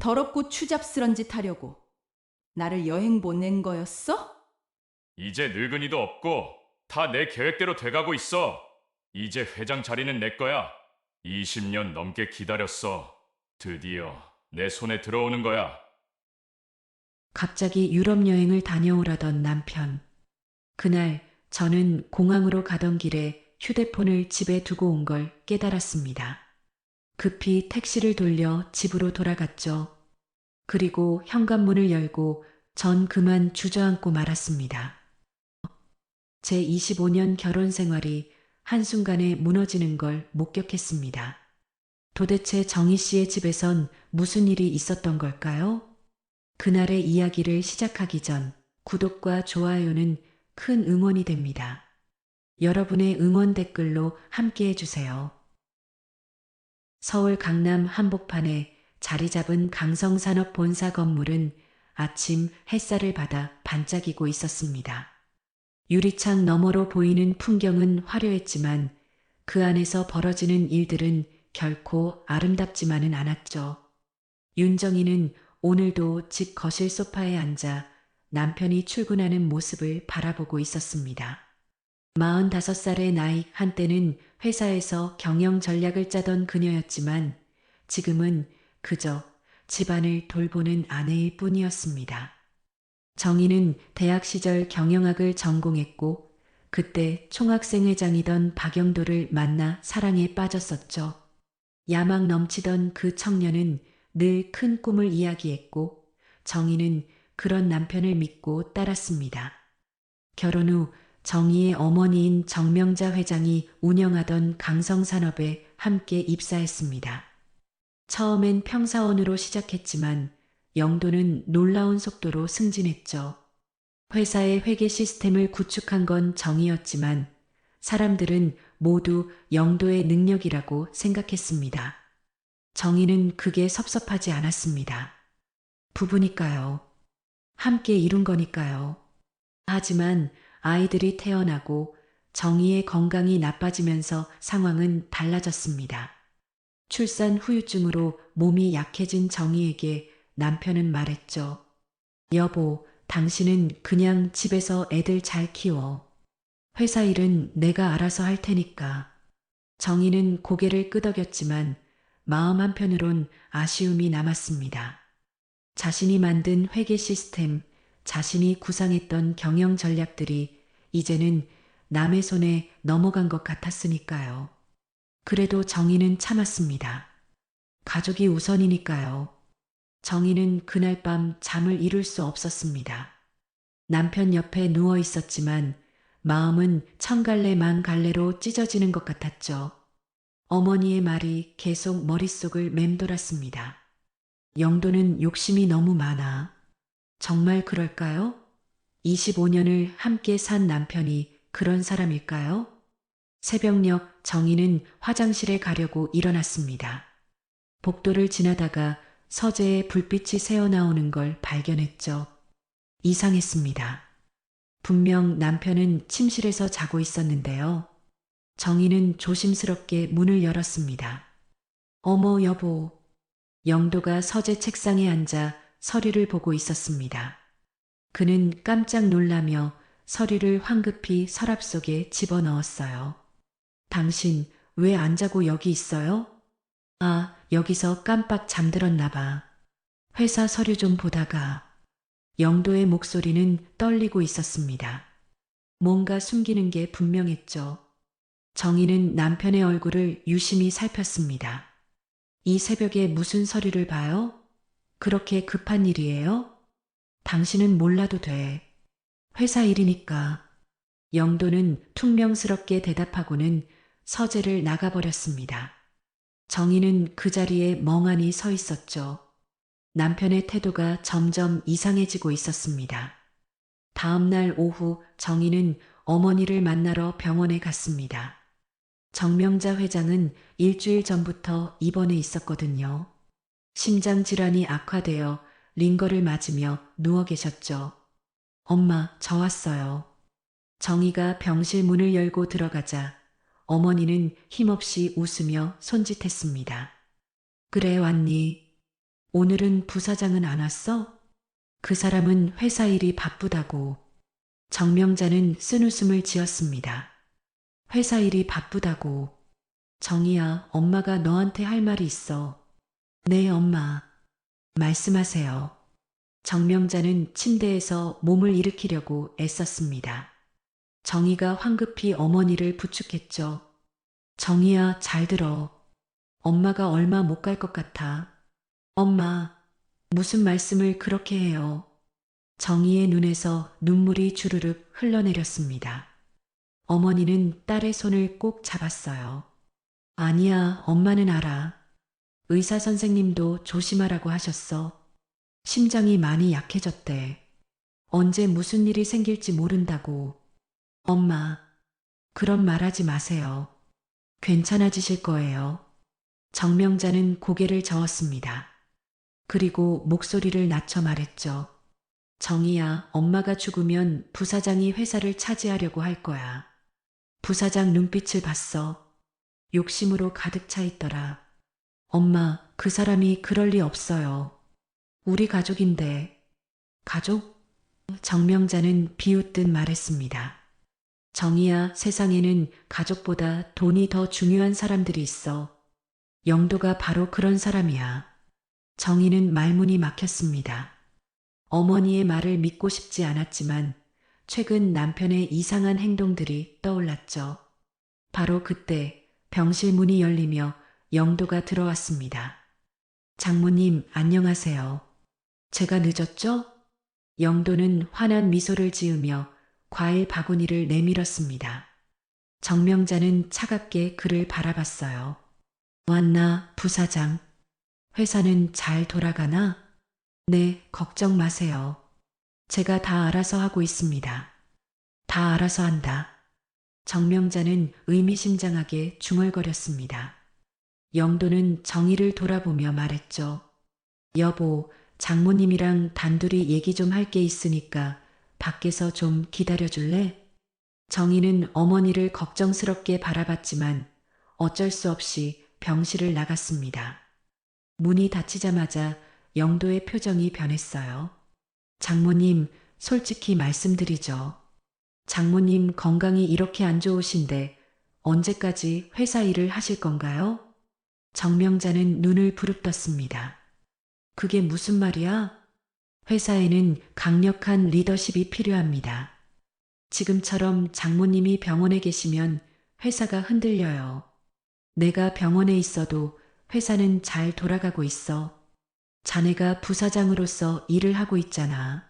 더럽고 추잡스런 짓 하려고 나를 여행 보낸 거였어? 이제 늙은이도 없고 다 내 계획대로 돼가고 있어. 이제 회장 자리는 내 거야. 20년 넘게 기다렸어. 드디어 내 손에 들어오는 거야. 갑자기 유럽 여행을 다녀오라던 남편. 그날 저는 공항으로 가던 길에 휴대폰을 집에 두고 온 걸 깨달았습니다. 급히 택시를 돌려 집으로 돌아갔죠. 그리고 현관문을 열고 전 그만 주저앉고 말았습니다. 제 25년 결혼 생활이 한순간에 무너지는 걸 목격했습니다. 도대체 정희 씨의 집에선 무슨 일이 있었던 걸까요? 그날의 이야기를 시작하기 전 구독과 좋아요는 큰 응원이 됩니다. 여러분의 응원 댓글로 함께 해주세요. 서울 강남 한복판에 자리 잡은 강성산업 본사 건물은 아침 햇살을 받아 반짝이고 있었습니다. 유리창 너머로 보이는 풍경은 화려했지만 그 안에서 벌어지는 일들은 결코 아름답지만은 않았죠. 윤정이는 오늘도 집 거실 소파에 앉아 남편이 출근하는 모습을 바라보고 있었습니다. 45살의 나이 한때는 회사에서 경영 전략을 짜던 그녀였지만 지금은 그저 집안을 돌보는 아내일 뿐이었습니다. 정희는 대학 시절 경영학을 전공했고 그때 총학생회장이던 박영도를 만나 사랑에 빠졌었죠. 야망 넘치던 그 청년은 늘 큰 꿈을 이야기했고 정희는 그런 남편을 믿고 따랐습니다. 결혼 후 정희의 어머니인 정명자 회장이 운영하던 강성산업에 함께 입사했습니다. 처음엔 평사원으로 시작했지만 영도는 놀라운 속도로 승진했죠. 회사의 회계 시스템을 구축한 건 정희였지만 사람들은 모두 영도의 능력이라고 생각했습니다. 정희는 그게 섭섭하지 않았습니다. 부부니까요. 함께 이룬 거니까요. 하지만 아이들이 태어나고 정희의 건강이 나빠지면서 상황은 달라졌습니다. 출산 후유증으로 몸이 약해진 정희에게 남편은 말했죠. 여보, 당신은 그냥 집에서 애들 잘 키워. 회사 일은 내가 알아서 할 테니까. 정희는 고개를 끄덕였지만 마음 한편으론 아쉬움이 남았습니다. 자신이 만든 회계 시스템, 자신이 구상했던 경영 전략들이 이제는 남의 손에 넘어간 것 같았으니까요. 그래도 정희는 참았습니다. 가족이 우선이니까요. 정희는 그날 밤 잠을 이룰 수 없었습니다. 남편 옆에 누워 있었지만 마음은 천갈래 만갈래로 찢어지는 것 같았죠. 어머니의 말이 계속 머릿속을 맴돌았습니다. 영도는 욕심이 너무 많아. 정말 그럴까요? 25년을 함께 산 남편이 그런 사람일까요? 새벽녘 정희는 화장실에 가려고 일어났습니다. 복도를 지나다가 서재에 불빛이 새어나오는 걸 발견했죠. 이상했습니다. 분명 남편은 침실에서 자고 있었는데요. 정희는 조심스럽게 문을 열었습니다. 어머 여보. 영도가 서재 책상에 앉아 서류를 보고 있었습니다. 그는 깜짝 놀라며 서류를 황급히 서랍 속에 집어넣었어요. 당신 왜 안 자고 여기 있어요? 아, 여기서 깜빡 잠들었나 봐. 회사 서류 좀 보다가 영도의 목소리는 떨리고 있었습니다. 뭔가 숨기는 게 분명했죠. 정희는 남편의 얼굴을 유심히 살폈습니다. 이 새벽에 무슨 서류를 봐요? 그렇게 급한 일이에요? 당신은 몰라도 돼. 회사 일이니까. 영도는 퉁명스럽게 대답하고는 서재를 나가버렸습니다. 정희는 그 자리에 멍하니 서 있었죠. 남편의 태도가 점점 이상해지고 있었습니다. 다음 날 오후 정희는 어머니를 만나러 병원에 갔습니다. 정명자 회장은 일주일 전부터 입원해 있었거든요. 심장 질환이 악화되어 링거를 맞으며 누워 계셨죠. 엄마, 저 왔어요. 정희가 병실 문을 열고 들어가자 어머니는 힘없이 웃으며 손짓했습니다. 그래 왔니? 오늘은 부사장은 안 왔어? 그 사람은 회사 일이 바쁘다고. 정명자는 쓴웃음을 지었습니다. 회사 일이 바쁘다고. 정희야, 엄마가 너한테 할 말이 있어. 네, 엄마. 말씀하세요. 정명자는 침대에서 몸을 일으키려고 애썼습니다. 정희가 황급히 어머니를 부축했죠. 정희야, 잘 들어. 엄마가 얼마 못 갈 것 같아. 엄마, 무슨 말씀을 그렇게 해요. 정희의 눈에서 눈물이 주르륵 흘러내렸습니다. 어머니는 딸의 손을 꼭 잡았어요. 아니야, 엄마는 알아. 의사 선생님도 조심하라고 하셨어. 심장이 많이 약해졌대. 언제 무슨 일이 생길지 모른다고. 엄마, 그런 말 하지 마세요. 괜찮아지실 거예요. 정명자는 고개를 저었습니다. 그리고 목소리를 낮춰 말했죠. 정희야, 엄마가 죽으면 부사장이 회사를 차지하려고 할 거야. 부사장 눈빛을 봤어. 욕심으로 가득 차 있더라. 엄마, 그 사람이 그럴 리 없어요. 우리 가족인데. 가족? 정명자는 비웃듯 말했습니다. 정희야, 세상에는 가족보다 돈이 더 중요한 사람들이 있어. 영도가 바로 그런 사람이야. 정희는 말문이 막혔습니다. 어머니의 말을 믿고 싶지 않았지만 최근 남편의 이상한 행동들이 떠올랐죠. 바로 그때 병실 문이 열리며 영도가 들어왔습니다. 장모님, 안녕하세요. 제가 늦었죠? 영도는 환한 미소를 지으며 과일 바구니를 내밀었습니다. 정명자는 차갑게 그를 바라봤어요. 왔나, 부사장. 회사는 잘 돌아가나? 네, 걱정 마세요. 제가 다 알아서 하고 있습니다. 다 알아서 한다. 정명자는 의미심장하게 중얼거렸습니다. 영도는 정희를 돌아보며 말했죠. 여보, 장모님이랑 단둘이 얘기 좀 할 게 있으니까 밖에서 좀 기다려줄래? 정희는 어머니를 걱정스럽게 바라봤지만 어쩔 수 없이 병실을 나갔습니다. 문이 닫히자마자 영도의 표정이 변했어요. 장모님, 솔직히 말씀드리죠. 장모님 건강이 이렇게 안 좋으신데 언제까지 회사 일을 하실 건가요? 정명자는 눈을 부릅떴습니다. 그게 무슨 말이야? 회사에는 강력한 리더십이 필요합니다. 지금처럼 장모님이 병원에 계시면 회사가 흔들려요. 내가 병원에 있어도 회사는 잘 돌아가고 있어. 자네가 부사장으로서 일을 하고 있잖아.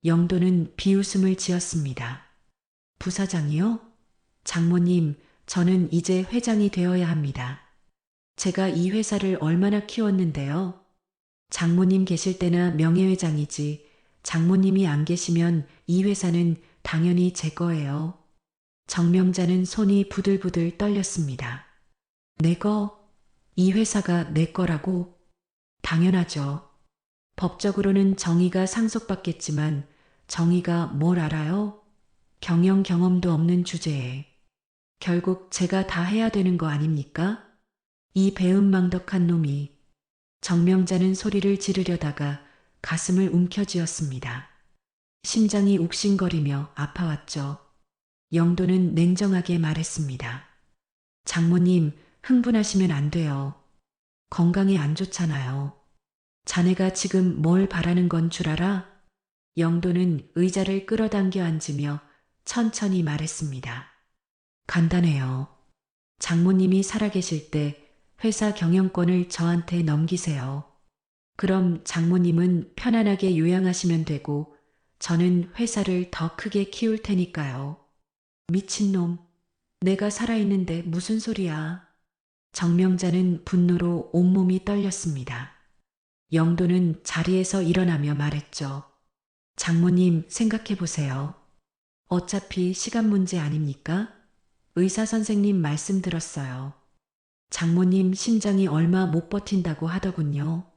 영도는 비웃음을 지었습니다. 부사장이요? 장모님, 저는 이제 회장이 되어야 합니다. 제가 이 회사를 얼마나 키웠는데요. 장모님 계실 때나 명예회장이지, 장모님이 안 계시면 이 회사는 당연히 제 거예요. 정명자는 손이 부들부들 떨렸습니다. 내 거? 이 회사가 내 거라고? 당연하죠. 법적으로는 정의가 상속받겠지만 정의가 뭘 알아요? 경영 경험도 없는 주제에. 결국 제가 다 해야 되는 거 아닙니까? 이 배은망덕한 놈이. 정명자는 소리를 지르려다가 가슴을 움켜쥐었습니다. 심장이 욱신거리며 아파왔죠. 영도는 냉정하게 말했습니다. 장모님, 흥분하시면 안 돼요. 건강이 안 좋잖아요. 자네가 지금 뭘 바라는 건 줄 알아? 영도는 의자를 끌어당겨 앉으며 천천히 말했습니다. 간단해요. 장모님이 살아계실 때 회사 경영권을 저한테 넘기세요. 그럼 장모님은 편안하게 요양하시면 되고 저는 회사를 더 크게 키울 테니까요. 미친놈. 내가 살아있는데 무슨 소리야. 정명자는 분노로 온몸이 떨렸습니다. 영도는 자리에서 일어나며 말했죠. 장모님, 생각해 보세요. 어차피 시간 문제 아닙니까? 의사 선생님 말씀 들었어요. 장모님 심장이 얼마 못 버틴다고 하더군요.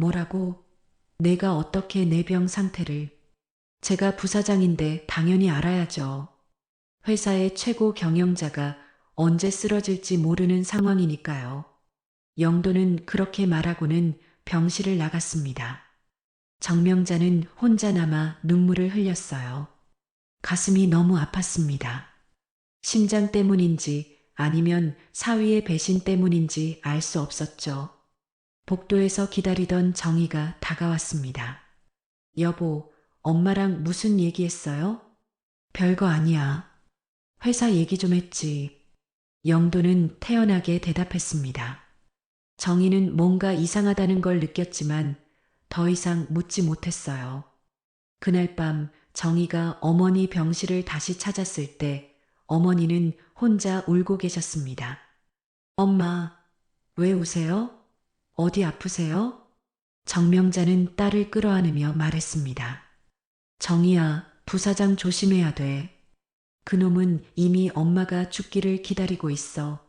뭐라고? 내가 어떻게 내 병 상태를. 제가 부사장인데 당연히 알아야죠. 회사의 최고 경영자가 언제 쓰러질지 모르는 상황이니까요. 영도는 그렇게 말하고는 병실을 나갔습니다. 정명자는 혼자 남아 눈물을 흘렸어요. 가슴이 너무 아팠습니다. 심장 때문인지 아니면 사위의 배신 때문인지 알 수 없었죠. 복도에서 기다리던 정희가 다가왔습니다. 여보, 엄마랑 무슨 얘기했어요? 별거 아니야. 회사 얘기 좀 했지. 영도는 태연하게 대답했습니다. 정희는 뭔가 이상하다는 걸 느꼈지만 더 이상 묻지 못했어요. 그날 밤 정희가 어머니 병실을 다시 찾았을 때 어머니는 혼자 울고 계셨습니다. 엄마, 왜 우세요? 어디 아프세요? 정명자는 딸을 끌어안으며 말했습니다. 정희야, 부사장 조심해야 돼. 그놈은 이미 엄마가 죽기를 기다리고 있어.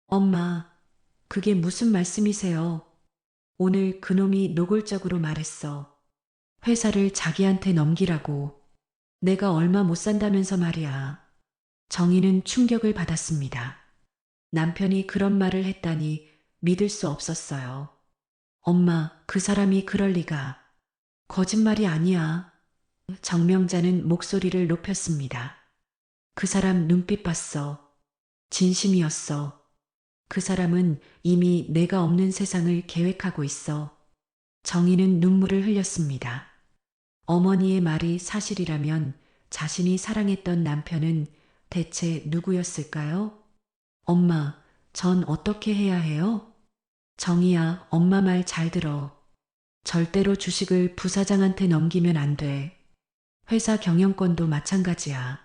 엄마, 그게 무슨 말씀이세요? 오늘 그놈이 노골적으로 말했어. 회사를 자기한테 넘기라고. 내가 얼마 못 산다면서 말이야. 정희는 충격을 받았습니다. 남편이 그런 말을 했다니 믿을 수 없었어요. 엄마, 그 사람이 그럴 리가. 거짓말이 아니야. 정명자는 목소리를 높였습니다. 그 사람 눈빛 봤어. 진심이었어. 그 사람은 이미 내가 없는 세상을 계획하고 있어. 정희는 눈물을 흘렸습니다. 어머니의 말이 사실이라면 자신이 사랑했던 남편은 대체 누구였을까요? 엄마, 전 어떻게 해야 해요? 정희야, 엄마 말 잘 들어. 절대로 주식을 부사장한테 넘기면 안 돼. 회사 경영권도 마찬가지야.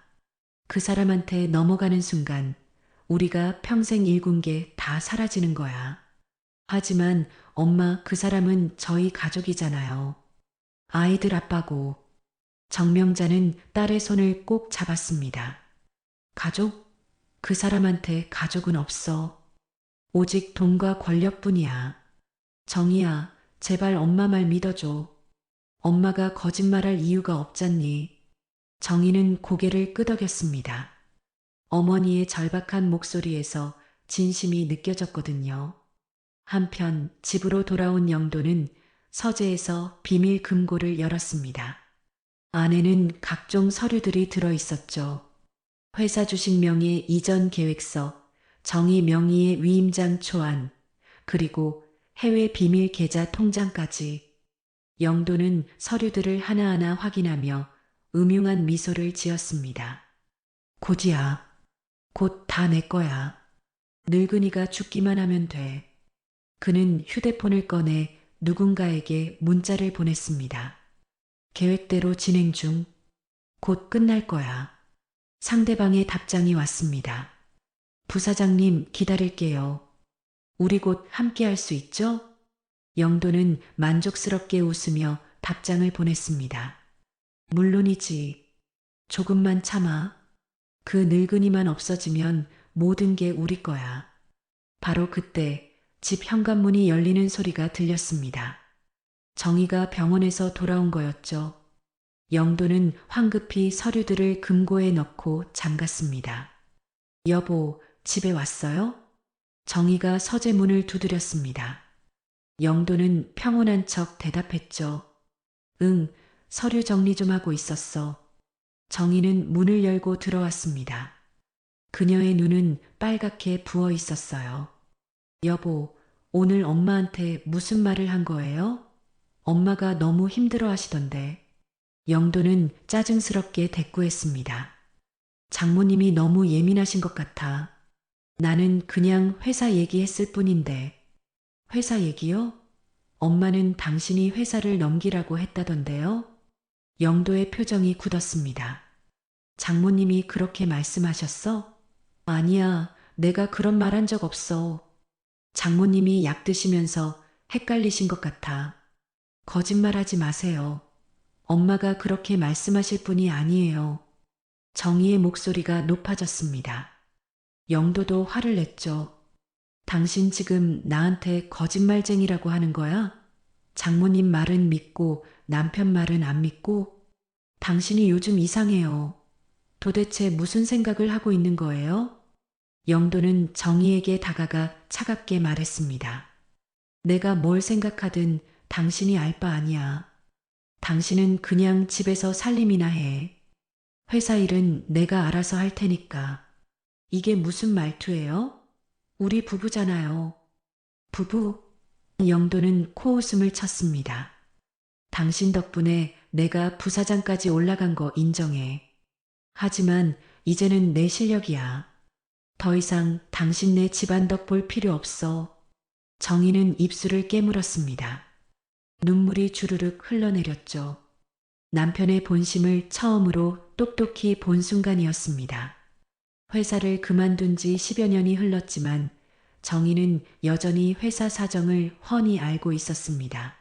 그 사람한테 넘어가는 순간 우리가 평생 일군 게 다 사라지는 거야. 하지만 엄마, 그 사람은 저희 가족이잖아요. 아이들 아빠고. 정명자는 딸의 손을 꼭 잡았습니다. 가족? 그 사람한테 가족은 없어. 오직 돈과 권력뿐이야. 정희야, 제발 엄마 말 믿어줘. 엄마가 거짓말할 이유가 없잖니. 정희는 고개를 끄덕였습니다. 어머니의 절박한 목소리에서 진심이 느껴졌거든요. 한편 집으로 돌아온 영도는 서재에서 비밀 금고를 열었습니다. 안에는 각종 서류들이 들어 있었죠. 회사 주식 명의 이전 계획서, 정희 명의의 위임장 초안, 그리고 해외 비밀 계좌 통장까지. 영도는 서류들을 하나하나 확인하며 음흉한 미소를 지었습니다. 고지야, 곧 다 내 거야. 늙은이가 죽기만 하면 돼. 그는 휴대폰을 꺼내 누군가에게 문자를 보냈습니다. 계획대로 진행 중. 곧 끝날 거야. 상대방의 답장이 왔습니다. 부사장님, 기다릴게요. 우리 곧 함께 할 수 있죠? 영도는 만족스럽게 웃으며 답장을 보냈습니다. 물론이지. 조금만 참아. 그 늙은이만 없어지면 모든 게 우리 거야. 바로 그때 집 현관문이 열리는 소리가 들렸습니다. 정희가 병원에서 돌아온 거였죠. 영도는 황급히 서류들을 금고에 넣고 잠갔습니다. 여보, 집에 왔어요? 정희가 서재 문을 두드렸습니다. 영도는 평온한 척 대답했죠. 응, 서류 정리 좀 하고 있었어. 정희는 문을 열고 들어왔습니다. 그녀의 눈은 빨갛게 부어 있었어요. 여보, 오늘 엄마한테 무슨 말을 한 거예요? 엄마가 너무 힘들어 하시던데. 영도는 짜증스럽게 대꾸했습니다. 장모님이 너무 예민하신 것 같아. 나는 그냥 회사 얘기했을 뿐인데. 회사 얘기요? 엄마는 당신이 회사를 넘기라고 했다던데요? 영도의 표정이 굳었습니다. 장모님이 그렇게 말씀하셨어? 아니야, 내가 그런 말 한 적 없어. 장모님이 약 드시면서 헷갈리신 것 같아. 거짓말하지 마세요. 엄마가 그렇게 말씀하실 분이 아니에요. 정희의 목소리가 높아졌습니다. 영도도 화를 냈죠. 당신 지금 나한테 거짓말쟁이라고 하는 거야? 장모님 말은 믿고 남편 말은 안 믿고? 당신이 요즘 이상해요. 도대체 무슨 생각을 하고 있는 거예요? 영도는 정희에게 다가가 차갑게 말했습니다. 내가 뭘 생각하든 당신이 알 바 아니야. 당신은 그냥 집에서 살림이나 해. 회사 일은 내가 알아서 할 테니까. 이게 무슨 말투예요? 우리 부부잖아요. 부부? 영도는 코웃음을 쳤습니다. 당신 덕분에 내가 부사장까지 올라간 거 인정해. 하지만 이제는 내 실력이야. 더 이상 당신네 집안 덕 볼 필요 없어. 정희는 입술을 깨물었습니다. 눈물이 주르륵 흘러내렸죠. 남편의 본심을 처음으로 똑똑히 본 순간이었습니다. 회사를 그만둔 지 10여 년이 흘렀지만 정희는 여전히 회사 사정을 훤히 알고 있었습니다.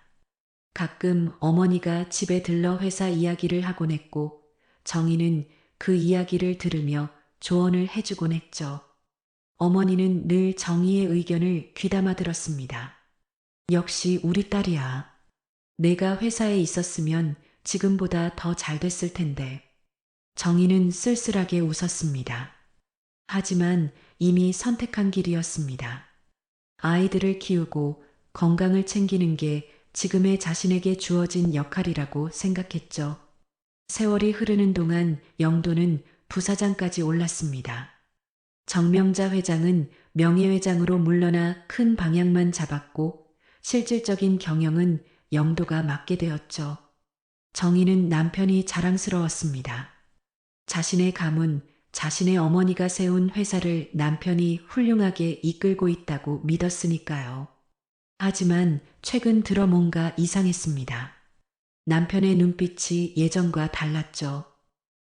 가끔 어머니가 집에 들러 회사 이야기를 하곤 했고 정희는 그 이야기를 들으며 조언을 해주곤 했죠. 어머니는 늘 정희의 의견을 귀담아 들었습니다. 역시 우리 딸이야. 내가 회사에 있었으면 지금보다 더 잘 됐을 텐데. 정희는 쓸쓸하게 웃었습니다. 하지만 이미 선택한 길이었습니다. 아이들을 키우고 건강을 챙기는 게 지금의 자신에게 주어진 역할이라고 생각했죠. 세월이 흐르는 동안 영도는 부사장까지 올랐습니다. 정명자 회장은 명예회장으로 물러나 큰 방향만 잡았고 실질적인 경영은 영도가 맡게 되었죠. 정희는 남편이 자랑스러웠습니다. 자신의 가문, 자신의 어머니가 세운 회사를 남편이 훌륭하게 이끌고 있다고 믿었으니까요. 하지만 최근 들어 뭔가 이상했습니다. 남편의 눈빛이 예전과 달랐죠.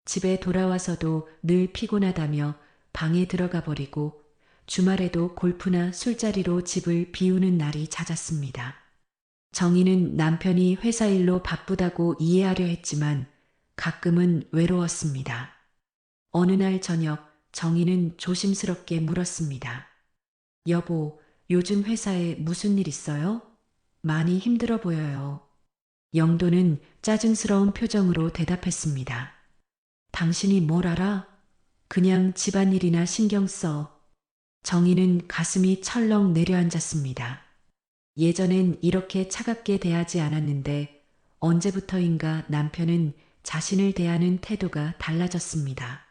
집에 돌아와서도 늘 피곤하다며 방에 들어가 버리고 주말에도 골프나 술자리로 집을 비우는 날이 잦았습니다. 정희는 남편이 회사 일로 바쁘다고 이해하려 했지만 가끔은 외로웠습니다. 어느 날 저녁 정희는 조심스럽게 물었습니다. 여보, 요즘 회사에 무슨 일 있어요? 많이 힘들어 보여요. 영도는 짜증스러운 표정으로 대답했습니다. 당신이 뭘 알아? 그냥 집안일이나 신경 써. 정희는 가슴이 철렁 내려앉았습니다. 예전엔 이렇게 차갑게 대하지 않았는데 언제부터인가 남편은 자신을 대하는 태도가 달라졌습니다.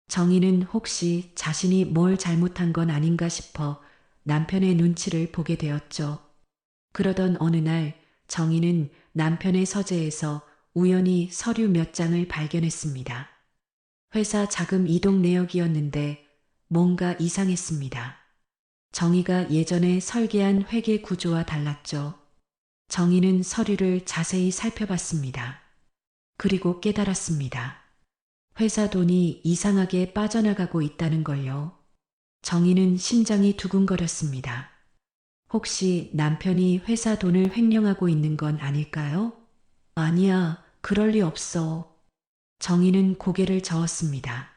정희는 혹시 자신이 뭘 잘못한 건 아닌가 싶어 남편의 눈치를 보게 되었죠. 그러던 어느 날 정희는 남편의 서재에서 우연히 서류 몇 장을 발견했습니다. 회사 자금 이동 내역이었는데 뭔가 이상했습니다. 정희가 예전에 설계한 회계 구조와 달랐죠. 정희는 서류를 자세히 살펴봤습니다. 그리고 깨달았습니다. 회사 돈이 이상하게 빠져나가고 있다는 걸요. 정희는 심장이 두근거렸습니다. 혹시 남편이 회사 돈을 횡령하고 있는 건 아닐까요? 아니야, 그럴 리 없어. 정희는 고개를 저었습니다.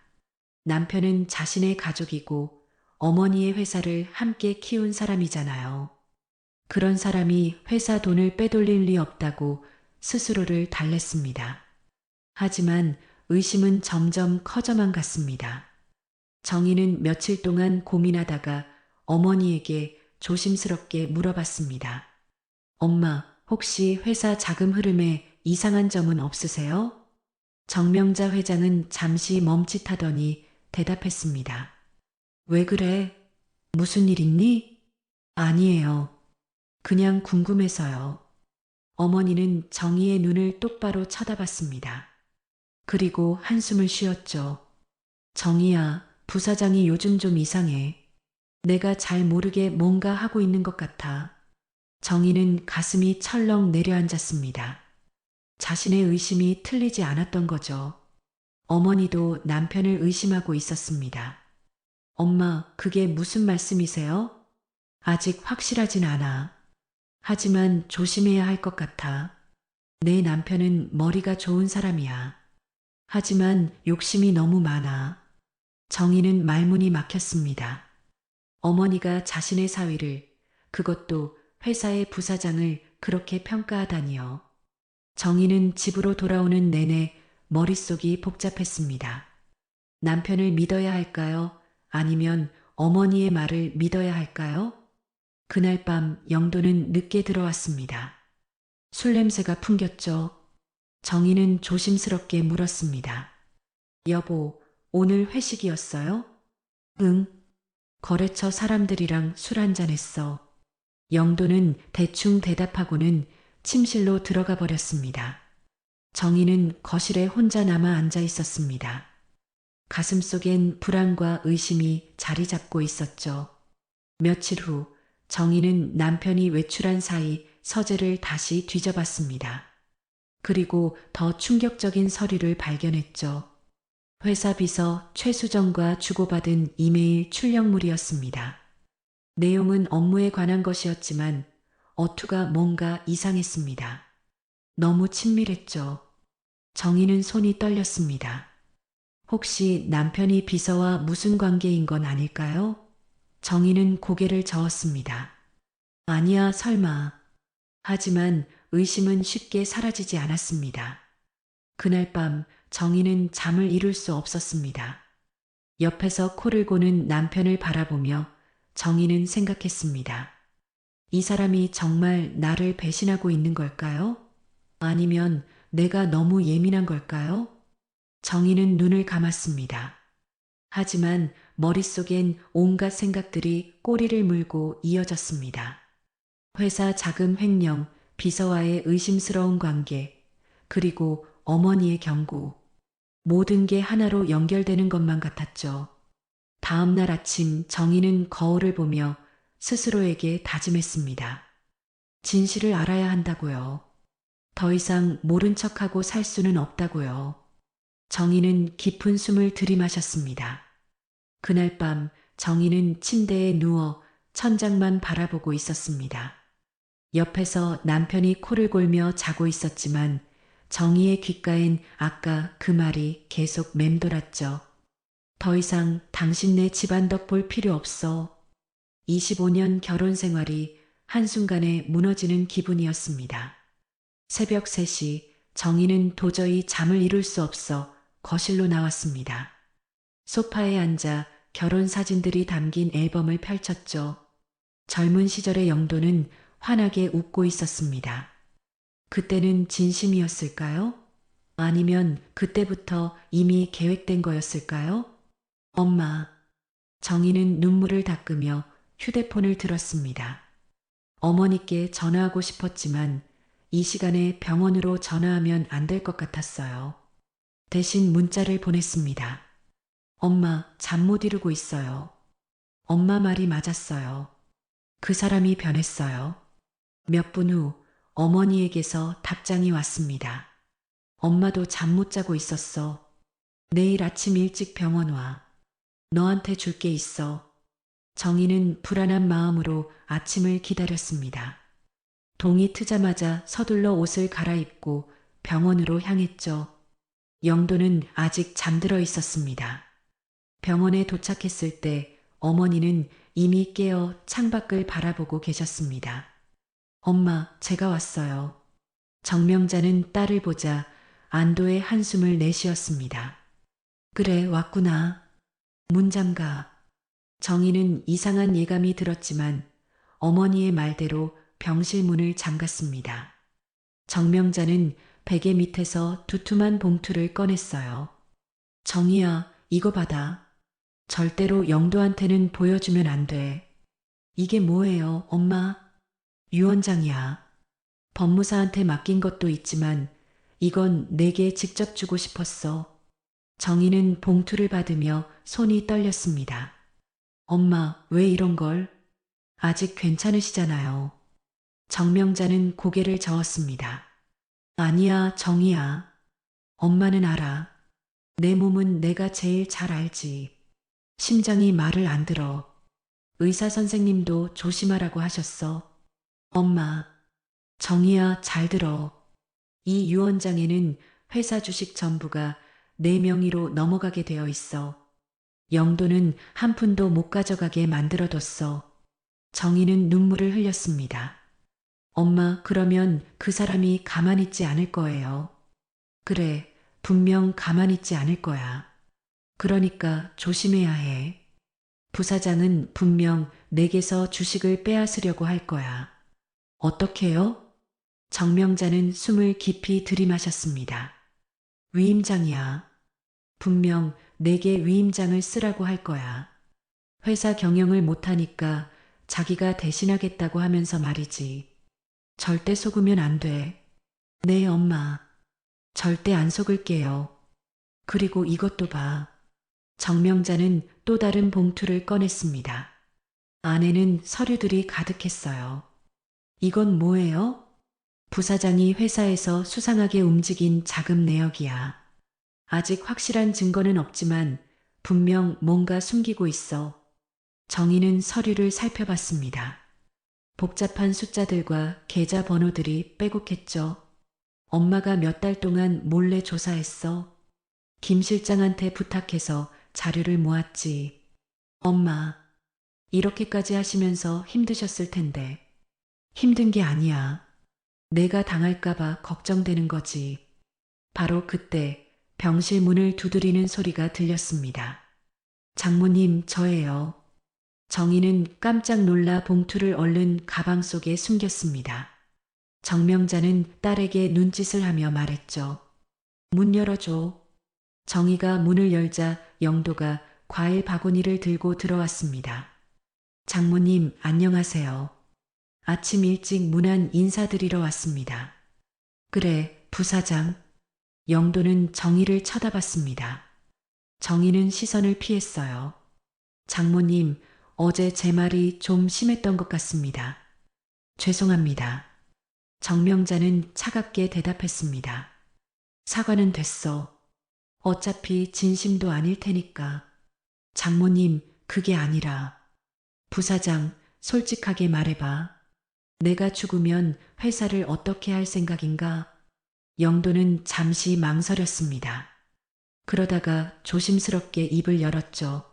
남편은 자신의 가족이고 어머니의 회사를 함께 키운 사람이잖아요. 그런 사람이 회사 돈을 빼돌릴 리 없다고 스스로를 달랬습니다. 하지만 의심은 점점 커져만 갔습니다. 정희는 며칠 동안 고민하다가 어머니에게 조심스럽게 물어봤습니다. 엄마, 혹시 회사 자금 흐름에 이상한 점은 없으세요? 정명자 회장은 잠시 멈칫하더니 대답했습니다. 왜 그래? 무슨 일 있니? 아니에요. 그냥 궁금해서요. 어머니는 정희의 눈을 똑바로 쳐다봤습니다. 그리고 한숨을 쉬었죠. 정희야, 부사장이 요즘 좀 이상해. 내가 잘 모르게 뭔가 하고 있는 것 같아. 정희는 가슴이 철렁 내려앉았습니다. 자신의 의심이 틀리지 않았던 거죠. 어머니도 남편을 의심하고 있었습니다. 엄마, 그게 무슨 말씀이세요? 아직 확실하진 않아. 하지만 조심해야 할 것 같아. 내 남편은 머리가 좋은 사람이야. 하지만 욕심이 너무 많아. 정희는 말문이 막혔습니다. 어머니가 자신의 사위를, 그것도 회사의 부사장을 그렇게 평가하다니요. 정희는 집으로 돌아오는 내내 머릿속이 복잡했습니다. 남편을 믿어야 할까요? 아니면 어머니의 말을 믿어야 할까요? 그날 밤 영도는 늦게 들어왔습니다. 술 냄새가 풍겼죠. 정희는 조심스럽게 물었습니다. 여보, 오늘 회식이었어요? 응. 거래처 사람들이랑 술 한잔 했어. 영도는 대충 대답하고는 침실로 들어가 버렸습니다. 정희는 거실에 혼자 남아 앉아 있었습니다. 가슴속엔 불안과 의심이 자리 잡고 있었죠. 며칠 후 정희는 남편이 외출한 사이 서재를 다시 뒤져봤습니다. 그리고 더 충격적인 서류를 발견했죠. 회사 비서 최수정과 주고받은 이메일 출력물이었습니다. 내용은 업무에 관한 것이었지만 어투가 뭔가 이상했습니다. 너무 친밀했죠. 정희는 손이 떨렸습니다. 혹시 남편이 비서와 무슨 관계인 건 아닐까요? 정희는 고개를 저었습니다. 아니야, 설마. 하지만 의심은 쉽게 사라지지 않았습니다. 그날 밤 정희는 잠을 이룰 수 없었습니다. 옆에서 코를 고는 남편을 바라보며 정희는 생각했습니다. 이 사람이 정말 나를 배신하고 있는 걸까요? 아니면 내가 너무 예민한 걸까요? 정희는 눈을 감았습니다. 하지만 머릿속엔 온갖 생각들이 꼬리를 물고 이어졌습니다. 회사 자금 횡령, 비서와의 의심스러운 관계, 그리고 어머니의 경고. 모든 게 하나로 연결되는 것만 같았죠. 다음 날 아침 정희는 거울을 보며 스스로에게 다짐했습니다. 진실을 알아야 한다고요. 더 이상 모른 척하고 살 수는 없다고요. 정희는 깊은 숨을 들이마셨습니다. 그날 밤 정희는 침대에 누워 천장만 바라보고 있었습니다. 옆에서 남편이 코를 골며 자고 있었지만 정희의 귓가엔 아까 그 말이 계속 맴돌았죠. 더 이상 당신네 집안덕 볼 필요 없어. 25년 결혼 생활이 한순간에 무너지는 기분이었습니다. 새벽 3시 정희는 도저히 잠을 이룰 수 없어 거실로 나왔습니다. 소파에 앉아 결혼 사진들이 담긴 앨범을 펼쳤죠. 젊은 시절의 영도는 환하게 웃고 있었습니다. 그때는 진심이었을까요? 아니면 그때부터 이미 계획된 거였을까요? 엄마. 정희는 눈물을 닦으며 휴대폰을 들었습니다. 어머니께 전화하고 싶었지만 이 시간에 병원으로 전화하면 안 될 것 같았어요. 대신 문자를 보냈습니다. 엄마, 잠 못 이루고 있어요. 엄마 말이 맞았어요. 그 사람이 변했어요. 몇 분 후 어머니에게서 답장이 왔습니다. 엄마도 잠 못 자고 있었어. 내일 아침 일찍 병원 와. 너한테 줄 게 있어. 정희는 불안한 마음으로 아침을 기다렸습니다. 동이 트자마자 서둘러 옷을 갈아입고 병원으로 향했죠. 영도는 아직 잠들어 있었습니다. 병원에 도착했을 때 어머니는 이미 깨어 창밖을 바라보고 계셨습니다. 엄마, 제가 왔어요. 정명자는 딸을 보자 안도의 한숨을 내쉬었습니다. 그래, 왔구나. 문 잠가. 정희는 이상한 예감이 들었지만 어머니의 말대로 병실 문을 잠갔습니다. 정명자는 베개 밑에서 두툼한 봉투를 꺼냈어요. 정희야, 이거 받아. 절대로 영도한테는 보여주면 안 돼. 이게 뭐예요, 엄마? 유언장이야. 법무사한테 맡긴 것도 있지만 이건 내게 직접 주고 싶었어. 정희는 봉투를 받으며 손이 떨렸습니다. 엄마, 왜 이런 걸? 아직 괜찮으시잖아요. 정명자는 고개를 저었습니다. 아니야, 정희야. 엄마는 알아. 내 몸은 내가 제일 잘 알지. 심장이 말을 안 들어. 의사 선생님도 조심하라고 하셨어. 엄마, 정희야, 잘 들어. 이 유언장에는 회사 주식 전부가 내 명의로 넘어가게 되어 있어. 영도는 한 푼도 못 가져가게 만들어뒀어. 정희는 눈물을 흘렸습니다. 엄마, 그러면 그 사람이 가만히 있지 않을 거예요. 그래, 분명 가만히 있지 않을 거야. 그러니까 조심해야 해. 부사장은 분명 내게서 주식을 빼앗으려고 할 거야. 어떻게요? 정명자는 숨을 깊이 들이마셨습니다. 위임장이야. 분명 내게 위임장을 쓰라고 할 거야. 회사 경영을 못하니까 자기가 대신하겠다고 하면서 말이지. 절대 속으면 안 돼. 네, 엄마. 절대 안 속을게요. 그리고 이것도 봐. 정명자는 또 다른 봉투를 꺼냈습니다. 안에는 서류들이 가득했어요. 이건 뭐예요? 부사장이 회사에서 수상하게 움직인 자금 내역이야. 아직 확실한 증거는 없지만 분명 뭔가 숨기고 있어. 정희는 서류를 살펴봤습니다. 복잡한 숫자들과 계좌 번호들이 빼곡했죠. 엄마가 몇 달 동안 몰래 조사했어. 김 실장한테 부탁해서 자료를 모았지. 엄마, 이렇게까지 하시면서 힘드셨을 텐데. 힘든 게 아니야. 내가 당할까봐 걱정되는 거지. 바로 그때 병실 문을 두드리는 소리가 들렸습니다. 장모님, 저예요. 정희는 깜짝 놀라 봉투를 얼른 가방 속에 숨겼습니다. 정명자는 딸에게 눈짓을 하며 말했죠. 문 열어줘. 정희가 문을 열자 영도가 과일 바구니를 들고 들어왔습니다. 장모님, 안녕하세요. 아침 일찍 문안 인사드리러 왔습니다. 그래, 부사장. 영도는 정희를 쳐다봤습니다. 정희는 시선을 피했어요. 장모님, 어제 제 말이 좀 심했던 것 같습니다. 죄송합니다. 정명자는 차갑게 대답했습니다. 사과는 됐어. 어차피 진심도 아닐 테니까. 장모님, 그게 아니라. 부사장, 솔직하게 말해봐. 내가 죽으면 회사를 어떻게 할 생각인가? 영도는 잠시 망설였습니다. 그러다가 조심스럽게 입을 열었죠.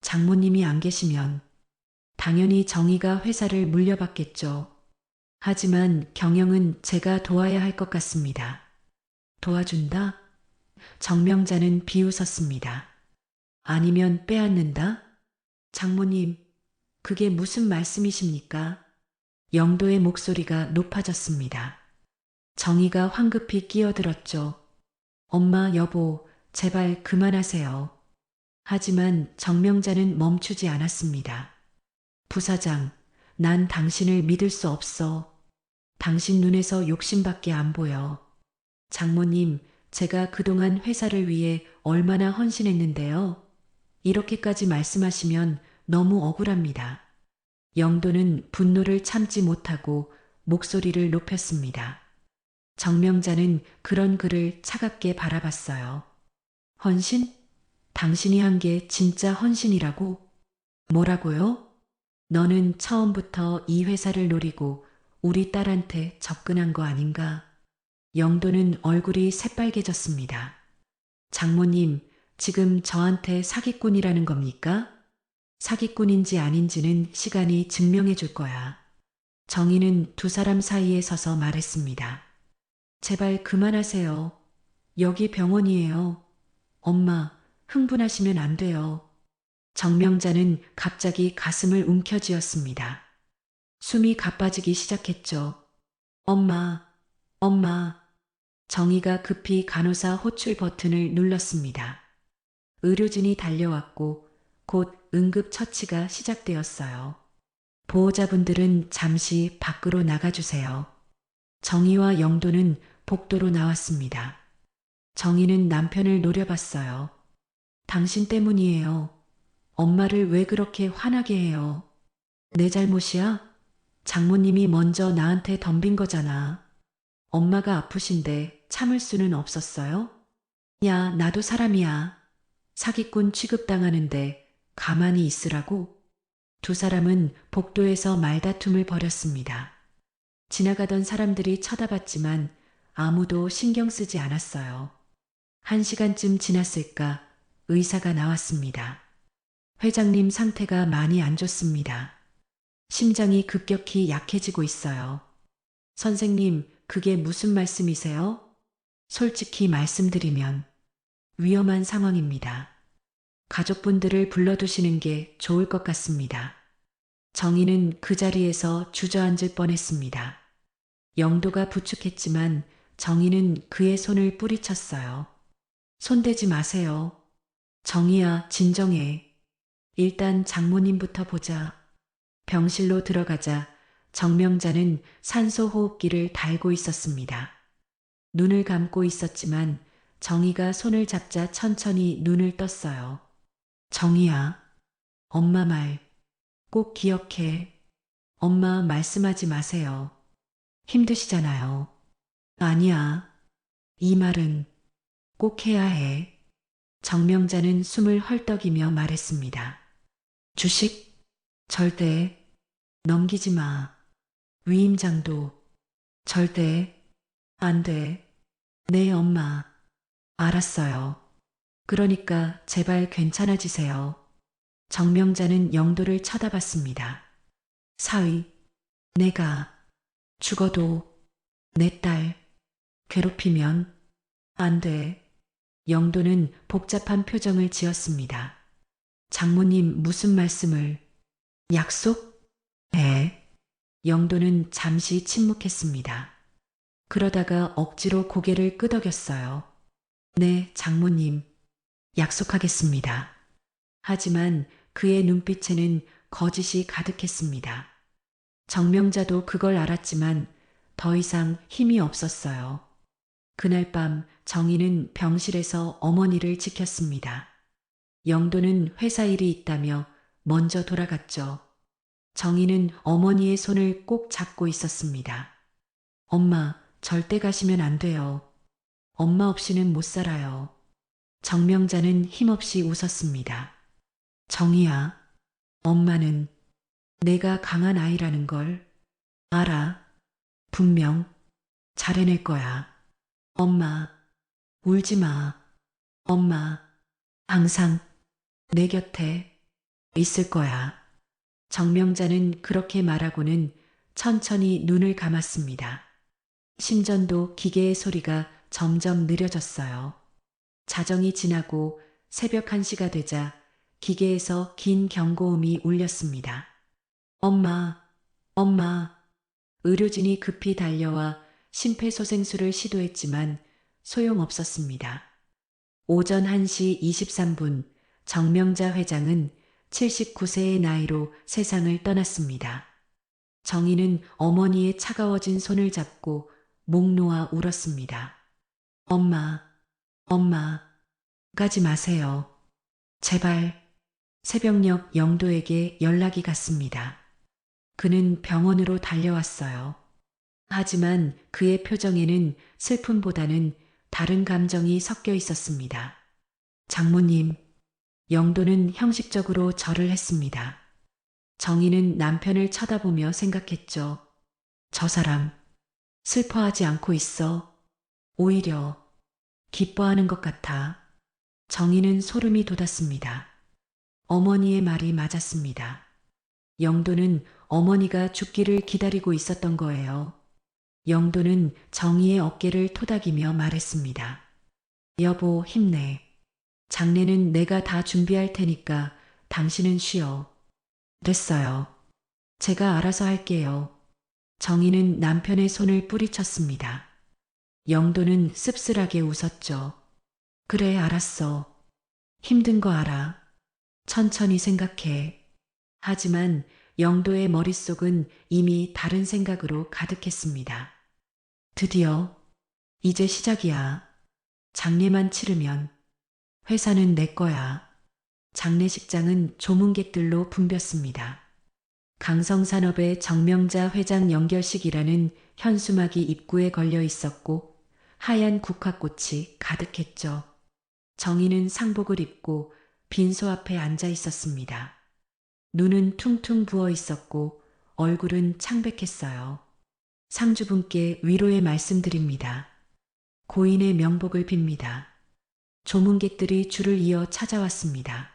장모님이 안 계시면 당연히 정희가 회사를 물려받겠죠. 하지만 경영은 제가 도와야 할 것 같습니다. 도와준다? 정명자는 비웃었습니다. 아니면 빼앗는다? 장모님, 그게 무슨 말씀이십니까? 영도의 목소리가 높아졌습니다. 정희가 황급히 끼어들었죠. 엄마, 여보, 제발 그만하세요. 하지만 정명자는 멈추지 않았습니다. 부사장, 난 당신을 믿을 수 없어. 당신 눈에서 욕심밖에 안 보여. 장모님, 제가 그동안 회사를 위해 얼마나 헌신했는데요. 이렇게까지 말씀하시면 너무 억울합니다. 영도는 분노를 참지 못하고 목소리를 높였습니다. 정명자는 그런 그를 차갑게 바라봤어요. 헌신? 당신이 한 게 진짜 헌신이라고? 뭐라고요? 너는 처음부터 이 회사를 노리고 우리 딸한테 접근한 거 아닌가? 영도는 얼굴이 새빨개졌습니다. 장모님, 지금 저한테 사기꾼이라는 겁니까? 사기꾼인지 아닌지는 시간이 증명해 줄 거야. 정희는 두 사람 사이에 서서 말했습니다. 제발 그만하세요. 여기 병원이에요. 엄마, 흥분하시면 안 돼요. 정명자는 갑자기 가슴을 움켜쥐었습니다. 숨이 가빠지기 시작했죠. 엄마, 엄마. 정희가 급히 간호사 호출 버튼을 눌렀습니다. 의료진이 달려왔고 곧 응급처치가 시작되었어요. 보호자분들은 잠시 밖으로 나가주세요. 정희와 영도는 복도로 나왔습니다. 정희는 남편을 노려봤어요. 당신 때문이에요. 엄마를 왜 그렇게 화나게 해요? 내 잘못이야? 장모님이 먼저 나한테 덤빈 거잖아. 엄마가 아프신데 참을 수는 없었어요? 야, 나도 사람이야. 사기꾼 취급당하는데 가만히 있으라고? 두 사람은 복도에서 말다툼을 벌였습니다. 지나가던 사람들이 쳐다봤지만 아무도 신경 쓰지 않았어요. 1시간쯤 지났을까 의사가 나왔습니다. 회장님 상태가 많이 안 좋습니다. 심장이 급격히 약해지고 있어요. 선생님, 그게 무슨 말씀이세요? 솔직히 말씀드리면 위험한 상황입니다. 가족분들을 불러두시는 게 좋을 것 같습니다. 정희는 그 자리에서 주저앉을 뻔했습니다. 영도가 부축했지만 정희는 그의 손을 뿌리쳤어요. 손대지 마세요. 정희야, 진정해. 일단 장모님부터 보자. 병실로 들어가자 정명자는 산소 호흡기를 달고 있었습니다. 눈을 감고 있었지만 정희가 손을 잡자 천천히 눈을 떴어요. 정희야, 엄마 말 꼭 기억해. 엄마 말씀하지 마세요. 힘드시잖아요. 아니야. 이 말은 꼭 해야 해. 정명자는 숨을 헐떡이며 말했습니다. 주식 절대 넘기지 마. 위임장도 절대 안 돼. 네, 엄마. 알았어요. 그러니까 제발 괜찮아지세요. 정명자는 영도를 쳐다봤습니다. 사위, 내가 죽어도 내 딸 괴롭히면 안 돼. 영도는 복잡한 표정을 지었습니다. 장모님 무슨 말씀을? 약속? 네. 영도는 잠시 침묵했습니다. 그러다가 억지로 고개를 끄덕였어요. 네, 장모님. 약속하겠습니다. 하지만 그의 눈빛에는 거짓이 가득했습니다. 정명자도 그걸 알았지만 더 이상 힘이 없었어요. 그날 밤 정희는 병실에서 어머니를 지켰습니다. 영도는 회사 일이 있다며 먼저 돌아갔죠. 정희는 어머니의 손을 꼭 잡고 있었습니다. 엄마, 절대 가시면 안 돼요. 엄마 없이는 못 살아요. 정명자는 힘없이 웃었습니다. 정희야, 엄마는 내가 강한 아이라는 걸 알아. 분명 잘해낼 거야. 엄마, 울지 마. 엄마, 항상 내 곁에 있을 거야. 정명자는 그렇게 말하고는 천천히 눈을 감았습니다. 심전도 기계의 소리가 점점 느려졌어요. 자정이 지나고 새벽 1시가 되자 기계에서 긴 경고음이 울렸습니다. 엄마, 엄마. 의료진이 급히 달려와 심폐소생술을 시도했지만 소용없었습니다. 오전 1시 23분 정명자 회장은 79세의 나이로 세상을 떠났습니다. 정희는 어머니의 차가워진 손을 잡고 목 놓아 울었습니다. 엄마, 엄마, 가지 마세요. 제발. 새벽녘 영도에게 연락이 갔습니다. 그는 병원으로 달려왔어요. 하지만 그의 표정에는 슬픔보다는 다른 감정이 섞여 있었습니다. 장모님, 영도는 형식적으로 절을 했습니다. 정희는 남편을 쳐다보며 생각했죠. 저 사람, 슬퍼하지 않고 있어. 오히려 기뻐하는 것 같아. 정희는 소름이 돋았습니다. 어머니의 말이 맞았습니다. 영도는 어머니가 죽기를 기다리고 있었던 거예요. 영도는 정희의 어깨를 토닥이며 말했습니다. 여보, 힘내. 장례는 내가 다 준비할 테니까 당신은 쉬어. 됐어요. 제가 알아서 할게요. 정희는 남편의 손을 뿌리쳤습니다. 영도는 씁쓸하게 웃었죠. 그래, 알았어. 힘든 거 알아. 천천히 생각해. 하지만 영도의 머릿속은 이미 다른 생각으로 가득했습니다. 드디어 이제 시작이야. 장례만 치르면 회사는 내 거야. 장례식장은 조문객들로 붐볐습니다. 강성산업의 정명자 회장 연결식이라는 현수막이 입구에 걸려 있었고 하얀 국화꽃이 가득했죠. 정희는 상복을 입고 빈소 앞에 앉아 있었습니다. 눈은 퉁퉁 부어 있었고 얼굴은 창백했어요. 상주분께 위로의 말씀드립니다. 고인의 명복을 빕니다. 조문객들이 줄을 이어 찾아왔습니다.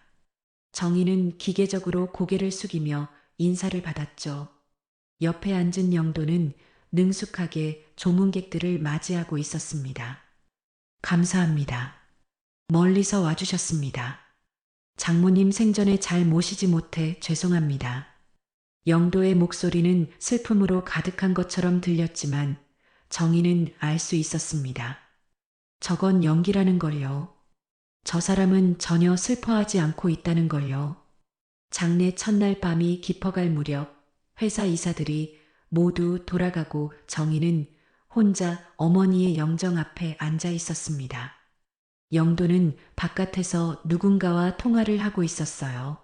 정희는 기계적으로 고개를 숙이며 인사를 받았죠. 옆에 앉은 영도는 능숙하게 조문객들을 맞이하고 있었습니다. 감사합니다. 멀리서 와주셨습니다. 장모님 생전에 잘 모시지 못해 죄송합니다. 영도의 목소리는 슬픔으로 가득한 것처럼 들렸지만 정희는 알 수 있었습니다. 저건 연기라는 걸요. 저 사람은 전혀 슬퍼하지 않고 있다는 걸요. 장례 첫날 밤이 깊어갈 무렵 회사 이사들이 모두 돌아가고 정희는 혼자 어머니의 영정 앞에 앉아 있었습니다. 영도는 바깥에서 누군가와 통화를 하고 있었어요.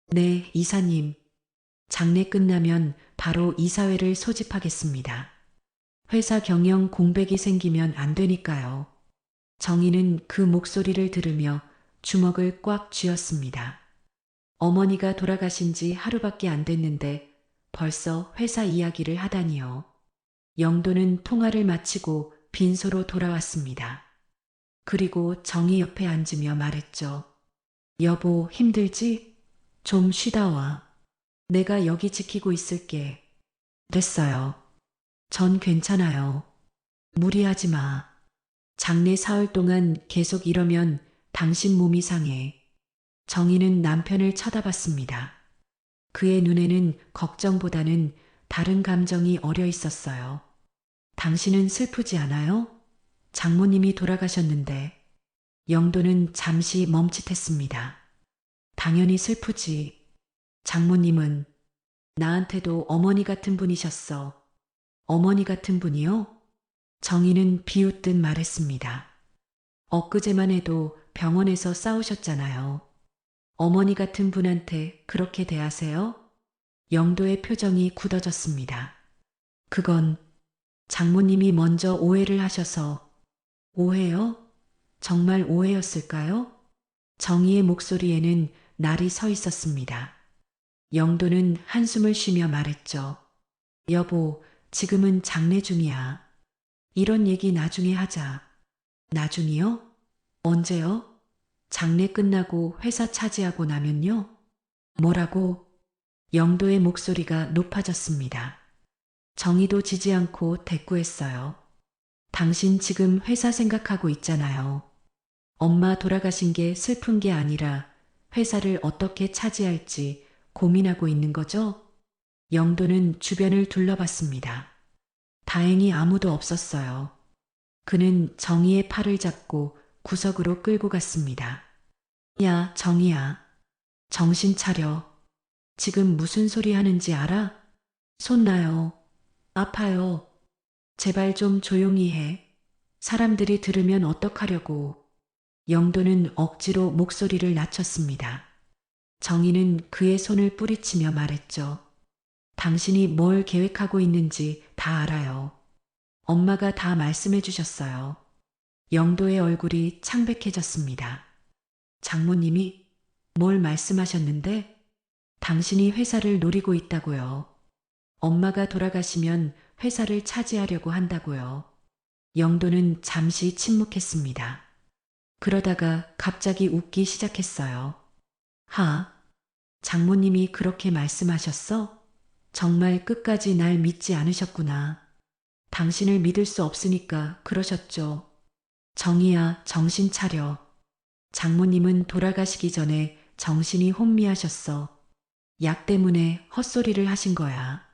네, 이사님. 장례 끝나면 바로 이사회를 소집하겠습니다. 회사 경영 공백이 생기면 안 되니까요. 정희는 그 목소리를 들으며 주먹을 꽉 쥐었습니다. 어머니가 돌아가신 지 하루밖에 안 됐는데 벌써 회사 이야기를 하다니요. 영도는 통화를 마치고 빈소로 돌아왔습니다. 그리고 정희 옆에 앉으며 말했죠. 여보, 힘들지? 좀 쉬다 와. 내가 여기 지키고 있을게. 됐어요. 전 괜찮아요. 무리하지 마. 장례 사흘 동안 계속 이러면 당신 몸이 상해. 정희는 남편을 쳐다봤습니다. 그의 눈에는 걱정보다는 다른 감정이 어려 있었어요. 당신은 슬프지 않아요? 장모님이 돌아가셨는데. 영도는 잠시 멈칫했습니다. 당연히 슬프지. 장모님은 나한테도 어머니 같은 분이셨어. 어머니 같은 분이요? 정희는 비웃듯 말했습니다. 엊그제만 해도 병원에서 싸우셨잖아요. 어머니 같은 분한테 그렇게 대하세요? 영도의 표정이 굳어졌습니다. 그건 장모님이 먼저 오해를 하셔서. 오해요? 정말 오해였을까요? 정희의 목소리에는 날이 서 있었습니다. 영도는 한숨을 쉬며 말했죠. 여보, 지금은 장례 중이야. 이런 얘기 나중에 하자. 나중이요? 언제요? 장례 끝나고 회사 차지하고 나면요? 뭐라고? 영도의 목소리가 높아졌습니다. 정희도 지지 않고 대꾸했어요. 당신 지금 회사 생각하고 있잖아요. 엄마 돌아가신 게 슬픈 게 아니라 회사를 어떻게 차지할지 고민하고 있는 거죠? 영도는 주변을 둘러봤습니다. 다행히 아무도 없었어요. 그는 정희의 팔을 잡고 구석으로 끌고 갔습니다. 야, 정희야. 정신 차려. 지금 무슨 소리 하는지 알아? 손 놔요. 아파요. 제발 좀 조용히 해. 사람들이 들으면 어떡하려고. 영도는 억지로 목소리를 낮췄습니다. 정희는 그의 손을 뿌리치며 말했죠. 당신이 뭘 계획하고 있는지 다 알아요. 엄마가 다 말씀해 주셨어요. 영도의 얼굴이 창백해졌습니다. 장모님이 뭘 말씀하셨는데? 당신이 회사를 노리고 있다고요. 엄마가 돌아가시면 회사를 차지하려고 한다고요. 영도는 잠시 침묵했습니다. 그러다가 갑자기 웃기 시작했어요. 장모님이 그렇게 말씀하셨어? 정말 끝까지 날 믿지 않으셨구나. 당신을 믿을 수 없으니까 그러셨죠. 정희야, 정신 차려. 장모님은 돌아가시기 전에 정신이 혼미하셨어. 약 때문에 헛소리를 하신 거야.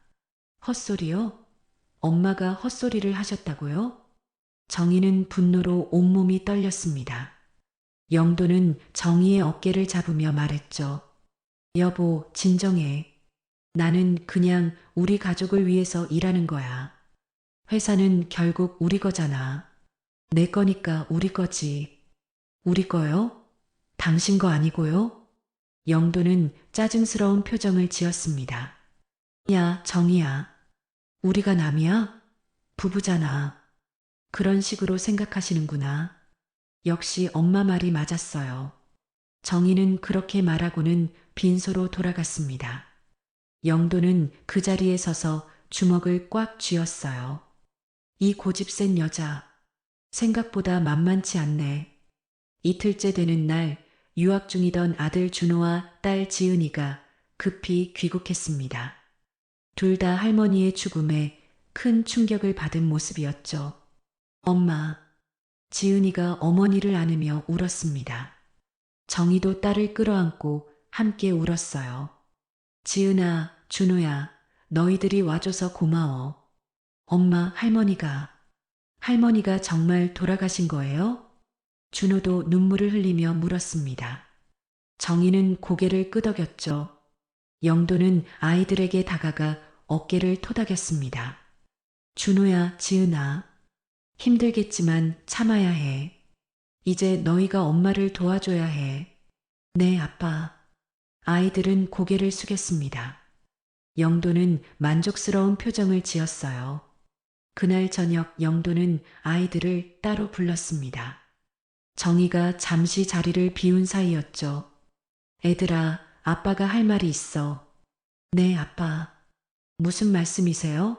헛소리요? 엄마가 헛소리를 하셨다고요? 정희는 분노로 온몸이 떨렸습니다. 영도는 정희의 어깨를 잡으며 말했죠. 여보, 진정해. 나는 그냥 우리 가족을 위해서 일하는 거야. 회사는 결국 우리 거잖아. 내 거니까 우리 거지. 우리 거요? 당신 거 아니고요? 영도는 짜증스러운 표정을 지었습니다. 야, 정희야. 우리가 남이야? 부부잖아. 그런 식으로 생각하시는구나. 역시 엄마 말이 맞았어요. 정희는 그렇게 말하고는 빈소로 돌아갔습니다. 영도는 그 자리에 서서 주먹을 꽉 쥐었어요. 이 고집센 여자, 생각보다 만만치 않네. 이틀째 되는 날 유학 중이던 아들 준호와 딸 지은이가 급히 귀국했습니다. 둘 다 할머니의 죽음에 큰 충격을 받은 모습이었죠. 엄마, 지은이가 어머니를 안으며 울었습니다. 정희도 딸을 끌어안고 함께 울었어요. 지은아, 준호야, 너희들이 와줘서 고마워. 엄마, 할머니가 할머니가 정말 돌아가신 거예요? 준호도 눈물을 흘리며 물었습니다. 정희는 고개를 끄덕였죠. 영도는 아이들에게 다가가 어깨를 토닥였습니다. 준호야, 지은아. 힘들겠지만 참아야 해. 이제 너희가 엄마를 도와줘야 해. 네, 아빠. 아이들은 고개를 숙였습니다. 영도는 만족스러운 표정을 지었어요. 그날 저녁 영도는 아이들을 따로 불렀습니다. 정희가 잠시 자리를 비운 사이였죠. 애들아, 아빠가 할 말이 있어. 네, 아빠. 무슨 말씀이세요?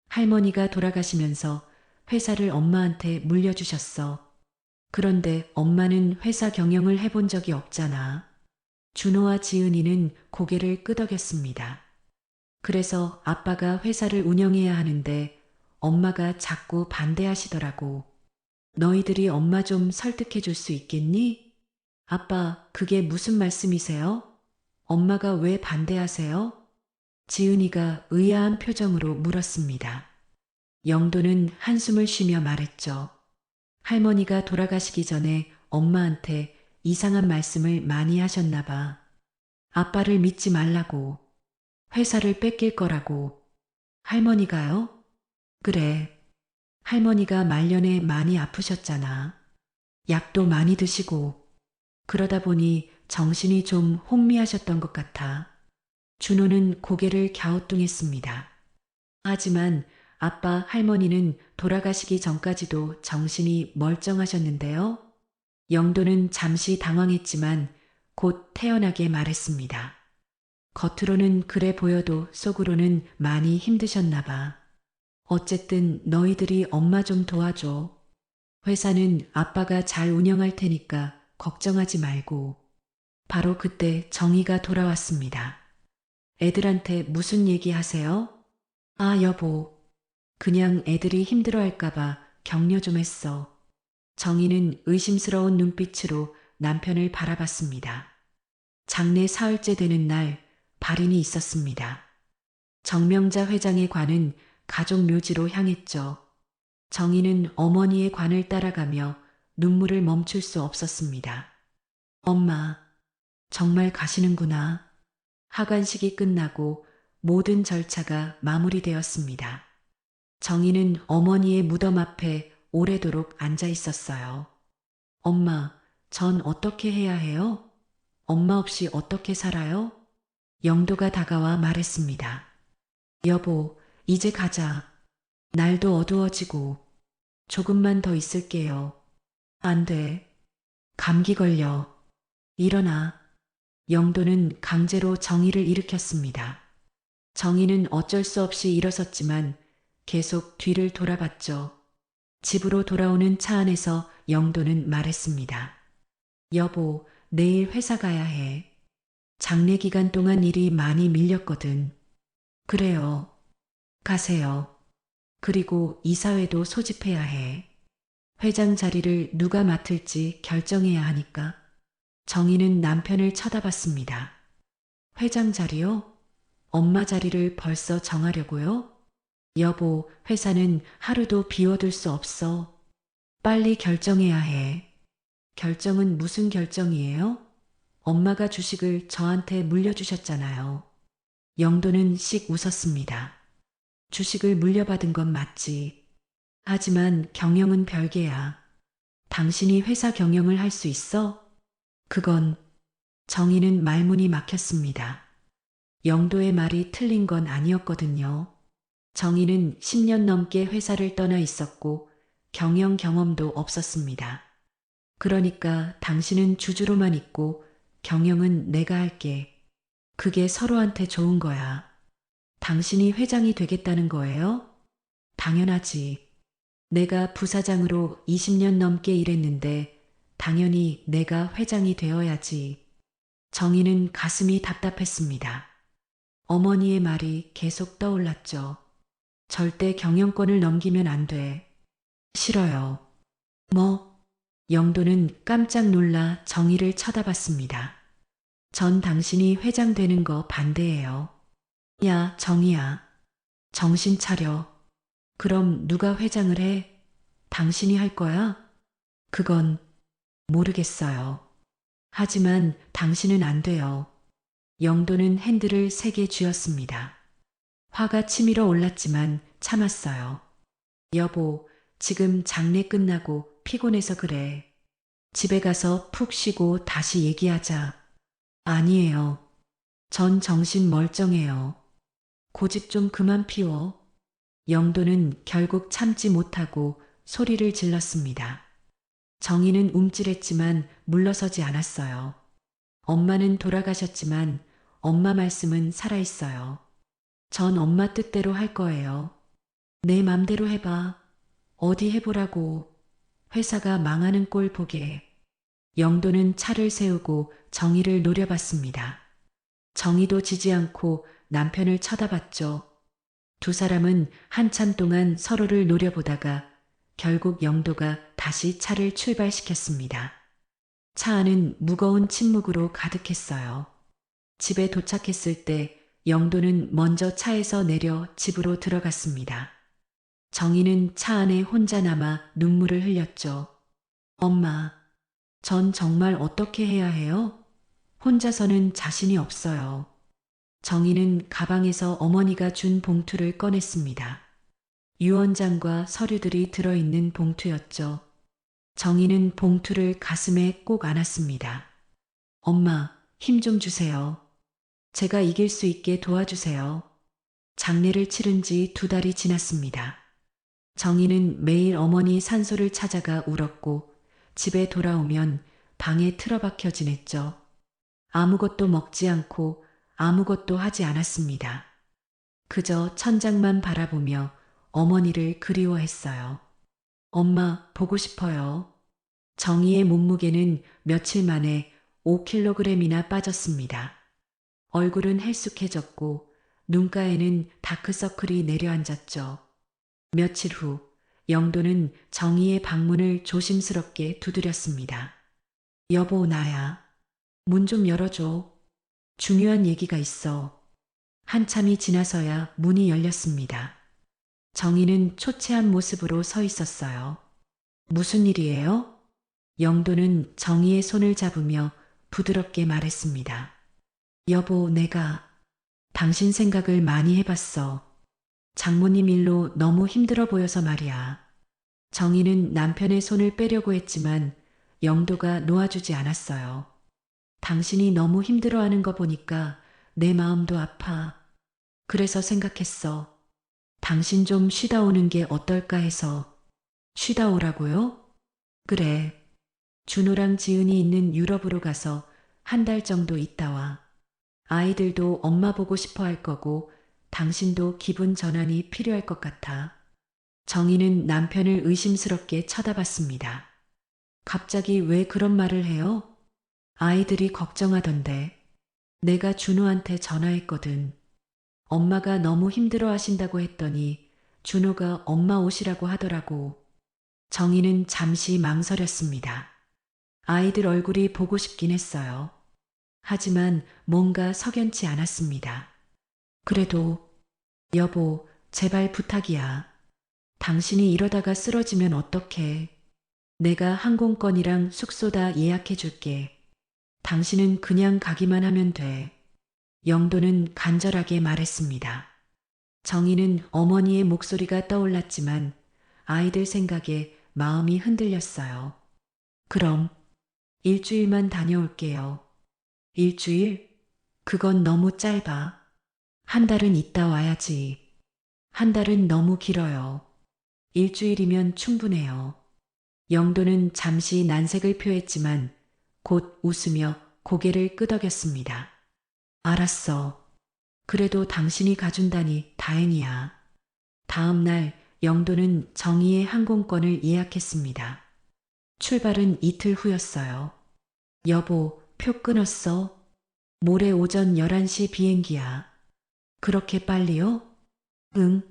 할머니가 돌아가시면서 회사를 엄마한테 물려주셨어. 그런데 엄마는 회사 경영을 해본 적이 없잖아. 준호와 지은이는 고개를 끄덕였습니다. 그래서 아빠가 회사를 운영해야 하는데 엄마가 자꾸 반대하시더라고. 너희들이 엄마 좀 설득해 줄 수 있겠니? 아빠, 그게 무슨 말씀이세요? 엄마가 왜 반대하세요? 지은이가 의아한 표정으로 물었습니다. 영도는 한숨을 쉬며 말했죠. 할머니가 돌아가시기 전에 엄마한테 이상한 말씀을 많이 하셨나 봐. 아빠를 믿지 말라고. 회사를 뺏길 거라고. 할머니가요? 그래. 할머니가 말년에 많이 아프셨잖아. 약도 많이 드시고. 그러다 보니 정신이 좀 혼미하셨던 것 같아. 준호는 고개를 갸우뚱했습니다. 하지만 아빠 할머니는 돌아가시기 전까지도 정신이 멀쩡하셨는데요. 영도는 잠시 당황했지만 곧 태연하게 말했습니다. 겉으로는 그래 보여도 속으로는 많이 힘드셨나 봐. 어쨌든 너희들이 엄마 좀 도와줘. 회사는 아빠가 잘 운영할 테니까 걱정하지 말고. 바로 그때 정희가 돌아왔습니다. 애들한테 무슨 얘기 하세요? 아, 여보. 그냥 애들이 힘들어할까봐 격려 좀 했어. 정희는 의심스러운 눈빛으로 남편을 바라봤습니다. 장례 사흘째 되는 날 발인이 있었습니다. 정명자 회장의 관은 가족 묘지로 향했죠. 정희는 어머니의 관을 따라가며 눈물을 멈출 수 없었습니다. 엄마, 정말 가시는구나. 하관식이 끝나고 모든 절차가 마무리되었습니다. 정희는 어머니의 무덤 앞에 오래도록 앉아 있었어요. 엄마, 전 어떻게 해야 해요? 엄마 없이 어떻게 살아요? 영도가 다가와 말했습니다. 여보, 이제 가자. 날도 어두워지고. 조금만 더 있을게요. 안 돼. 감기 걸려. 일어나. 영도는 강제로 정희를 일으켰습니다. 정희는 어쩔 수 없이 일어섰지만 계속 뒤를 돌아봤죠. 집으로 돌아오는 차 안에서 영도는 말했습니다. 여보, 내일 회사 가야 해. 장례 기간 동안 일이 많이 밀렸거든. 그래요. 가세요. 그리고 이사회도 소집해야 해. 회장 자리를 누가 맡을지 결정해야 하니까. 정희는 남편을 쳐다봤습니다. 회장 자리요? 엄마 자리를 벌써 정하려고요? 여보, 회사는 하루도 비워둘 수 없어. 빨리 결정해야 해. 결정은 무슨 결정이에요? 엄마가 주식을 저한테 물려주셨잖아요. 영도는 씩 웃었습니다. 주식을 물려받은 건 맞지. 하지만 경영은 별개야. 당신이 회사 경영을 할 수 있어? 그건 정희는 말문이 막혔습니다. 영도의 말이 틀린 건 아니었거든요. 정희는 10년 넘게 회사를 떠나 있었고 경영 경험도 없었습니다. 그러니까 당신은 주주로만 있고 경영은 내가 할게. 그게 서로한테 좋은 거야. 당신이 회장이 되겠다는 거예요? 당연하지. 내가 부사장으로 20년 넘게 일했는데 당연히 내가 회장이 되어야지. 정희는 가슴이 답답했습니다. 어머니의 말이 계속 떠올랐죠. 절대 경영권을 넘기면 안 돼. 싫어요. 뭐? 영도는 깜짝 놀라 정희를 쳐다봤습니다. 전 당신이 회장 되는 거 반대해요. 야, 정희야. 정신 차려. 그럼 누가 회장을 해? 당신이 할 거야? 그건 모르겠어요. 하지만 당신은 안 돼요. 영도는 핸들을 세게 쥐었습니다. 화가 치밀어 올랐지만 참았어요. 여보, 지금 장례 끝나고 피곤해서 그래. 집에 가서 푹 쉬고 다시 얘기하자. 아니에요. 전 정신 멀쩡해요. 고집 좀 그만 피워. 영도는 결국 참지 못하고 소리를 질렀습니다. 정희는 움찔했지만 물러서지 않았어요. 엄마는 돌아가셨지만 엄마 말씀은 살아있어요. 전 엄마 뜻대로 할 거예요. 내 맘대로 해봐. 어디 해보라고. 회사가 망하는 꼴 보게. 영도는 차를 세우고 정희를 노려봤습니다. 정희도 지지 않고 남편을 쳐다봤죠. 두 사람은 한참 동안 서로를 노려보다가 결국 영도가 다시 차를 출발시켰습니다. 차 안은 무거운 침묵으로 가득했어요. 집에 도착했을 때 영도는 먼저 차에서 내려 집으로 들어갔습니다. 정희는 차 안에 혼자 남아 눈물을 흘렸죠. 엄마, 전 정말 어떻게 해야 해요? 혼자서는 자신이 없어요. 정희는 가방에서 어머니가 준 봉투를 꺼냈습니다. 유언장과 서류들이 들어있는 봉투였죠. 정희는 봉투를 가슴에 꼭 안았습니다. 엄마, 힘 좀 주세요. 제가 이길 수 있게 도와주세요. 장례를 치른 지 2달이 지났습니다. 정희는 매일 어머니 산소를 찾아가 울었고 집에 돌아오면 방에 틀어박혀 지냈죠. 아무것도 먹지 않고 아무것도 하지 않았습니다. 그저 천장만 바라보며 어머니를 그리워했어요. 엄마, 보고 싶어요. 정희의 몸무게는 며칠 만에 5kg이나 빠졌습니다. 얼굴은 헬쑥해졌고 눈가에는 다크서클이 내려앉았죠. 며칠 후 영도는 정희의 방문을 조심스럽게 두드렸습니다. 여보, 나야. 문 좀 열어줘. 중요한 얘기가 있어. 한참이 지나서야 문이 열렸습니다. 정희는 초췌한 모습으로 서 있었어요. 무슨 일이에요? 영도는 정희의 손을 잡으며 부드럽게 말했습니다. 여보, 내가 당신 생각을 많이 해봤어. 장모님 일로 너무 힘들어 보여서 말이야. 정희는 남편의 손을 빼려고 했지만 영도가 놓아주지 않았어요. 당신이 너무 힘들어하는 거 보니까 내 마음도 아파. 그래서 생각했어. 당신 좀 쉬다 오는 게 어떨까 해서. 쉬다 오라고요? 그래. 준호랑 지은이 있는 유럽으로 가서 1달 정도 있다 와. 아이들도 엄마 보고 싶어 할 거고 당신도 기분 전환이 필요할 것 같아. 정희는 남편을 의심스럽게 쳐다봤습니다. 갑자기 왜 그런 말을 해요? 아이들이 걱정하던데. 내가 준호한테 전화했거든. 엄마가 너무 힘들어 하신다고 했더니 준호가 엄마 오시라고 하더라고. 정희는 잠시 망설였습니다. 아이들 얼굴이 보고 싶긴 했어요. 하지만 뭔가 석연치 않았습니다. 그래도 여보, 제발 부탁이야. 당신이 이러다가 쓰러지면 어떡해. 내가 항공권이랑 숙소 다 예약해 줄게. 당신은 그냥 가기만 하면 돼. 영도는 간절하게 말했습니다. 정희는 어머니의 목소리가 떠올랐지만 아이들 생각에 마음이 흔들렸어요. 그럼 일주일만 다녀올게요. 일주일? 그건 너무 짧아. 1달은 있다 와야지. 1달은 너무 길어요. 일주일이면 충분해요. 영도는 잠시 난색을 표했지만 곧 웃으며 고개를 끄덕였습니다. 알았어. 그래도 당신이 가준다니 다행이야. 다음 날 영도는 정희의 항공권을 예약했습니다. 출발은 이틀 후였어요. 여보, 표 끊었어? 모레 오전 11시 비행기야. 그렇게 빨리요? 응.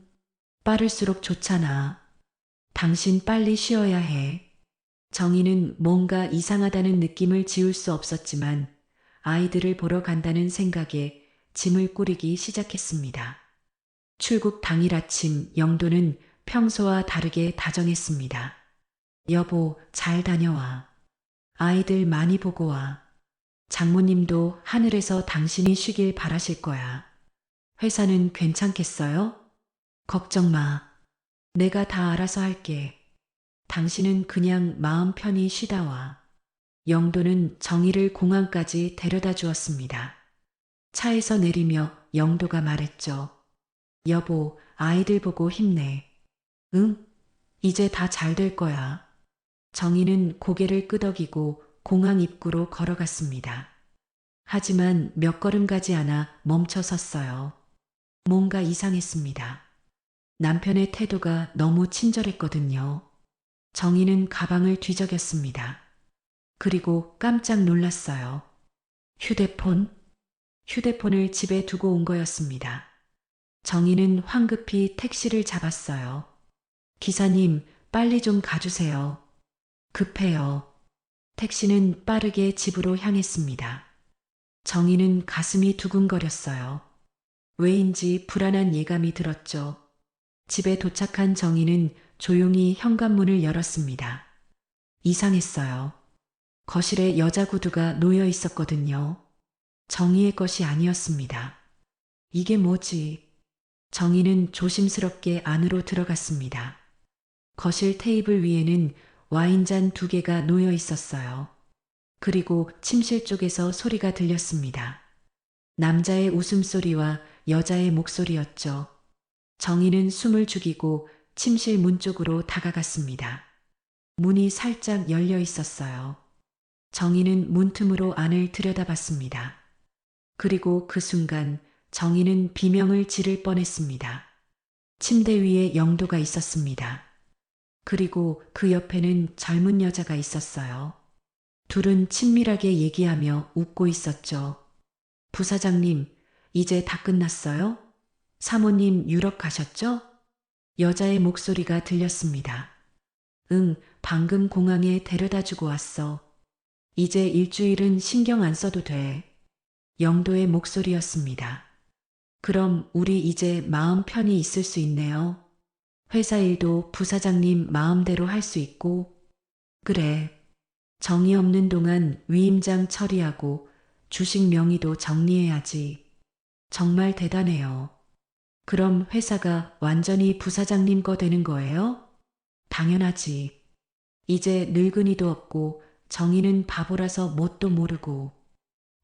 빠를수록 좋잖아. 당신 빨리 쉬어야 해. 정희는 뭔가 이상하다는 느낌을 지울 수 없었지만 아이들을 보러 간다는 생각에 짐을 꾸리기 시작했습니다. 출국 당일 아침 영도는 평소와 다르게 다정했습니다. 여보, 잘 다녀와. 아이들 많이 보고 와. 장모님도 하늘에서 당신이 쉬길 바라실 거야. 회사는 괜찮겠어요? 걱정 마. 내가 다 알아서 할게. 당신은 그냥 마음 편히 쉬다 와. 영도는 정희를 공항까지 데려다 주었습니다. 차에서 내리며 영도가 말했죠. 여보, 아이들 보고 힘내. 응? 이제 다 잘 될 거야. 정희는 고개를 끄덕이고 공항 입구로 걸어갔습니다. 하지만 몇 걸음 가지 않아 멈춰 섰어요. 뭔가 이상했습니다. 남편의 태도가 너무 친절했거든요. 정희는 가방을 뒤적였습니다. 그리고 깜짝 놀랐어요. 휴대폰? 휴대폰을 집에 두고 온 거였습니다. 정희는 황급히 택시를 잡았어요. 기사님, 빨리 좀 가주세요. 급해요. 택시는 빠르게 집으로 향했습니다. 정희는 가슴이 두근거렸어요. 왜인지 불안한 예감이 들었죠. 집에 도착한 정희는 조용히 현관문을 열었습니다. 이상했어요. 거실에 여자 구두가 놓여 있었거든요. 정희의 것이 아니었습니다. 이게 뭐지? 정희는 조심스럽게 안으로 들어갔습니다. 거실 테이블 위에는 와인잔 2개가 놓여 있었어요. 그리고 침실 쪽에서 소리가 들렸습니다. 남자의 웃음소리와 여자의 목소리였죠. 정희는 숨을 죽이고 침실 문 쪽으로 다가갔습니다. 문이 살짝 열려 있었어요. 정희는 문틈으로 안을 들여다봤습니다. 그리고 그 순간 정희는 비명을 지를 뻔했습니다. 침대 위에 영도가 있었습니다. 그리고 그 옆에는 젊은 여자가 있었어요. 둘은 친밀하게 얘기하며 웃고 있었죠. 부사장님, 이제 다 끝났어요? 사모님 유럽 가셨죠? 여자의 목소리가 들렸습니다. 응, 방금 공항에 데려다 주고 왔어. 이제 일주일은 신경 안 써도 돼. 영도의 목소리였습니다. 그럼 우리 이제 마음 편히 있을 수 있네요. 회사 일도 부사장님 마음대로 할 수 있고. 그래. 정이 없는 동안 위임장 처리하고 주식 명의도 정리해야지. 정말 대단해요. 그럼 회사가 완전히 부사장님 거 되는 거예요? 당연하지. 이제 늙은이도 없고 정의는 바보라서 뭣도 모르고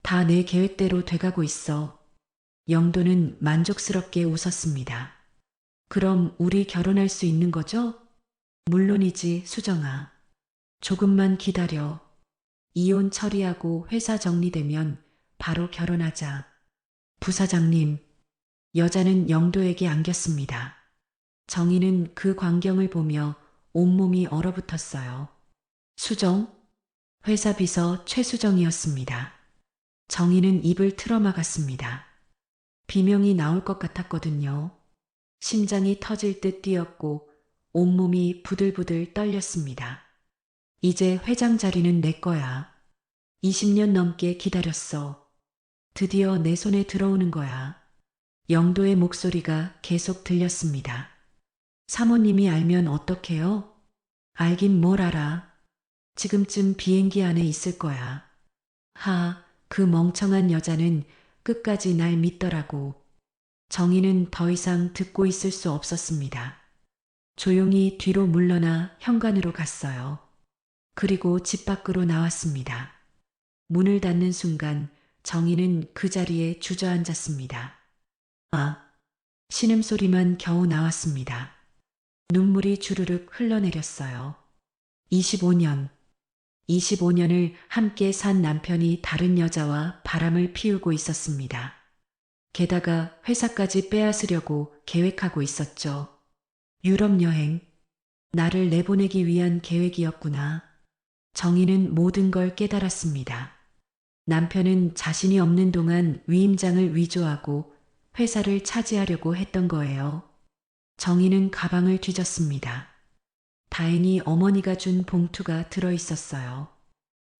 다 내 계획대로 돼가고 있어. 영도는 만족스럽게 웃었습니다. 그럼 우리 결혼할 수 있는 거죠? 물론이지, 수정아. 조금만 기다려. 이혼 처리하고 회사 정리되면 바로 결혼하자. 부사장님, 여자는 영도에게 안겼습니다. 정희는 그 광경을 보며 온몸이 얼어붙었어요. 수정? 회사 비서 최수정이었습니다. 정희는 입을 틀어막았습니다. 비명이 나올 것 같았거든요. 심장이 터질 듯 뛰었고 온몸이 부들부들 떨렸습니다. 이제 회장 자리는 내 거야. 20년 넘게 기다렸어. 드디어 내 손에 들어오는 거야. 영도의 목소리가 계속 들렸습니다. 사모님이 알면 어떡해요? 알긴 뭘 알아. 지금쯤 비행기 안에 있을 거야. 그 멍청한 여자는 끝까지 날 믿더라고. 정희는 더 이상 듣고 있을 수 없었습니다. 조용히 뒤로 물러나 현관으로 갔어요. 그리고 집 밖으로 나왔습니다. 문을 닫는 순간 정희는 그 자리에 주저앉았습니다. 신음소리만 겨우 나왔습니다. 눈물이 주르륵 흘러내렸어요. 25년을 함께 산 남편이 다른 여자와 바람을 피우고 있었습니다. 게다가 회사까지 빼앗으려고 계획하고 있었죠. 유럽 여행. 나를 내보내기 위한 계획이었구나. 정희는 모든 걸 깨달았습니다. 남편은 자신이 없는 동안 위임장을 위조하고 회사를 차지하려고 했던 거예요. 정희는 가방을 뒤졌습니다. 다행히 어머니가 준 봉투가 들어 있었어요.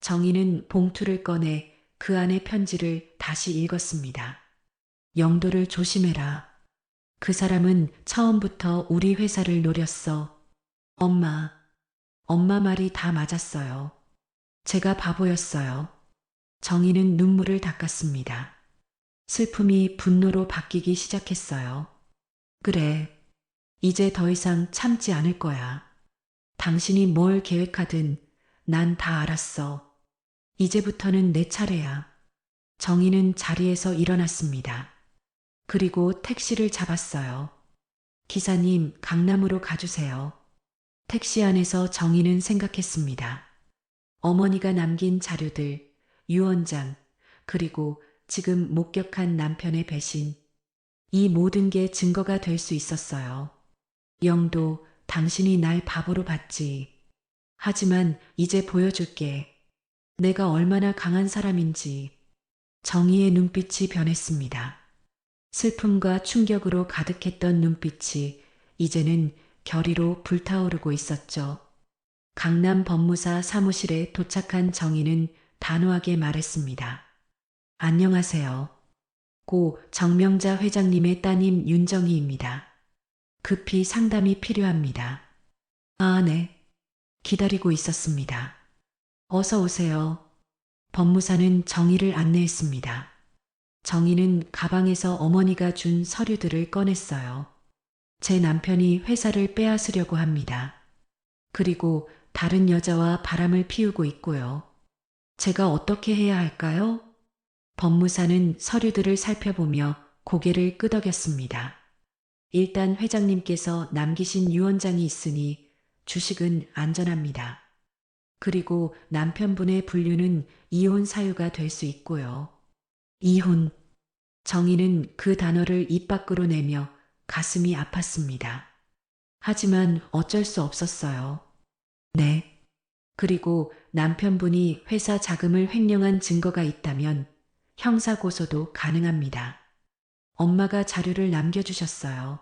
정희는 봉투를 꺼내 그 안의 편지를 다시 읽었습니다. 영도를 조심해라. 그 사람은 처음부터 우리 회사를 노렸어. 엄마, 엄마 말이 다 맞았어요. 제가 바보였어요. 정희는 눈물을 닦았습니다. 슬픔이 분노로 바뀌기 시작했어요. 그래, 이제 더 이상 참지 않을 거야. 당신이 뭘 계획하든 난 다 알았어. 이제부터는 내 차례야. 정희는 자리에서 일어났습니다. 그리고 택시를 잡았어요. 기사님, 강남으로 가주세요. 택시 안에서 정희는 생각했습니다. 어머니가 남긴 자료들, 유언장, 그리고 지금 목격한 남편의 배신. 이 모든 게 증거가 될 수 있었어요. 영도, 당신이 날 바보로 봤지. 하지만 이제 보여줄게. 내가 얼마나 강한 사람인지. 정의의 눈빛이 변했습니다. 슬픔과 충격으로 가득했던 눈빛이 이제는 결의로 불타오르고 있었죠. 강남 법무사 사무실에 도착한 정희는 단호하게 말했습니다. 안녕하세요. 고 정명자 회장님의 따님 윤정희입니다. 급히 상담이 필요합니다. 아, 네. 기다리고 있었습니다. 어서 오세요. 법무사는 정희를 안내했습니다. 정희는 가방에서 어머니가 준 서류들을 꺼냈어요. 제 남편이 회사를 빼앗으려고 합니다. 그리고 다른 여자와 바람을 피우고 있고요. 제가 어떻게 해야 할까요? 법무사는 서류들을 살펴보며 고개를 끄덕였습니다. 일단 회장님께서 남기신 유언장이 있으니 주식은 안전합니다. 그리고 남편분의 분류는 이혼 사유가 될 수 있고요. 이혼. 정희는 그 단어를 입 밖으로 내며 가슴이 아팠습니다. 하지만 어쩔 수 없었어요. 네. 그리고 남편분이 회사 자금을 횡령한 증거가 있다면 형사고소도 가능합니다. 엄마가 자료를 남겨주셨어요.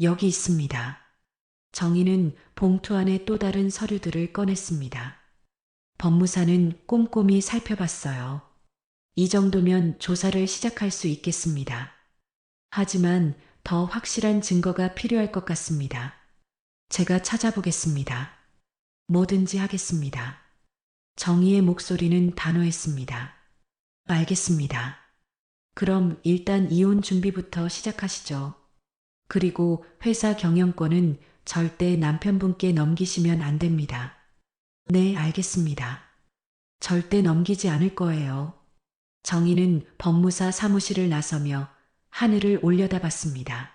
여기 있습니다. 정희는 봉투 안에 또 다른 서류들을 꺼냈습니다. 법무사는 꼼꼼히 살펴봤어요. 이 정도면 조사를 시작할 수 있겠습니다. 하지만 더 확실한 증거가 필요할 것 같습니다. 제가 찾아보겠습니다. 뭐든지 하겠습니다. 정희의 목소리는 단호했습니다. 알겠습니다. 그럼 일단 이혼 준비부터 시작하시죠. 그리고 회사 경영권은 절대 남편분께 넘기시면 안 됩니다. 네, 알겠습니다. 절대 넘기지 않을 거예요. 정희는 법무사 사무실을 나서며 하늘을 올려다봤습니다.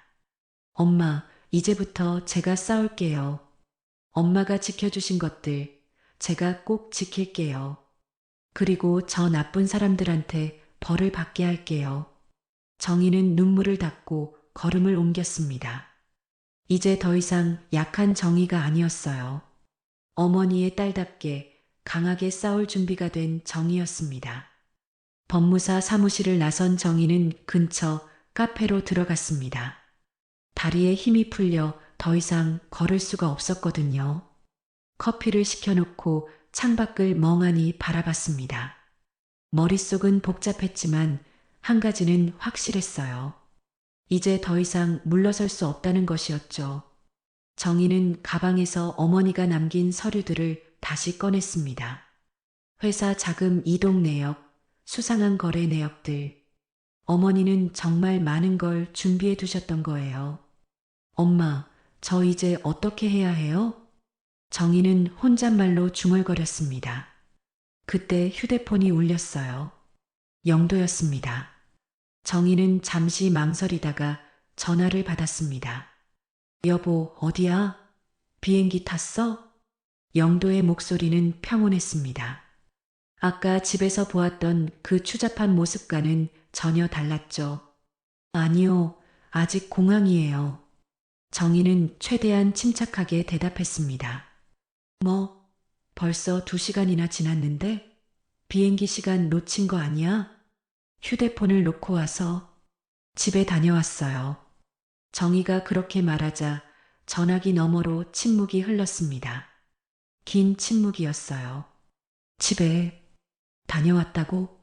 엄마, 이제부터 제가 싸울게요. 엄마가 지켜주신 것들, 제가 꼭 지킬게요. 그리고 저 나쁜 사람들한테 벌을 받게 할게요. 정희는 눈물을 닦고 걸음을 옮겼습니다. 이제 더 이상 약한 정희가 아니었어요. 어머니의 딸답게 강하게 싸울 준비가 된 정희였습니다. 법무사 사무실을 나선 정희는 근처 카페로 들어갔습니다. 다리에 힘이 풀려 더 이상 걸을 수가 없었거든요. 커피를 시켜놓고 창밖을 멍하니 바라봤습니다. 머릿속은 복잡했지만 한 가지는 확실했어요. 이제 더 이상 물러설 수 없다는 것이었죠. 정희는 가방에서 어머니가 남긴 서류들을 다시 꺼냈습니다. 회사 자금 이동 내역, 수상한 거래 내역들. 어머니는 정말 많은 걸 준비해 두셨던 거예요. 엄마, 저 이제 어떻게 해야 해요? 정희는 혼잣말로 중얼거렸습니다. 그때 휴대폰이 울렸어요. 영도였습니다. 정희는 잠시 망설이다가 전화를 받았습니다. 여보, 어디야? 비행기 탔어? 영도의 목소리는 평온했습니다. 아까 집에서 보았던 그 추잡한 모습과는 전혀 달랐죠. 아니요, 아직 공항이에요. 정희는 최대한 침착하게 대답했습니다. 뭐, 벌써 2시간이나 지났는데? 비행기 시간 놓친 거 아니야? 휴대폰을 놓고 와서 집에 다녀왔어요. 정희가 그렇게 말하자 전화기 너머로 침묵이 흘렀습니다. 긴 침묵이었어요. 집에 다녀왔다고?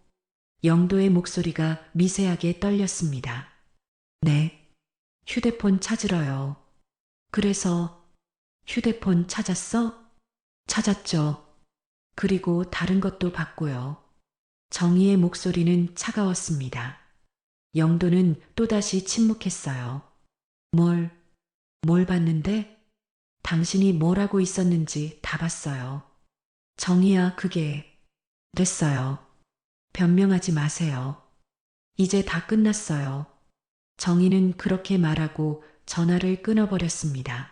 영도의 목소리가 미세하게 떨렸습니다. 네. 휴대폰 찾으러요. 그래서 휴대폰 찾았어? 찾았죠. 그리고 다른 것도 봤고요. 정희의 목소리는 차가웠습니다. 영도는 또다시 침묵했어요. 뭘 봤는데? 당신이 뭘 하고 있었는지 다 봤어요. 정희야, 그게 됐어요. 변명하지 마세요. 이제 다 끝났어요. 정희는 그렇게 말하고 전화를 끊어버렸습니다.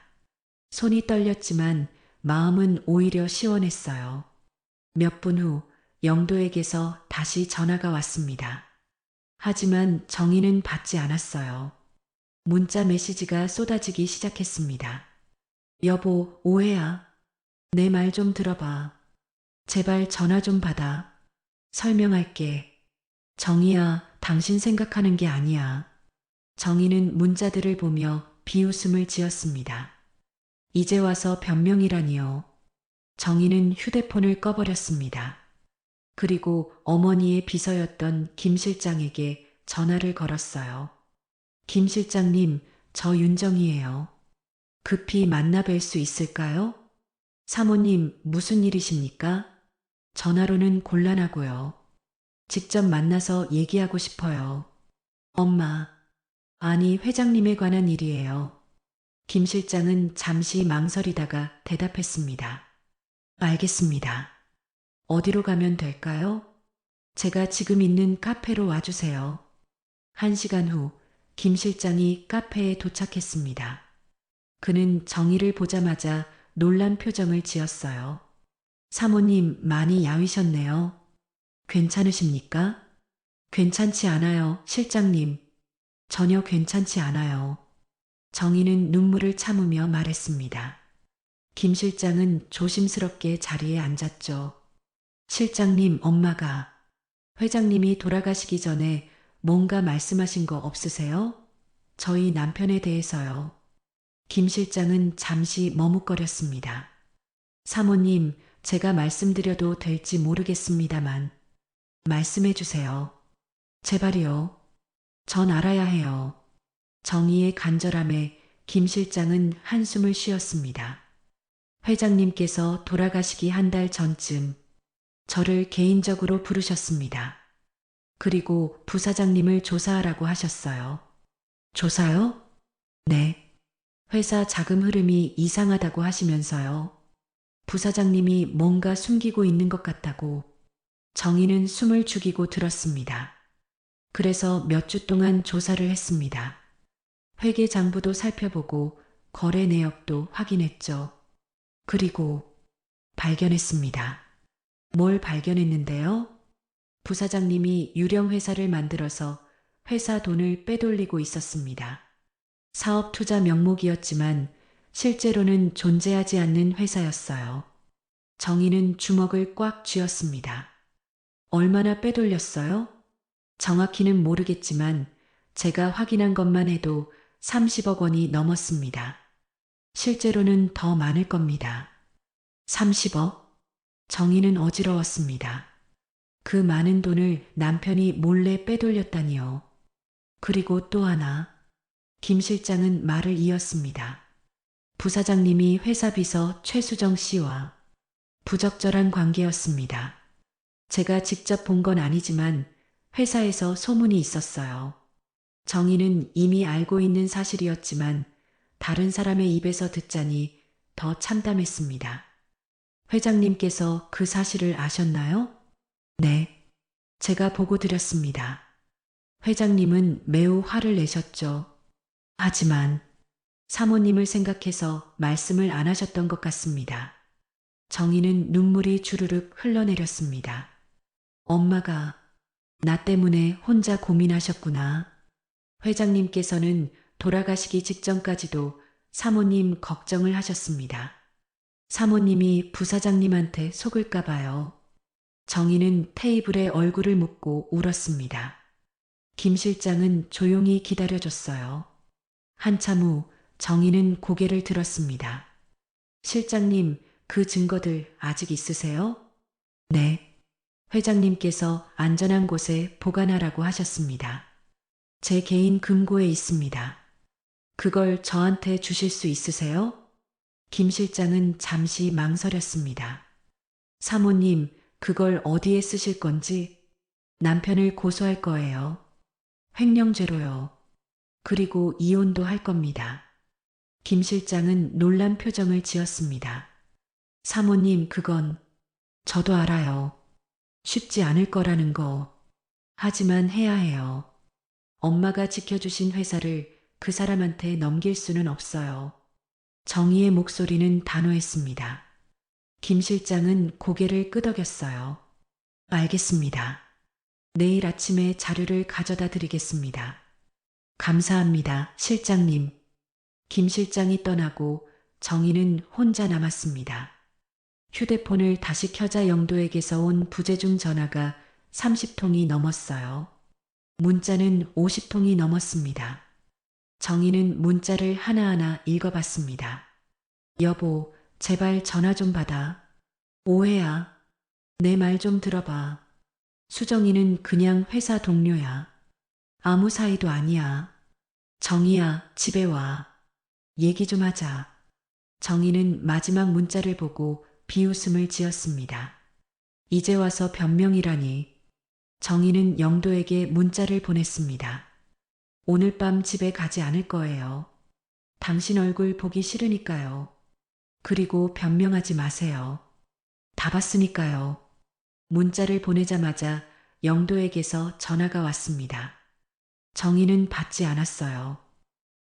손이 떨렸지만 마음은 오히려 시원했어요. 몇 분 후 영도에게서 다시 전화가 왔습니다. 하지만 정희는 받지 않았어요. 문자 메시지가 쏟아지기 시작했습니다. 여보, 오해야. 내 말 좀 들어봐. 제발 전화 좀 받아. 설명할게. 정희야, 당신 생각하는 게 아니야. 정희는 문자들을 보며 비웃음을 지었습니다. 이제 와서 변명이라니요. 정희는 휴대폰을 꺼버렸습니다. 그리고 어머니의 비서였던 김 실장에게 전화를 걸었어요. 김 실장님, 저 윤정이에요. 급히 만나 뵐 수 있을까요? 사모님, 무슨 일이십니까? 전화로는 곤란하고요. 직접 만나서 얘기하고 싶어요. 엄마, 아니, 회장님에 관한 일이에요. 김 실장은 잠시 망설이다가 대답했습니다. 알겠습니다. 어디로 가면 될까요? 제가 지금 있는 카페로 와주세요. 1시간 후, 김 실장이 카페에 도착했습니다. 그는 정희를 보자마자 놀란 표정을 지었어요. 사모님, 많이 야위셨네요. 괜찮으십니까? 괜찮지 않아요, 실장님. 전혀 괜찮지 않아요. 정희는 눈물을 참으며 말했습니다. 김 실장은 조심스럽게 자리에 앉았죠. 실장님, 엄마가 회장님이 돌아가시기 전에 뭔가 말씀하신 거 없으세요? 저희 남편에 대해서요. 김 실장은 잠시 머뭇거렸습니다. 사모님, 제가 말씀드려도 될지 모르겠습니다만 말씀해 주세요. 제발이요. 전 알아야 해요. 정의의 간절함에 김 실장은 한숨을 쉬었습니다. 회장님께서 돌아가시기 한 달 전쯤 저를 개인적으로 부르셨습니다. 그리고 부사장님을 조사하라고 하셨어요. 조사요? 네. 회사 자금 흐름이 이상하다고 하시면서요. 부사장님이 뭔가 숨기고 있는 것 같다고. 정희는 숨을 죽이고 들었습니다. 그래서 몇 주 동안 조사를 했습니다. 회계장부도 살펴보고 거래 내역도 확인했죠. 그리고 발견했습니다. 뭘 발견했는데요? 부사장님이 유령 회사를 만들어서 회사 돈을 빼돌리고 있었습니다. 사업 투자 명목이었지만 실제로는 존재하지 않는 회사였어요. 정희는 주먹을 꽉 쥐었습니다. 얼마나 빼돌렸어요? 정확히는 모르겠지만 제가 확인한 것만 해도 30억 원이 넘었습니다. 실제로는 더 많을 겁니다. 30억? 정희는 어지러웠습니다. 그 많은 돈을 남편이 몰래 빼돌렸다니요. 그리고 또 하나. 김 실장은 말을 이었습니다. 부사장님이 회사 비서 최수정 씨와 부적절한 관계였습니다. 제가 직접 본 건 아니지만 회사에서 소문이 있었어요. 정희는 이미 알고 있는 사실이었지만 다른 사람의 입에서 듣자니 더 참담했습니다. 회장님께서 그 사실을 아셨나요? 네. 제가 보고 드렸습니다. 회장님은 매우 화를 내셨죠. 하지만 사모님을 생각해서 말씀을 안 하셨던 것 같습니다. 정희는 눈물이 주르륵 흘러내렸습니다. 엄마가 나 때문에 혼자 고민하셨구나. 회장님께서는 돌아가시기 직전까지도 사모님 걱정을 하셨습니다. 사모님이 부사장님한테 속을까 봐요. 정희는 테이블에 얼굴을 묻고 울었습니다. 김 실장은 조용히 기다려줬어요. 한참 후 정희는 고개를 들었습니다. 실장님, 그 증거들 아직 있으세요? 네. 회장님께서 안전한 곳에 보관하라고 하셨습니다. 제 개인 금고에 있습니다. 그걸 저한테 주실 수 있으세요? 김 실장은 잠시 망설였습니다. 사모님, 그걸 어디에 쓰실 건지 남편을 고소할 거예요. 횡령죄로요. 그리고 이혼도 할 겁니다. 김 실장은 놀란 표정을 지었습니다. 사모님, 그건 저도 알아요. 쉽지 않을 거라는 거. 하지만 해야 해요. 엄마가 지켜주신 회사를 그 사람한테 넘길 수는 없어요. 정의의 목소리는 단호했습니다. 김 실장은 고개를 끄덕였어요. 알겠습니다. 내일 아침에 자료를 가져다 드리겠습니다. 감사합니다, 실장님. 김 실장이 떠나고 정희는 혼자 남았습니다. 휴대폰을 다시 켜자 영도에게서 온 부재중 전화가 30통이 넘었어요. 문자는 50통이 넘었습니다. 정희는 문자를 하나하나 읽어봤습니다. 여보, 제발 전화 좀 받아. 오해야. 내 말 좀 들어봐. 수정이는 그냥 회사 동료야. 아무 사이도 아니야. 정희야, 집에 와. 얘기 좀 하자. 정희는 마지막 문자를 보고 비웃음을 지었습니다. 이제 와서 변명이라니. 정희는 영도에게 문자를 보냈습니다. 오늘 밤 집에 가지 않을 거예요. 당신 얼굴 보기 싫으니까요. 그리고 변명하지 마세요. 다 봤으니까요. 문자를 보내자마자 영도에게서 전화가 왔습니다. 정희는 받지 않았어요.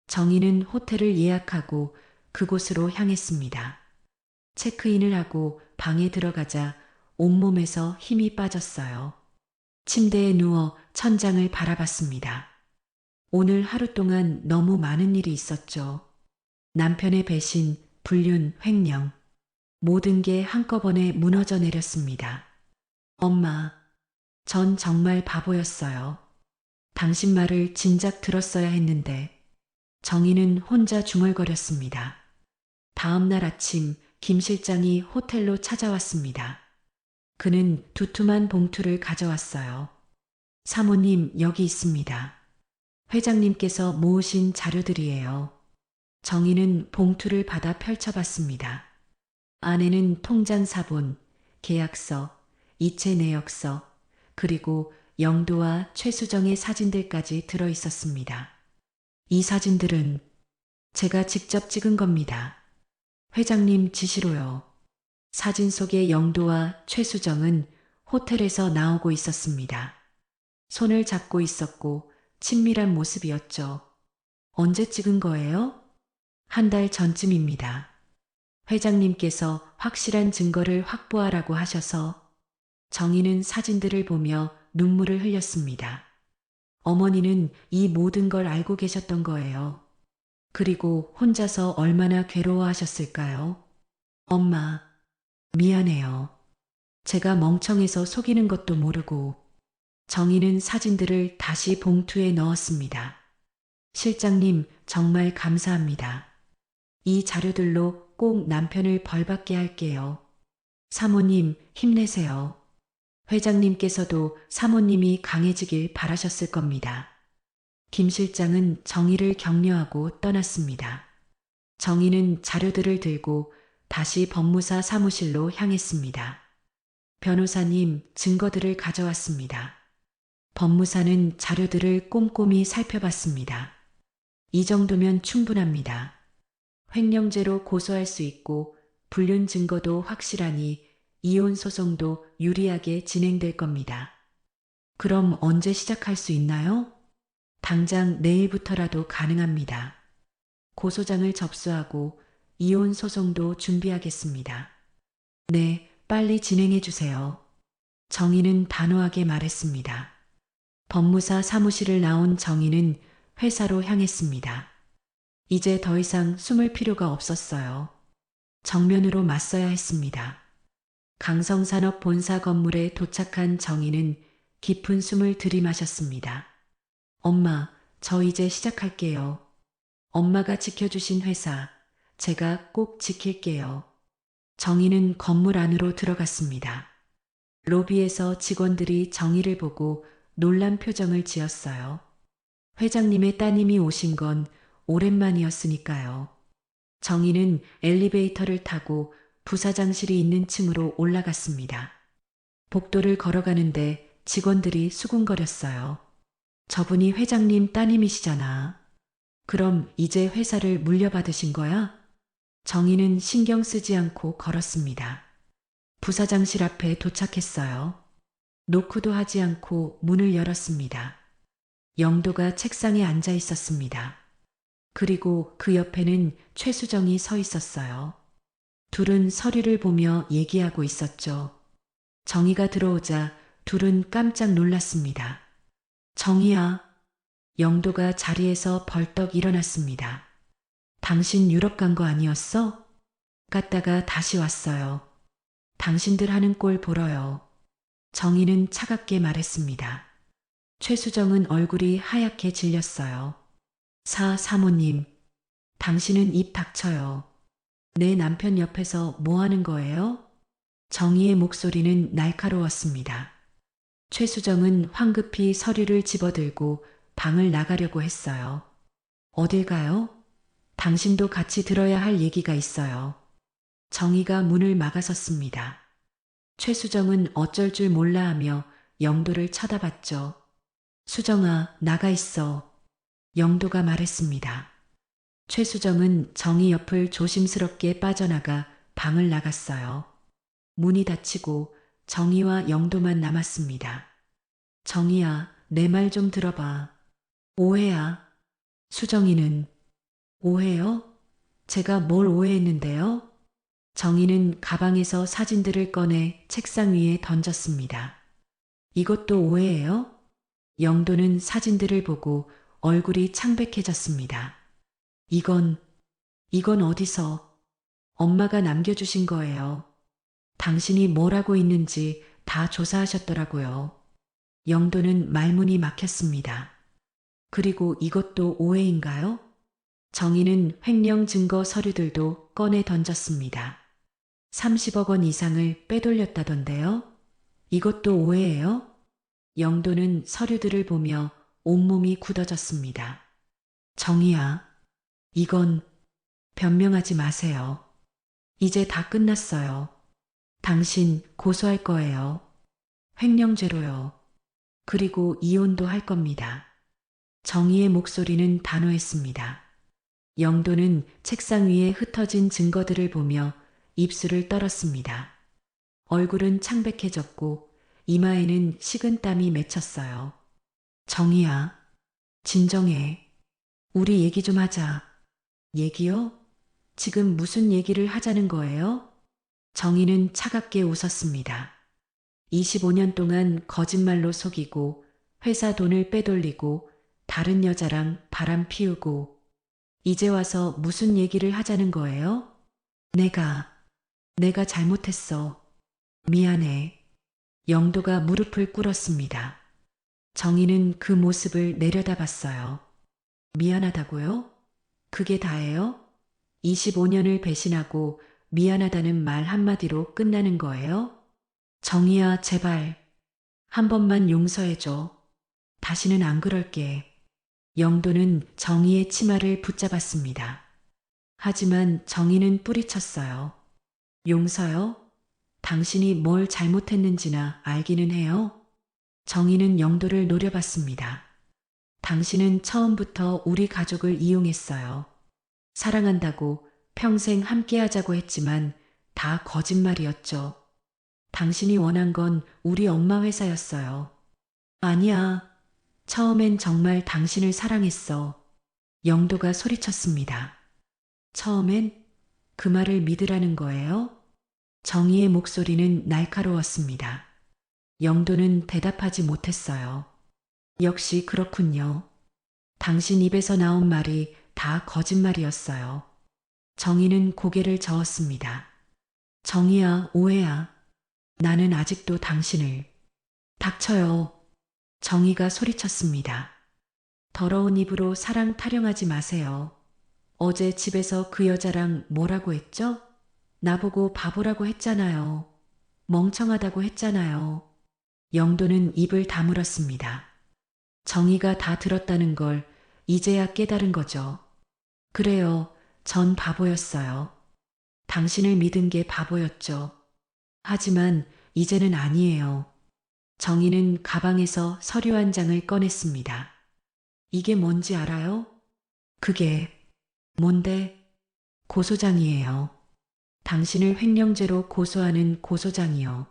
정희는 호텔을 예약하고 그곳으로 향했습니다. 체크인을 하고 방에 들어가자 온몸에서 힘이 빠졌어요. 침대에 누워 천장을 바라봤습니다. 오늘 하루 동안 너무 많은 일이 있었죠. 남편의 배신, 불륜, 횡령. 모든 게 한꺼번에 무너져 내렸습니다. 엄마, 전 정말 바보였어요. 당신 말을 진작 들었어야 했는데. 정희는 혼자 중얼거렸습니다. 다음 날 아침 김 실장이 호텔로 찾아왔습니다. 그는 두툼한 봉투를 가져왔어요. 사모님, 여기 있습니다. 회장님께서 모으신 자료들이에요. 정희는 봉투를 받아 펼쳐봤습니다. 안에는 통장 사본, 계약서, 이체 내역서, 그리고 영도와 최수정의 사진들까지 들어 있었습니다. 이 사진들은 제가 직접 찍은 겁니다. 회장님 지시로요. 사진 속의 영도와 최수정은 호텔에서 나오고 있었습니다. 손을 잡고 있었고 친밀한 모습이었죠. 언제 찍은 거예요? 한 달 전쯤입니다. 회장님께서 확실한 증거를 확보하라고 하셔서. 정희는 사진들을 보며 눈물을 흘렸습니다. 어머니는 이 모든 걸 알고 계셨던 거예요. 그리고 혼자서 얼마나 괴로워하셨을까요? 엄마, 미안해요. 제가 멍청해서 속이는 것도 모르고. 정희는 사진들을 다시 봉투에 넣었습니다. 실장님, 정말 감사합니다. 이 자료들로 꼭 남편을 벌받게 할게요. 사모님, 힘내세요. 회장님께서도 사모님이 강해지길 바라셨을 겁니다. 김 실장은 정희를 격려하고 떠났습니다. 정희는 자료들을 들고 다시 법무사 사무실로 향했습니다. 변호사님, 증거들을 가져왔습니다. 법무사는 자료들을 꼼꼼히 살펴봤습니다. 이 정도면 충분합니다. 횡령죄로 고소할 수 있고 불륜 증거도 확실하니 이혼 소송도 유리하게 진행될 겁니다. 그럼 언제 시작할 수 있나요? 당장 내일부터라도 가능합니다. 고소장을 접수하고 이혼 소송도 준비하겠습니다. 네, 빨리 진행해 주세요. 정희는 단호하게 말했습니다. 법무사 사무실을 나온 정희는 회사로 향했습니다. 이제 더 이상 숨을 필요가 없었어요. 정면으로 맞서야 했습니다. 강성산업 본사 건물에 도착한 정희는 깊은 숨을 들이마셨습니다. 엄마, 저 이제 시작할게요. 엄마가 지켜주신 회사, 제가 꼭 지킬게요. 정희는 건물 안으로 들어갔습니다. 로비에서 직원들이 정희를 보고 놀란 표정을 지었어요. 회장님의 따님이 오신 건 오랜만이었으니까요. 정희는 엘리베이터를 타고 부사장실이 있는 층으로 올라갔습니다. 복도를 걸어가는데 직원들이 수군거렸어요. 저분이 회장님 따님이시잖아. 그럼 이제 회사를 물려받으신 거야? 정희는 신경 쓰지 않고 걸었습니다. 부사장실 앞에 도착했어요. 노크도 하지 않고 문을 열었습니다. 영도가 책상에 앉아 있었습니다. 그리고 그 옆에는 최수정이 서 있었어요. 둘은 서류를 보며 얘기하고 있었죠. 정희가 들어오자 둘은 깜짝 놀랐습니다. 정희야. 영도가 자리에서 벌떡 일어났습니다. 당신 유럽 간 거 아니었어? 갔다가 다시 왔어요. 당신들 하는 꼴 보러요. 정희는 차갑게 말했습니다. 최수정은 얼굴이 하얗게 질렸어요. 사모님, 당신은 입 닥쳐요. 내 남편 옆에서 뭐 하는 거예요? 정희의 목소리는 날카로웠습니다. 최수정은 황급히 서류를 집어들고 방을 나가려고 했어요. 어딜 가요? 당신도 같이 들어야 할 얘기가 있어요. 정희가 문을 막아섰습니다. 최수정은 어쩔 줄 몰라 하며 영도를 쳐다봤죠. 수정아, 나가 있어. 영도가 말했습니다. 최수정은 정희 옆을 조심스럽게 빠져나가 방을 나갔어요. 문이 닫히고 정희와 영도만 남았습니다. 정희야, 내 말 좀 들어봐. 오해야. 수정이는 오해요? 제가 뭘 오해했는데요? 정희는 가방에서 사진들을 꺼내 책상 위에 던졌습니다. 이것도 오해예요? 영도는 사진들을 보고 얼굴이 창백해졌습니다. 이건 어디서 엄마가 남겨주신 거예요. 당신이 뭘 하고 있는지 다 조사하셨더라고요. 영도는 말문이 막혔습니다. 그리고 이것도 오해인가요? 정희는 횡령 증거 서류들도 꺼내 던졌습니다. 30억 원 이상을 빼돌렸다던데요? 이것도 오해예요? 영도는 서류들을 보며 온몸이 굳어졌습니다. 정희야, 이건 변명하지 마세요. 이제 다 끝났어요. 당신 고소할 거예요. 횡령죄로요. 그리고 이혼도 할 겁니다. 정희의 목소리는 단호했습니다. 영도는 책상 위에 흩어진 증거들을 보며 입술을 떨었습니다. 얼굴은 창백해졌고 이마에는 식은땀이 맺혔어요. 정희야, 진정해. 우리 얘기 좀 하자. 얘기요? 지금 무슨 얘기를 하자는 거예요? 정희는 차갑게 웃었습니다. 25년 동안 거짓말로 속이고 회사 돈을 빼돌리고 다른 여자랑 바람 피우고 이제 와서 무슨 얘기를 하자는 거예요? 내가 잘못했어. 미안해. 영도가 무릎을 꿇었습니다. 정희는 그 모습을 내려다봤어요. 미안하다고요? 그게 다예요? 25년을 배신하고 미안하다는 말 한마디로 끝나는 거예요? 정희야, 제발. 한 번만 용서해줘. 다시는 안 그럴게. 영도는 정희의 치마를 붙잡았습니다. 하지만 정희는 뿌리쳤어요. 용서요? 당신이 뭘 잘못했는지나 알기는 해요? 정희는 영도를 노려봤습니다. 당신은 처음부터 우리 가족을 이용했어요. 사랑한다고 평생 함께하자고 했지만 다 거짓말이었죠. 당신이 원한 건 우리 엄마 회사였어요. 아니야. 처음엔 정말 당신을 사랑했어. 영도가 소리쳤습니다. 처음엔 그 말을 믿으라는 거예요? 정희의 목소리는 날카로웠습니다. 영도는 대답하지 못했어요. 역시 그렇군요. 당신 입에서 나온 말이 다 거짓말이었어요. 정희는 고개를 저었습니다. 정희야, 오해야. 나는 아직도 당신을. 닥쳐요. 정희가 소리쳤습니다. 더러운 입으로 사랑 타령하지 마세요. 어제 집에서 그 여자랑 뭐라고 했죠? 나보고 바보라고 했잖아요. 멍청하다고 했잖아요. 영도는 입을 다물었습니다. 정희가 다 들었다는 걸 이제야 깨달은 거죠. 그래요. 전 바보였어요. 당신을 믿은 게 바보였죠. 하지만 이제는 아니에요. 정희는 가방에서 서류 한 장을 꺼냈습니다. 이게 뭔지 알아요? 그게 뭔데? 고소장이에요. 당신을 횡령죄로 고소하는 고소장이요.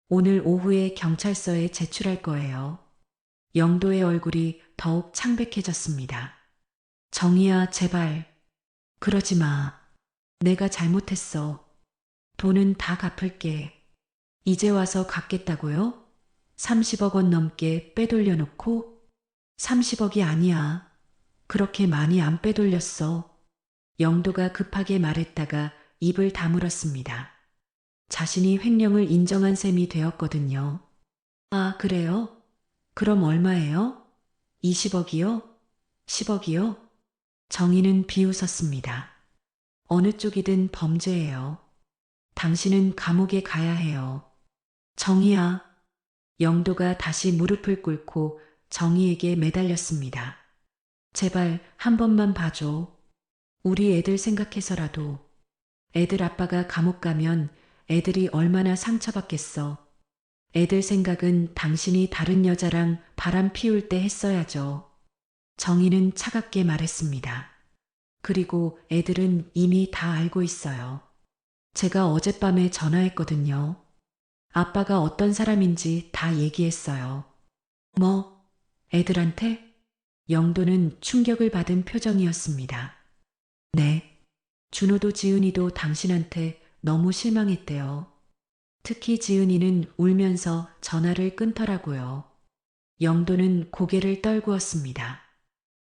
오늘 오후에 경찰서에 제출할 거예요. 영도의 얼굴이 더욱 창백해졌습니다. 정희야, 제발. 그러지 마. 내가 잘못했어. 돈은 다 갚을게. 이제 와서 갚겠다고요? 30억 원 넘게 빼돌려 놓고? 30억이 아니야. 그렇게 많이 안 빼돌렸어. 영도가 급하게 말했다가 입을 다물었습니다. 자신이 횡령을 인정한 셈이 되었거든요. 아, 그래요? 그럼 얼마예요? 20억이요? 10억이요? 정희는 비웃었습니다. 어느 쪽이든 범죄예요. 당신은 감옥에 가야 해요. 정희야. 영도가 다시 무릎을 꿇고 정희에게 매달렸습니다. 제발 한 번만 봐줘. 우리 애들 생각해서라도. 애들 아빠가 감옥 가면 애들이 얼마나 상처받겠어. 애들 생각은 당신이 다른 여자랑 바람 피울 때 했어야죠. 정희는 차갑게 말했습니다. 그리고 애들은 이미 다 알고 있어요. 제가 어젯밤에 전화했거든요. 아빠가 어떤 사람인지 다 얘기했어요. 뭐, 애들한테? 영도는 충격을 받은 표정이었습니다. 네. 준호도 지은이도 당신한테 너무 실망했대요. 특히 지은이는 울면서 전화를 끊더라고요. 영도는 고개를 떨구었습니다.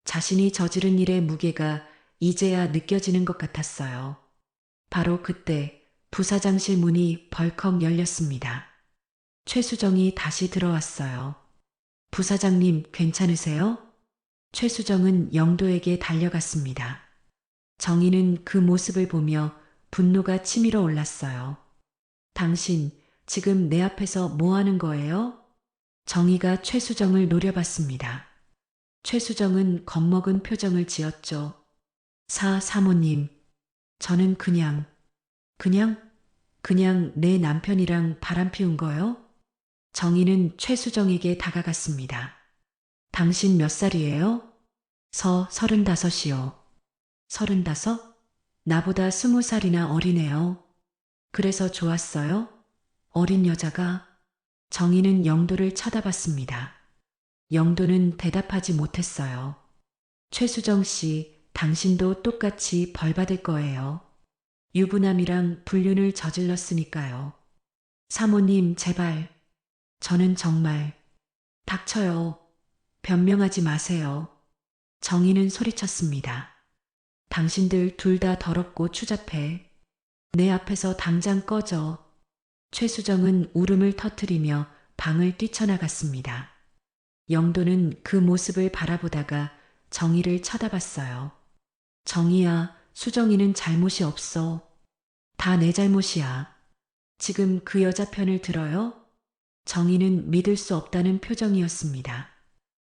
자신이 저지른 일의 무게가 이제야 느껴지는 것 같았어요. 바로 그때 부사장실 문이 벌컥 열렸습니다. 최수정이 다시 들어왔어요. 부사장님, 괜찮으세요? 최수정은 영도에게 달려갔습니다. 정희는 그 모습을 보며 분노가 치밀어 올랐어요. 당신, 지금 내 앞에서 뭐 하는 거예요? 정희가 최수정을 노려봤습니다. 최수정은 겁먹은 표정을 지었죠. 사모님, 저는 그냥 내 남편이랑 바람 피운 거요? 정희는 최수정에게 다가갔습니다. 당신 몇 살이에요? 35이요. 35? 나보다 20살이나 어리네요. 그래서 좋았어요? 어린 여자가? 정희는 영도를 쳐다봤습니다. 영도는 대답하지 못했어요. 최수정 씨, 당신도 똑같이 벌 받을 거예요. 유부남이랑 불륜을 저질렀으니까요. 사모님, 제발. 저는 정말. 닥쳐요. 변명하지 마세요. 정희는 소리쳤습니다. 당신들 둘 다 더럽고 추잡해. 내 앞에서 당장 꺼져. 최수정은 울음을 터뜨리며 방을 뛰쳐나갔습니다. 영도는 그 모습을 바라보다가 정희를 쳐다봤어요. 정희야, 수정이는 잘못이 없어. 다 내 잘못이야. 지금 그 여자 편을 들어요? 정희는 믿을 수 없다는 표정이었습니다.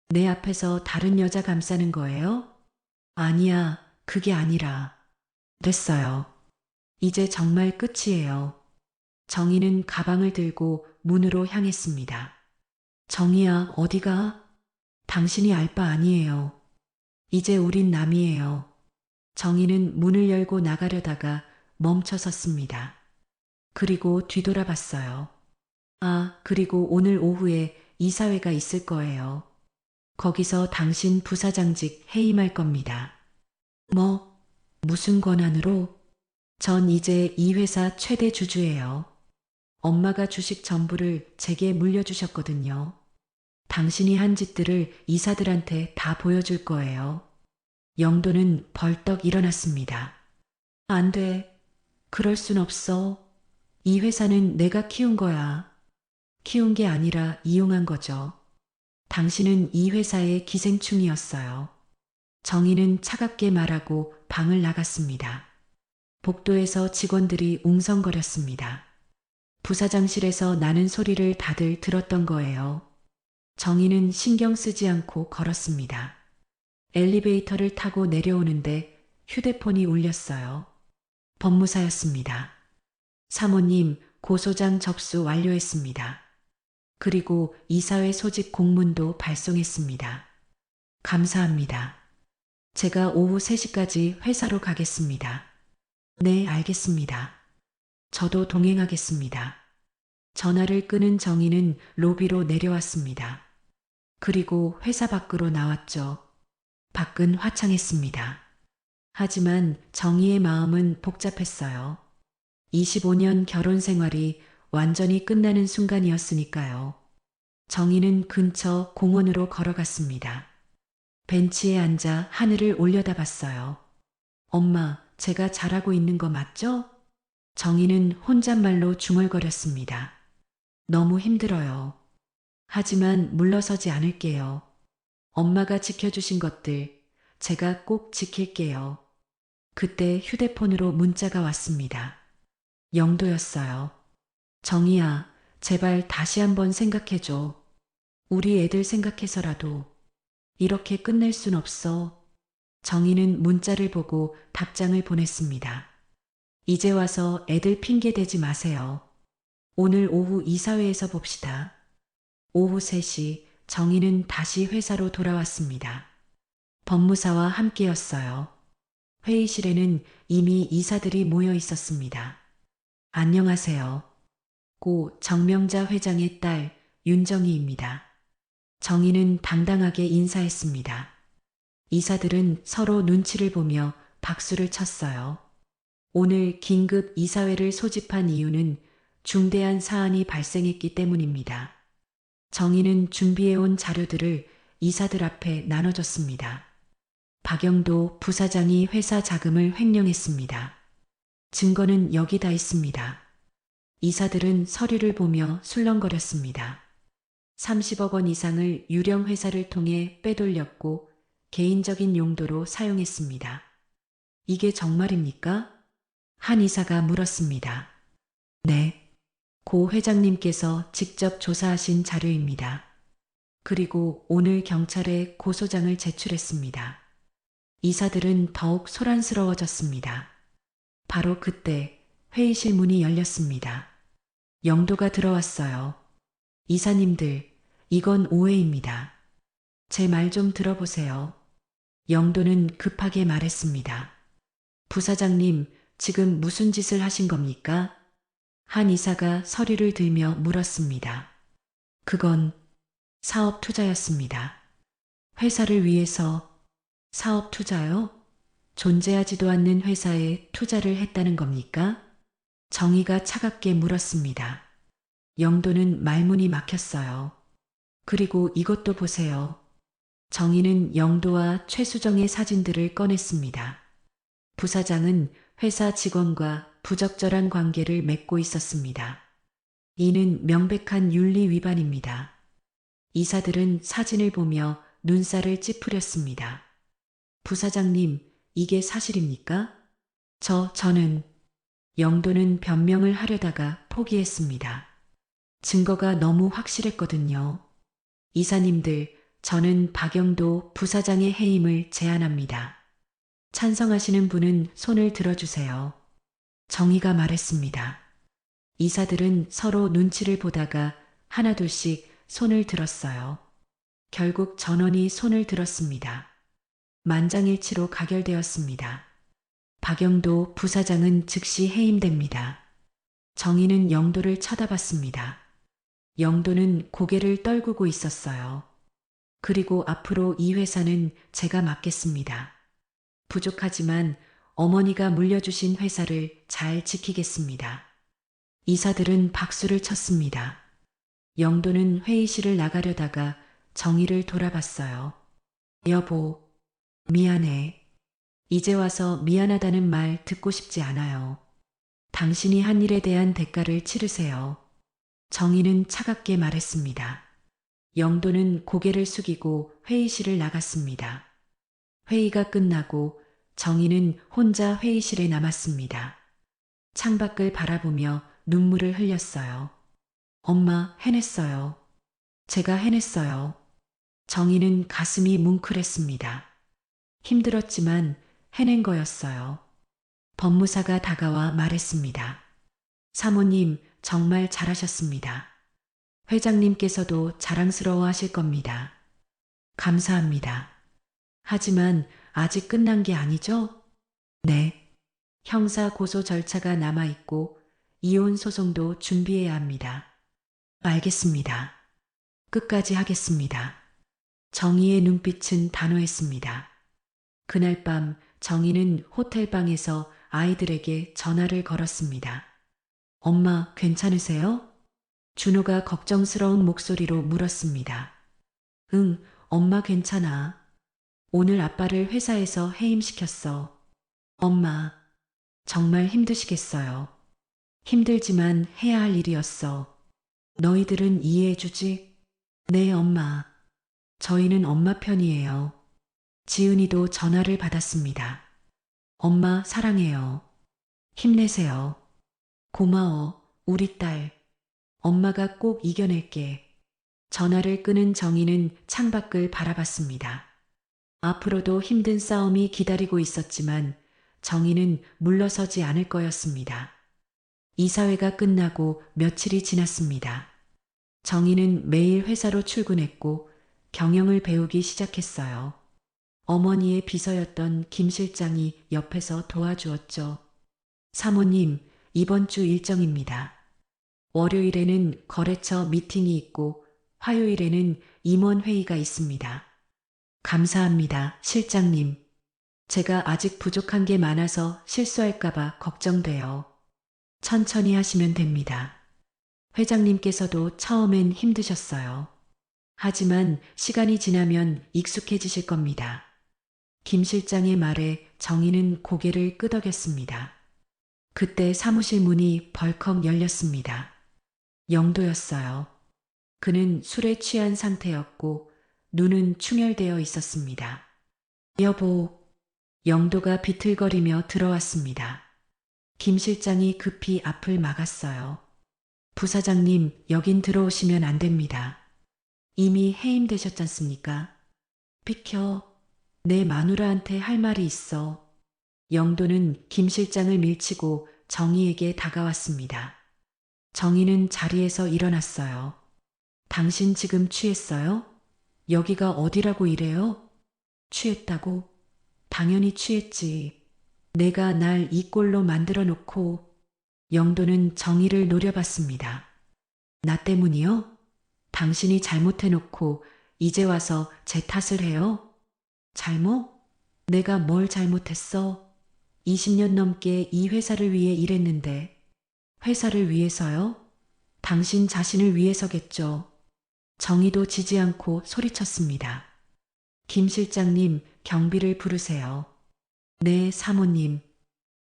내 앞에서 다른 여자 감싸는 거예요? 아니야, 그게 아니라. 됐어요. 이제 정말 끝이에요. 정희는 가방을 들고 문으로 향했습니다. 정희야, 어디가? 당신이 알 바 아니에요. 이제 우린 남이에요. 정희는 문을 열고 나가려다가 멈춰 섰습니다. 그리고 뒤돌아봤어요. 아, 그리고 오늘 오후에 이사회가 있을 거예요. 거기서 당신 부사장직 해임할 겁니다. 뭐, 무슨 권한으로? 전 이제 이 회사 최대 주주예요. 엄마가 주식 전부를 제게 물려주셨거든요. 당신이 한 짓들을 이사들한테 다 보여줄 거예요. 영도는 벌떡 일어났습니다. 안 돼. 그럴 순 없어. 이 회사는 내가 키운 거야. 키운 게 아니라 이용한 거죠. 당신은 이 회사의 기생충이었어요. 정희는 차갑게 말하고 방을 나갔습니다. 복도에서 직원들이 웅성거렸습니다. 부사장실에서 나는 소리를 다들 들었던 거예요. 정희는 신경 쓰지 않고 걸었습니다. 엘리베이터를 타고 내려오는데 휴대폰이 울렸어요. 법무사였습니다. 사모님, 고소장 접수 완료했습니다. 그리고 이사회 소집 공문도 발송했습니다. 감사합니다. 제가 오후 3시까지 회사로 가겠습니다. 네, 알겠습니다. 저도 동행하겠습니다. 전화를 끊은 정희는 로비로 내려왔습니다. 그리고 회사 밖으로 나왔죠. 밖은 화창했습니다. 하지만 정희의 마음은 복잡했어요. 25년 결혼 생활이 완전히 끝나는 순간이었으니까요. 정희는 근처 공원으로 걸어갔습니다. 벤치에 앉아 하늘을 올려다봤어요. 엄마, 제가 잘하고 있는 거 맞죠? 정희는 혼잣말로 중얼거렸습니다. 너무 힘들어요. 하지만 물러서지 않을게요. 엄마가 지켜주신 것들, 제가 꼭 지킬게요. 그때 휴대폰으로 문자가 왔습니다. 영도였어요. 정희야, 제발 다시 한번 생각해줘. 우리 애들 생각해서라도 이렇게 끝낼 순 없어. 정희는 문자를 보고 답장을 보냈습니다. 이제 와서 애들 핑계 대지 마세요. 오늘 오후 이사회에서 봅시다. 오후 3시 정희는 다시 회사로 돌아왔습니다. 법무사와 함께였어요. 회의실에는 이미 이사들이 모여 있었습니다. 안녕하세요. 고 정명자 회장의 딸 윤정희입니다. 정희는 당당하게 인사했습니다. 이사들은 서로 눈치를 보며 박수를 쳤어요. 오늘 긴급 이사회를 소집한 이유는 중대한 사안이 발생했기 때문입니다. 정희는 준비해온 자료들을 이사들 앞에 나눠줬습니다. 박영도 부사장이 회사 자금을 횡령했습니다. 증거는 여기다 있습니다. 이사들은 서류를 보며 술렁거렸습니다. 30억 원 이상을 유령 회사를 통해 빼돌렸고 개인적인 용도로 사용했습니다. 이게 정말입니까? 한 이사가 물었습니다. 네. 고 회장님께서 직접 조사하신 자료입니다. 그리고 오늘 경찰에 고소장을 제출했습니다. 이사들은 더욱 소란스러워졌습니다. 바로 그때 회의실 문이 열렸습니다. 영도가 들어왔어요. 이사님들, 이건 오해입니다. 제 말 좀 들어보세요. 영도는 급하게 말했습니다. 부사장님, 지금 무슨 짓을 하신 겁니까? 한 이사가 서류를 들며 물었습니다. 그건 사업 투자였습니다. 회사를 위해서 사업 투자요? 존재하지도 않는 회사에 투자를 했다는 겁니까? 정희가 차갑게 물었습니다. 영도는 말문이 막혔어요. 그리고 이것도 보세요. 정희는 영도와 최수정의 사진들을 꺼냈습니다. 부사장은 회사 직원과 부적절한 관계를 맺고 있었습니다. 이는 명백한 윤리 위반입니다. 이사들은 사진을 보며 눈살을 찌푸렸습니다. 부사장님, 이게 사실입니까? 저는 영도는 변명을 하려다가 포기했습니다. 증거가 너무 확실했거든요. 이사님들, 저는 박영도 부사장의 해임을 제안합니다. 찬성하시는 분은 손을 들어주세요. 정희가 말했습니다. 이사들은 서로 눈치를 보다가 하나둘씩 손을 들었어요. 결국 전원이 손을 들었습니다. 만장일치로 가결되었습니다. 박영도 부사장은 즉시 해임됩니다. 정희는 영도를 쳐다봤습니다. 영도는 고개를 떨구고 있었어요. 그리고 앞으로 이 회사는 제가 맡겠습니다. 부족하지만 어머니가 물려주신 회사를 잘 지키겠습니다. 이사들은 박수를 쳤습니다. 영도는 회의실을 나가려다가 정희를 돌아봤어요. 여보, 미안해. 이제 와서 미안하다는 말 듣고 싶지 않아요. 당신이 한 일에 대한 대가를 치르세요. 정희는 차갑게 말했습니다. 영도는 고개를 숙이고 회의실을 나갔습니다. 회의가 끝나고 정희는 혼자 회의실에 남았습니다. 창밖을 바라보며 눈물을 흘렸어요. 엄마, 해냈어요. 제가 해냈어요. 정희는 가슴이 뭉클했습니다. 힘들었지만 해낸 거였어요. 법무사가 다가와 말했습니다. 사모님, 정말 잘하셨습니다. 회장님께서도 자랑스러워 하실 겁니다. 감사합니다. 하지만 아직 끝난 게 아니죠? 네. 형사 고소 절차가 남아있고 이혼 소송도 준비해야 합니다. 알겠습니다. 끝까지 하겠습니다. 정희의 눈빛은 단호했습니다. 그날 밤 정희는 호텔방에서 아이들에게 전화를 걸었습니다. 엄마, 괜찮으세요? 준호가 걱정스러운 목소리로 물었습니다. 응, 엄마 괜찮아. 오늘 아빠를 회사에서 해임시켰어. 엄마, 정말 힘드시겠어요. 힘들지만 해야 할 일이었어. 너희들은 이해해주지? 네, 엄마. 저희는 엄마 편이에요. 지은이도 전화를 받았습니다. 엄마 사랑해요. 힘내세요. 고마워, 우리 딸. 엄마가 꼭 이겨낼게. 전화를 끊은 정희는 창밖을 바라봤습니다. 앞으로도 힘든 싸움이 기다리고 있었지만 정희는 물러서지 않을 거였습니다. 이사회가 끝나고 며칠이 지났습니다. 정희는 매일 회사로 출근했고 경영을 배우기 시작했어요. 어머니의 비서였던 김 실장이 옆에서 도와주었죠. 사모님, 이번 주 일정입니다. 월요일에는 거래처 미팅이 있고 화요일에는 임원 회의가 있습니다. 감사합니다, 실장님. 제가 아직 부족한 게 많아서 실수할까봐 걱정돼요. 천천히 하시면 됩니다. 회장님께서도 처음엔 힘드셨어요. 하지만 시간이 지나면 익숙해지실 겁니다. 김 실장의 말에 정희는 고개를 끄덕였습니다. 그때 사무실 문이 벌컥 열렸습니다. 영도였어요. 그는 술에 취한 상태였고 눈은 충혈되어 있었습니다. 여보, 영도가 비틀거리며 들어왔습니다. 김 실장이 급히 앞을 막았어요. 부사장님, 여긴 들어오시면 안 됩니다. 이미 해임되셨잖습니까? 비켜. 내 마누라한테 할 말이 있어. 영도는 김 실장을 밀치고 정희에게 다가왔습니다. 정희는 자리에서 일어났어요. 당신 지금 취했어요? 여기가 어디라고 이래요? 취했다고? 당연히 취했지. 내가 날 이 꼴로 만들어 놓고. 영도는 정희를 노려봤습니다. 나 때문이요? 당신이 잘못해 놓고 이제 와서 제 탓을 해요? 잘못? 내가 뭘 잘못했어? 20년 넘게 이 회사를 위해 일했는데. 회사를 위해서요? 당신 자신을 위해서겠죠. 정희도 지지 않고 소리쳤습니다. 김 실장님, 경비를 부르세요. 네, 사모님.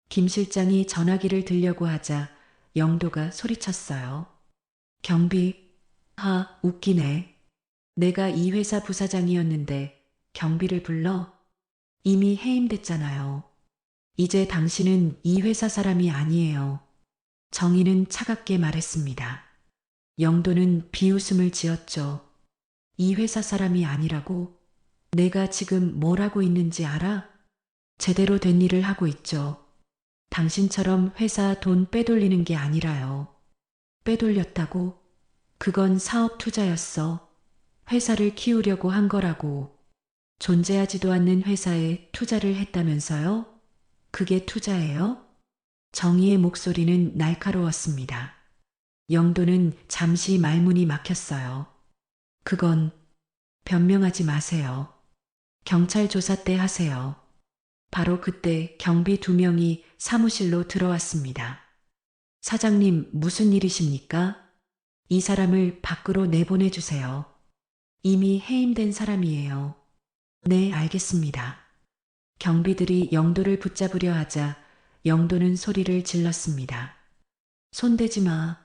김 실장이 전화기를 들려고 하자 영도가 소리쳤어요. 경비? 웃기네. 내가 이 회사 부사장이었는데 경비를 불러? 이미 해임됐잖아요. 이제 당신은 이 회사 사람이 아니에요. 정희는 차갑게 말했습니다. 영도는 비웃음을 지었죠. 이 회사 사람이 아니라고? 내가 지금 뭘 하고 있는지 알아? 제대로 된 일을 하고 있죠. 당신처럼 회사 돈 빼돌리는 게 아니라요. 빼돌렸다고? 그건 사업 투자였어. 회사를 키우려고 한 거라고. 존재하지도 않는 회사에 투자를 했다면서요? 그게 투자예요? 정희의 목소리는 날카로웠습니다. 영도는 잠시 말문이 막혔어요. 그건 변명하지 마세요. 경찰 조사 때 하세요. 바로 그때 경비 2명이 사무실로 들어왔습니다. 사장님, 무슨 일이십니까? 이 사람을 밖으로 내보내주세요. 이미 해임된 사람이에요. 네, 알겠습니다. 경비들이 영도를 붙잡으려 하자 영도는 소리를 질렀습니다. 손대지 마.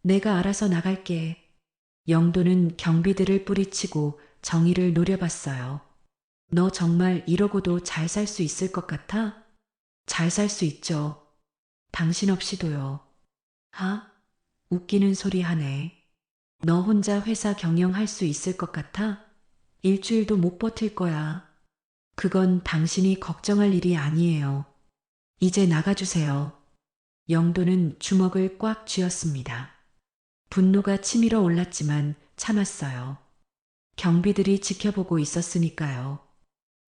내가 알아서 나갈게. 영도는 경비들을 뿌리치고 정희를 노려봤어요. 너 정말 이러고도 잘 살 수 있을 것 같아? 잘 살 수 있죠. 당신 없이도요. 웃기는 소리 하네. 너 혼자 회사 경영할 수 있을 것 같아? 일주일도 못 버틸 거야. 그건 당신이 걱정할 일이 아니에요. 이제 나가주세요. 영도는 주먹을 꽉 쥐었습니다. 분노가 치밀어 올랐지만 참았어요. 경비들이 지켜보고 있었으니까요.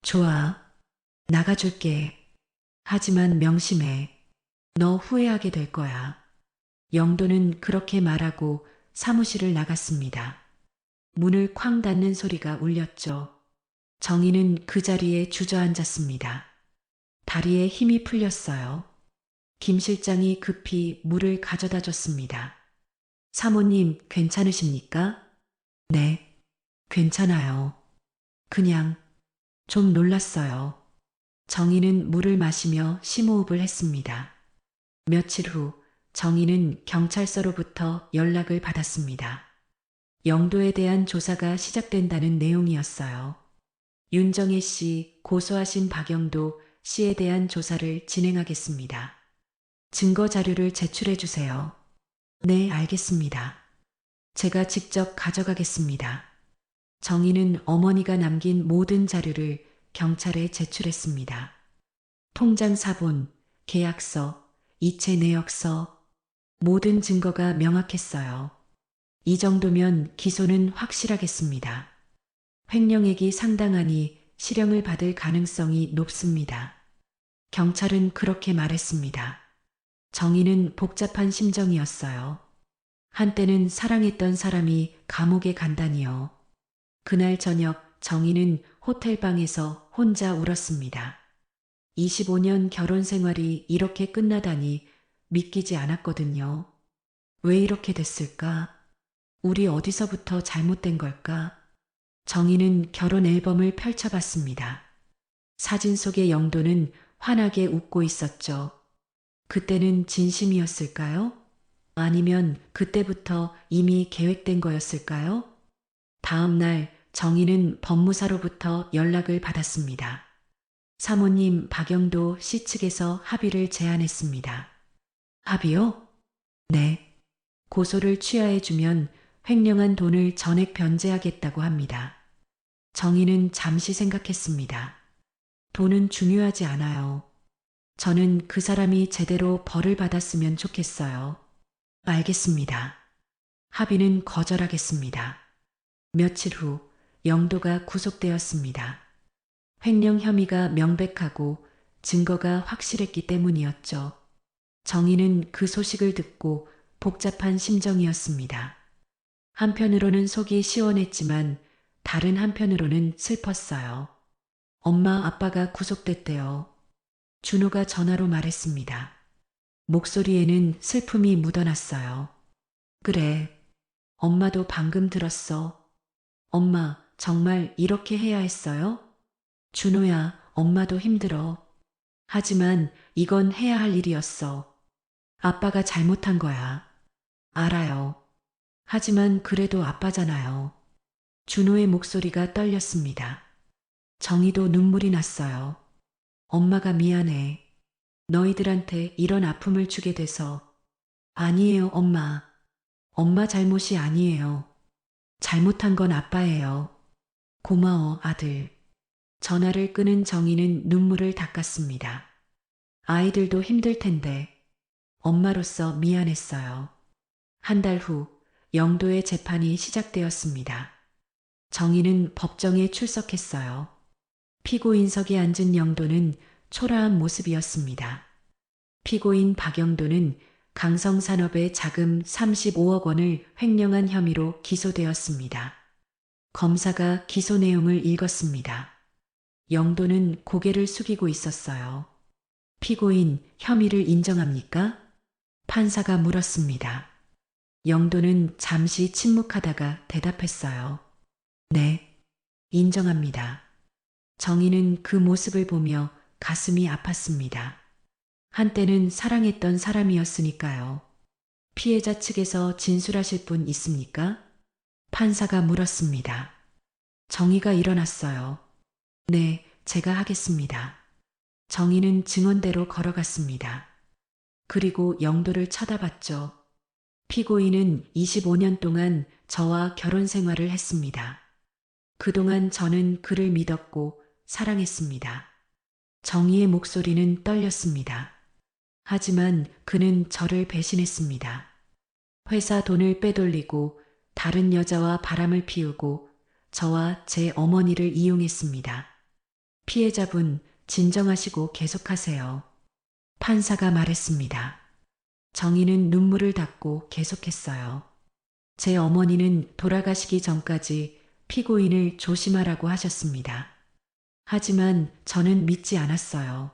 좋아. 나가줄게. 하지만 명심해. 너 후회하게 될 거야. 영도는 그렇게 말하고 사무실을 나갔습니다. 문을 쾅 닫는 소리가 울렸죠. 정희는 그 자리에 주저앉았습니다. 다리에 힘이 풀렸어요. 김 실장이 급히 물을 가져다 줬습니다. 사모님, 괜찮으십니까? 네, 괜찮아요. 그냥 좀 놀랐어요. 정희는 물을 마시며 심호흡을 했습니다. 며칠 후 정희는 경찰서로부터 연락을 받았습니다. 영도에 대한 조사가 시작된다는 내용이었어요. 윤정혜 씨, 고소하신 박영도 씨에 대한 조사를 진행하겠습니다. 증거 자료를 제출해 주세요. 네, 알겠습니다. 제가 직접 가져가겠습니다. 정희는 어머니가 남긴 모든 자료를 경찰에 제출했습니다. 통장 사본, 계약서, 이체 내역서, 모든 증거가 명확했어요. 이 정도면 기소는 확실하겠습니다. 횡령액이 상당하니 실형을 받을 가능성이 높습니다. 경찰은 그렇게 말했습니다. 정희는 복잡한 심정이었어요. 한때는 사랑했던 사람이 감옥에 간다니요. 그날 저녁 정희는 호텔방에서 혼자 울었습니다. 25년 결혼 생활이 이렇게 끝나다니 믿기지 않았거든요. 왜 이렇게 됐을까? 우리 어디서부터 잘못된 걸까? 정희는 결혼 앨범을 펼쳐봤습니다. 사진 속의 영도는 환하게 웃고 있었죠. 그때는 진심이었을까요? 아니면 그때부터 이미 계획된 거였을까요? 다음 날 정희는 법무사로부터 연락을 받았습니다. 사모님 박영도 씨 측에서 합의를 제안했습니다. 합의요? 네. 고소를 취하해주면 횡령한 돈을 전액 변제하겠다고 합니다. 정희는 잠시 생각했습니다. 돈은 중요하지 않아요. 저는 그 사람이 제대로 벌을 받았으면 좋겠어요. 알겠습니다. 합의는 거절하겠습니다. 며칠 후 영도가 구속되었습니다. 횡령 혐의가 명백하고 증거가 확실했기 때문이었죠. 정희는 그 소식을 듣고 복잡한 심정이었습니다. 한편으로는 속이 시원했지만 다른 한편으로는 슬펐어요. 엄마 아빠가 구속됐대요. 준호가 전화로 말했습니다. 목소리에는 슬픔이 묻어났어요. 그래. 엄마도 방금 들었어. 엄마, 정말 이렇게 해야 했어요? 준호야, 엄마도 힘들어. 하지만 이건 해야 할 일이었어. 아빠가 잘못한 거야. 알아요. 하지만 그래도 아빠잖아요. 준호의 목소리가 떨렸습니다. 정희도 눈물이 났어요. 엄마가 미안해. 너희들한테 이런 아픔을 주게 돼서. 아니에요, 엄마. 엄마 잘못이 아니에요. 잘못한 건 아빠예요. 고마워, 아들. 전화를 끊은 정희는 눈물을 닦았습니다. 아이들도 힘들 텐데 엄마로서 미안했어요. 한 달 후 영도의 재판이 시작되었습니다. 정희는 법정에 출석했어요. 피고인석에 앉은 영도는 초라한 모습이었습니다. 피고인 박영도는 강성산업의 자금 35억 원을 횡령한 혐의로 기소되었습니다. 검사가 기소 내용을 읽었습니다. 영도는 고개를 숙이고 있었어요. 피고인 혐의를 인정합니까? 판사가 물었습니다. 영도는 잠시 침묵하다가 대답했어요. 네, 인정합니다. 정희는 그 모습을 보며 가슴이 아팠습니다. 한때는 사랑했던 사람이었으니까요. 피해자 측에서 진술하실 분 있습니까? 판사가 물었습니다. 정희가 일어났어요. 네, 제가 하겠습니다. 정희는 증언대로 걸어갔습니다. 그리고 영도를 쳐다봤죠. 피고인은 25년 동안 저와 결혼 생활을 했습니다. 그동안 저는 그를 믿었고 사랑했습니다. 정희의 목소리는 떨렸습니다. 하지만 그는 저를 배신했습니다. 회사 돈을 빼돌리고 다른 여자와 바람을 피우고 저와 제 어머니를 이용했습니다. 피해자분, 진정하시고 계속하세요. 판사가 말했습니다. 정희는 눈물을 닦고 계속했어요. 제 어머니는 돌아가시기 전까지 피고인을 조심하라고 하셨습니다. 하지만 저는 믿지 않았어요.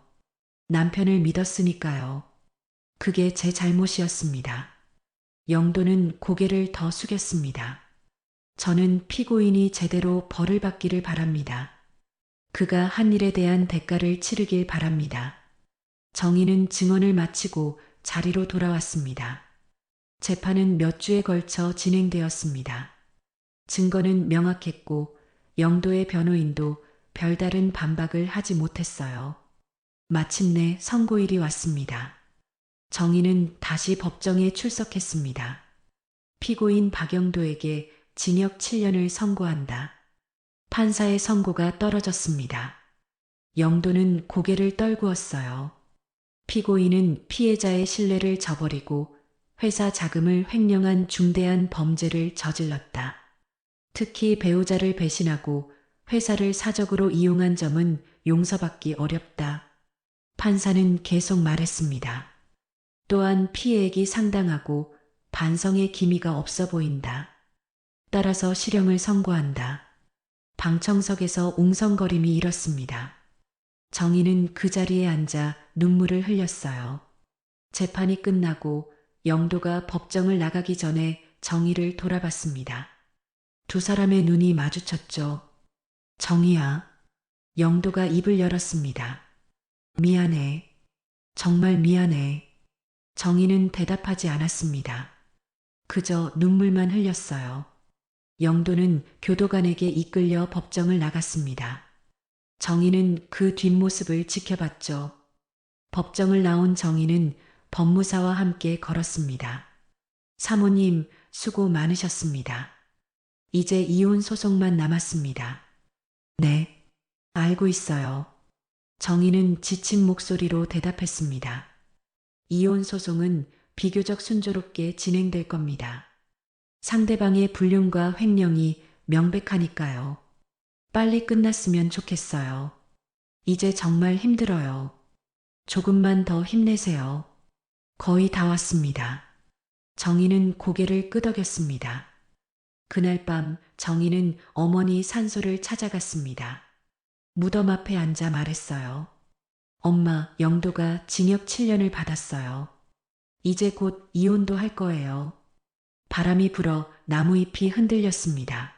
남편을 믿었으니까요. 그게 제 잘못이었습니다. 영도는 고개를 더 숙였습니다. 저는 피고인이 제대로 벌을 받기를 바랍니다. 그가 한 일에 대한 대가를 치르길 바랍니다. 정희는 증언을 마치고 자리로 돌아왔습니다. 재판은 몇 주에 걸쳐 진행되었습니다. 증거는 명확했고 영도의 변호인도 별다른 반박을 하지 못했어요. 마침내 선고일이 왔습니다. 정희는 다시 법정에 출석했습니다. 피고인 박영도에게 징역 7년을 선고한다. 판사의 선고가 떨어졌습니다. 영도는 고개를 떨구었어요. 피고인은 피해자의 신뢰를 저버리고 회사 자금을 횡령한 중대한 범죄를 저질렀다. 특히 배우자를 배신하고 회사를 사적으로 이용한 점은 용서받기 어렵다. 판사는 계속 말했습니다. 또한 피해액이 상당하고 반성의 기미가 없어 보인다. 따라서 실형을 선고한다. 방청석에서 웅성거림이 일었습니다. 정희는 그 자리에 앉아 눈물을 흘렸어요. 재판이 끝나고 영도가 법정을 나가기 전에 정희를 돌아봤습니다. 두 사람의 눈이 마주쳤죠. 정희야. 영도가 입을 열었습니다. 미안해. 정말 미안해. 정희는 대답하지 않았습니다. 그저 눈물만 흘렸어요. 영도는 교도관에게 이끌려 법정을 나갔습니다. 정희는 그 뒷모습을 지켜봤죠. 법정을 나온 정희는 법무사와 함께 걸었습니다. 사모님, 수고 많으셨습니다. 이제 이혼 소송만 남았습니다. 네, 알고 있어요. 정희는 지친 목소리로 대답했습니다. 이혼 소송은 비교적 순조롭게 진행될 겁니다. 상대방의 불륜과 횡령이 명백하니까요. 빨리 끝났으면 좋겠어요. 이제 정말 힘들어요. 조금만 더 힘내세요. 거의 다 왔습니다. 정희는 고개를 끄덕였습니다. 그날 밤 정희는 어머니 산소를 찾아갔습니다. 무덤 앞에 앉아 말했어요. 엄마, 영도가 징역 7년을 받았어요. 이제 곧 이혼도 할 거예요. 바람이 불어 나무잎이 흔들렸습니다.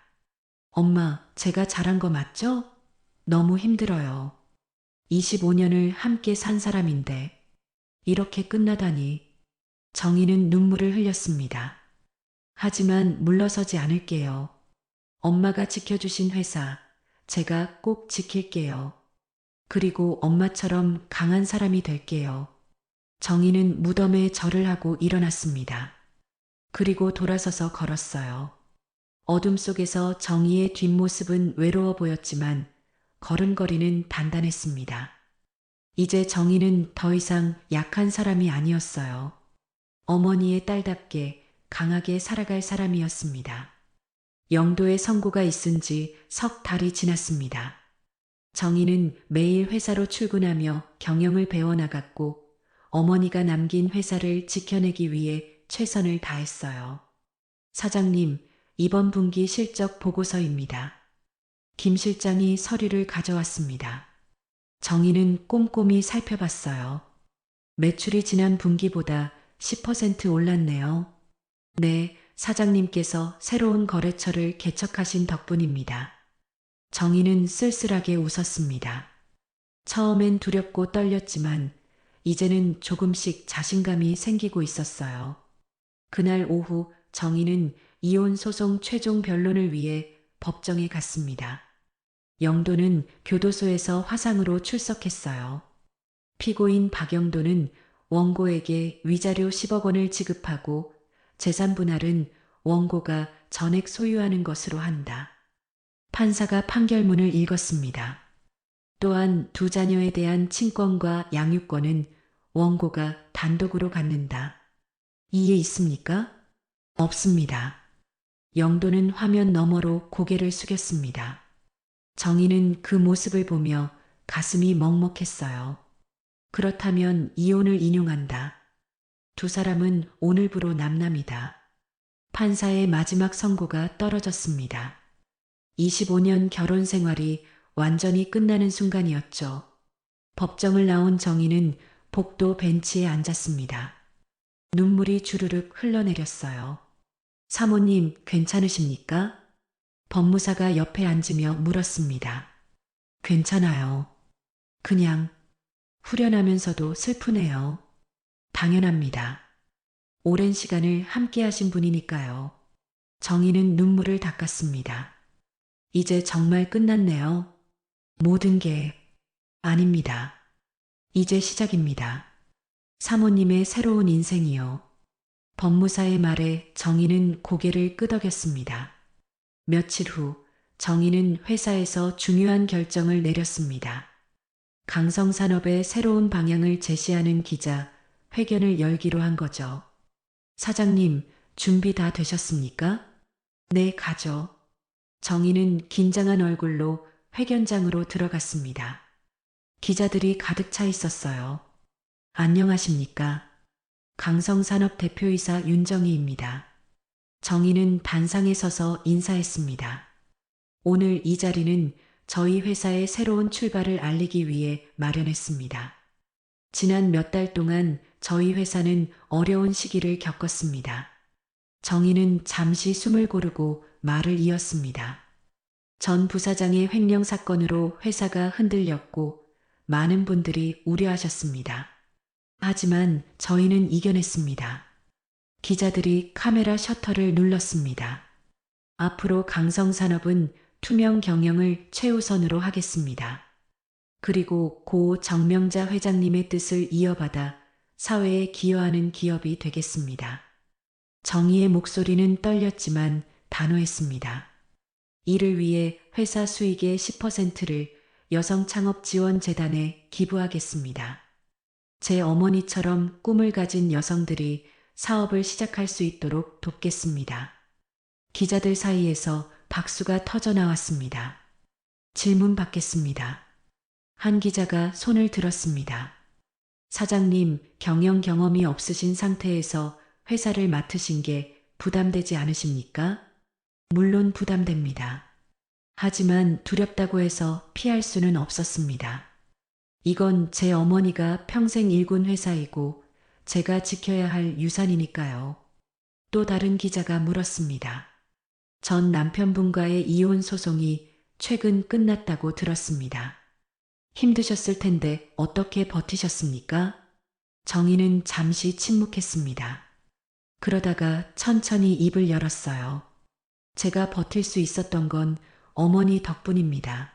엄마, 제가 잘한 거 맞죠? 너무 힘들어요. 25년을 함께 산 사람인데 이렇게 끝나다니. 정희는 눈물을 흘렸습니다. 하지만 물러서지 않을게요. 엄마가 지켜주신 회사, 제가 꼭 지킬게요. 그리고 엄마처럼 강한 사람이 될게요. 정희는 무덤에 절을 하고 일어났습니다. 그리고 돌아서서 걸었어요. 어둠 속에서 정희의 뒷모습은 외로워 보였지만 걸음걸이는 단단했습니다. 이제 정희는 더 이상 약한 사람이 아니었어요. 어머니의 딸답게 강하게 살아갈 사람이었습니다. 영도의 선고가 있은 지 석 달이 지났습니다. 정희는 매일 회사로 출근하며 경영을 배워나갔고 어머니가 남긴 회사를 지켜내기 위해 최선을 다했어요. 사장님, 이번 분기 실적 보고서입니다. 김 실장이 서류를 가져왔습니다. 정희는 꼼꼼히 살펴봤어요. 매출이 지난 분기보다 10% 올랐네요. 네, 사장님께서 새로운 거래처를 개척하신 덕분입니다. 정희는 쓸쓸하게 웃었습니다. 처음엔 두렵고 떨렸지만 이제는 조금씩 자신감이 생기고 있었어요. 그날 오후 정희는 이혼 소송 최종 변론을 위해 법정에 갔습니다. 영도는 교도소에서 화상으로 출석했어요. 피고인 박영도는 원고에게 위자료 10억 원을 지급하고 재산 분할은 원고가 전액 소유하는 것으로 한다. 판사가 판결문을 읽었습니다. 또한 두 자녀에 대한 친권과 양육권은 원고가 단독으로 갖는다. 이해 있습니까? 없습니다. 영도는 화면 너머로 고개를 숙였습니다. 정희는 그 모습을 보며 가슴이 먹먹했어요. 그렇다면 이혼을 인용한다. 두 사람은 오늘부로 남남이다. 판사의 마지막 선고가 떨어졌습니다. 25년 결혼 생활이 완전히 끝나는 순간이었죠. 법정을 나온 정희는 복도 벤치에 앉았습니다. 눈물이 주르륵 흘러내렸어요. 사모님, 괜찮으십니까? 법무사가 옆에 앉으며 물었습니다. 괜찮아요. 그냥 후련하면서도 슬프네요. 당연합니다. 오랜 시간을 함께 하신 분이니까요. 정희는 눈물을 닦았습니다. 이제 정말 끝났네요. 모든 게 아닙니다. 이제 시작입니다. 사모님의 새로운 인생이요. 법무사의 말에 정희는 고개를 끄덕였습니다. 며칠 후 정희는 회사에서 중요한 결정을 내렸습니다. 강성산업의 새로운 방향을 제시하는 기자 회견을 열기로 한 거죠. 사장님, 준비 다 되셨습니까? 네, 가죠. 정희는 긴장한 얼굴로 회견장으로 들어갔습니다. 기자들이 가득 차 있었어요. 안녕하십니까? 강성산업 대표이사 윤정희입니다. 정희는 단상에 서서 인사했습니다. 오늘 이 자리는 저희 회사의 새로운 출발을 알리기 위해 마련했습니다. 지난 몇 달 동안 저희 회사는 어려운 시기를 겪었습니다. 정희는 잠시 숨을 고르고 말을 이었습니다. 전 부사장의 횡령 사건으로 회사가 흔들렸고 많은 분들이 우려하셨습니다. 하지만 저희는 이겨냈습니다. 기자들이 카메라 셔터를 눌렀습니다. 앞으로 강성산업은 투명 경영을 최우선으로 하겠습니다. 그리고 고 정명자 회장님의 뜻을 이어받아 사회에 기여하는 기업이 되겠습니다. 정의의 목소리는 떨렸지만 단호했습니다. 이를 위해 회사 수익의 10%를 여성창업지원재단에 기부하겠습니다. 제 어머니처럼 꿈을 가진 여성들이 사업을 시작할 수 있도록 돕겠습니다. 기자들 사이에서 박수가 터져 나왔습니다. 질문 받겠습니다. 한 기자가 손을 들었습니다. 사장님, 경영 경험이 없으신 상태에서 회사를 맡으신 게 부담되지 않으십니까? 물론 부담됩니다. 하지만 두렵다고 해서 피할 수는 없었습니다. 이건 제 어머니가 평생 일군 회사이고 제가 지켜야 할 유산이니까요. 또 다른 기자가 물었습니다. 전 남편분과의 이혼 소송이 최근 끝났다고 들었습니다. 힘드셨을 텐데 어떻게 버티셨습니까? 정희는 잠시 침묵했습니다. 그러다가 천천히 입을 열었어요. 제가 버틸 수 있었던 건 어머니 덕분입니다.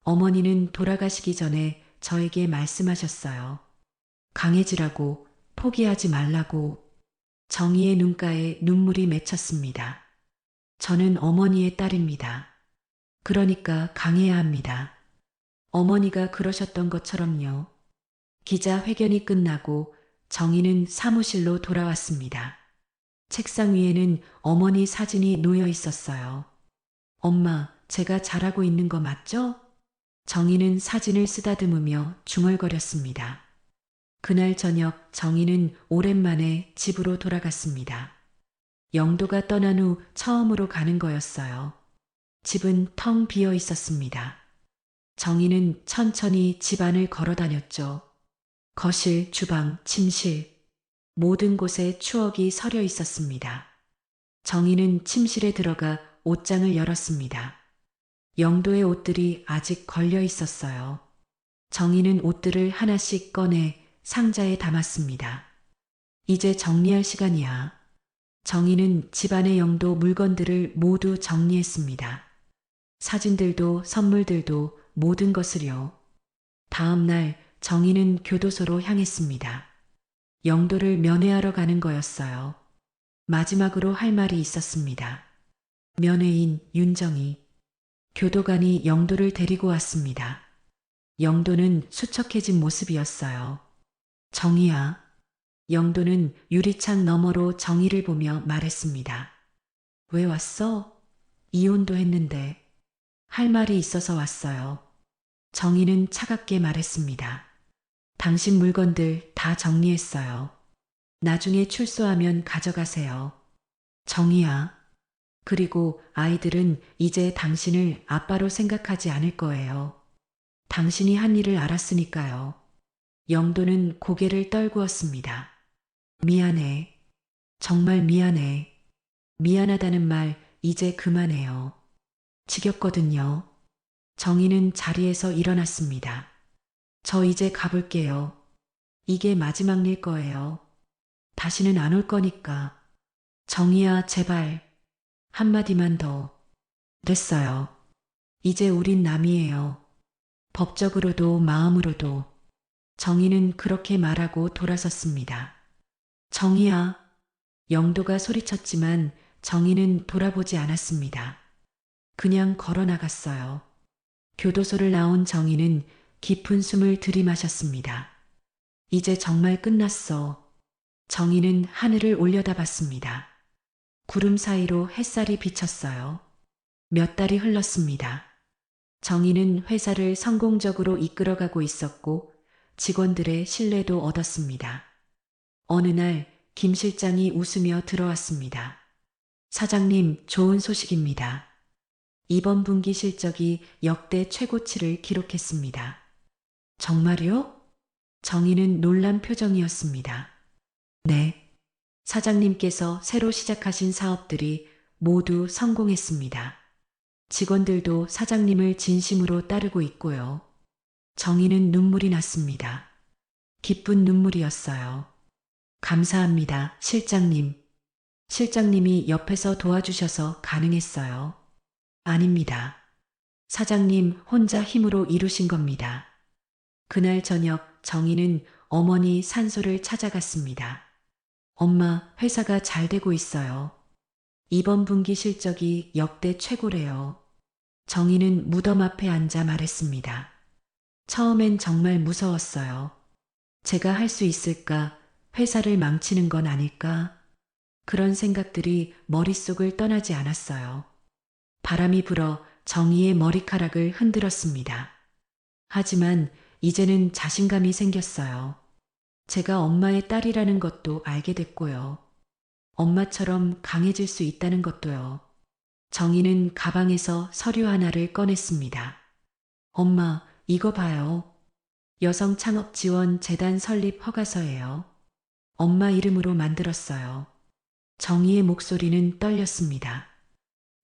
어머니는 돌아가시기 전에 저에게 말씀하셨어요. 강해지라고, 포기하지 말라고. 정희의 눈가에 눈물이 맺혔습니다. 저는 어머니의 딸입니다. 그러니까 강해야 합니다. 어머니가 그러셨던 것처럼요. 기자 회견이 끝나고 정희는 사무실로 돌아왔습니다. 책상 위에는 어머니 사진이 놓여 있었어요. 엄마, 제가 잘하고 있는 거 맞죠? 정희는 사진을 쓰다듬으며 중얼거렸습니다. 그날 저녁 정희는 오랜만에 집으로 돌아갔습니다. 영도가 떠난 후 처음으로 가는 거였어요. 집은 텅 비어 있었습니다. 정희는 천천히 집안을 걸어 다녔죠. 거실, 주방, 침실, 모든 곳에 추억이 서려 있었습니다. 정희는 침실에 들어가 옷장을 열었습니다. 영도의 옷들이 아직 걸려 있었어요. 정희는 옷들을 하나씩 꺼내 상자에 담았습니다. 이제 정리할 시간이야. 정희는 집안의 영도 물건들을 모두 정리했습니다. 사진들도 선물들도 모든 것을요. 다음 날 정희는 교도소로 향했습니다. 영도를 면회하러 가는 거였어요. 마지막으로 할 말이 있었습니다. 면회인 윤정희. 교도관이 영도를 데리고 왔습니다. 영도는 수척해진 모습이었어요. 정희야. 영도는 유리창 너머로 정희를 보며 말했습니다. 왜 왔어? 이혼도 했는데. 할 말이 있어서 왔어요. 정희는 차갑게 말했습니다. 당신 물건들 다 정리했어요. 나중에 출소하면 가져가세요. 정희야. 그리고 아이들은 이제 당신을 아빠로 생각하지 않을 거예요. 당신이 한 일을 알았으니까요. 영도는 고개를 떨구었습니다. 미안해. 정말 미안해. 미안하다는 말 이제 그만해요. 지겹거든요. 정희는 자리에서 일어났습니다. 저 이제 가볼게요. 이게 마지막 일 거예요. 다시는 안 올 거니까. 정희야, 제발. 한마디만 더. 됐어요. 이제 우린 남이에요. 법적으로도 마음으로도. 정희는 그렇게 말하고 돌아섰습니다. 정희야. 영도가 소리쳤지만 정희는 돌아보지 않았습니다. 그냥 걸어 나갔어요. 교도소를 나온 정희는 깊은 숨을 들이마셨습니다. 이제 정말 끝났어. 정희는 하늘을 올려다봤습니다. 구름 사이로 햇살이 비쳤어요. 몇 달이 흘렀습니다. 정희는 회사를 성공적으로 이끌어가고 있었고 직원들의 신뢰도 얻었습니다. 어느 날 김 실장이 웃으며 들어왔습니다. 사장님, 좋은 소식입니다. 이번 분기 실적이 역대 최고치를 기록했습니다. 정말요? 정희는 놀란 표정이었습니다. 네. 사장님께서 새로 시작하신 사업들이 모두 성공했습니다. 직원들도 사장님을 진심으로 따르고 있고요. 정희는 눈물이 났습니다. 기쁜 눈물이었어요. 감사합니다, 실장님. 실장님이 옆에서 도와주셔서 가능했어요. 아닙니다. 사장님 혼자 힘으로 이루신 겁니다. 그날 저녁 정희는 어머니 산소를 찾아갔습니다. 엄마, 회사가 잘 되고 있어요. 이번 분기 실적이 역대 최고래요. 정희는 무덤 앞에 앉아 말했습니다. 처음엔 정말 무서웠어요. 제가 할 수 있을까? 회사를 망치는 건 아닐까? 그런 생각들이 머릿속을 떠나지 않았어요. 바람이 불어 정희의 머리카락을 흔들었습니다. 하지만 이제는 자신감이 생겼어요. 제가 엄마의 딸이라는 것도 알게 됐고요. 엄마처럼 강해질 수 있다는 것도요. 정희는 가방에서 서류 하나를 꺼냈습니다. 엄마, 이거 봐요. 여성창업지원재단 설립 허가서예요. 엄마 이름으로 만들었어요. 정희의 목소리는 떨렸습니다.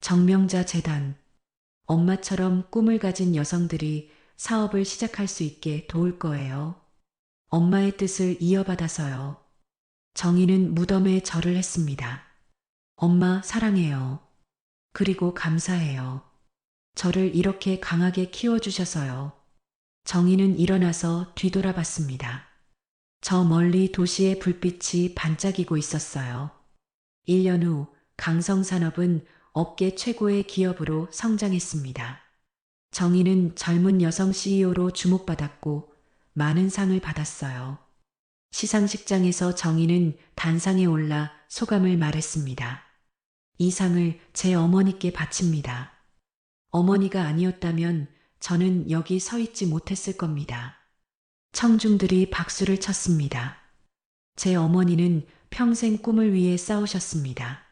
정명자 재단. 엄마처럼 꿈을 가진 여성들이 사업을 시작할 수 있게 도울 거예요. 엄마의 뜻을 이어받아서요. 정희는 무덤에 절을 했습니다. 엄마 사랑해요. 그리고 감사해요. 저를 이렇게 강하게 키워주셔서요. 정희는 일어나서 뒤돌아봤습니다. 저 멀리 도시의 불빛이 반짝이고 있었어요. 1년 후 강성산업은 업계 최고의 기업으로 성장했습니다. 정희는 젊은 여성 CEO로 주목받았고 많은 상을 받았어요. 시상식장에서 정희는 단상에 올라 소감을 말했습니다. 이 상을 제 어머니께 바칩니다. 어머니가 아니었다면 저는 여기 서 있지 못했을 겁니다. 청중들이 박수를 쳤습니다. 제 어머니는 평생 꿈을 위해 싸우셨습니다.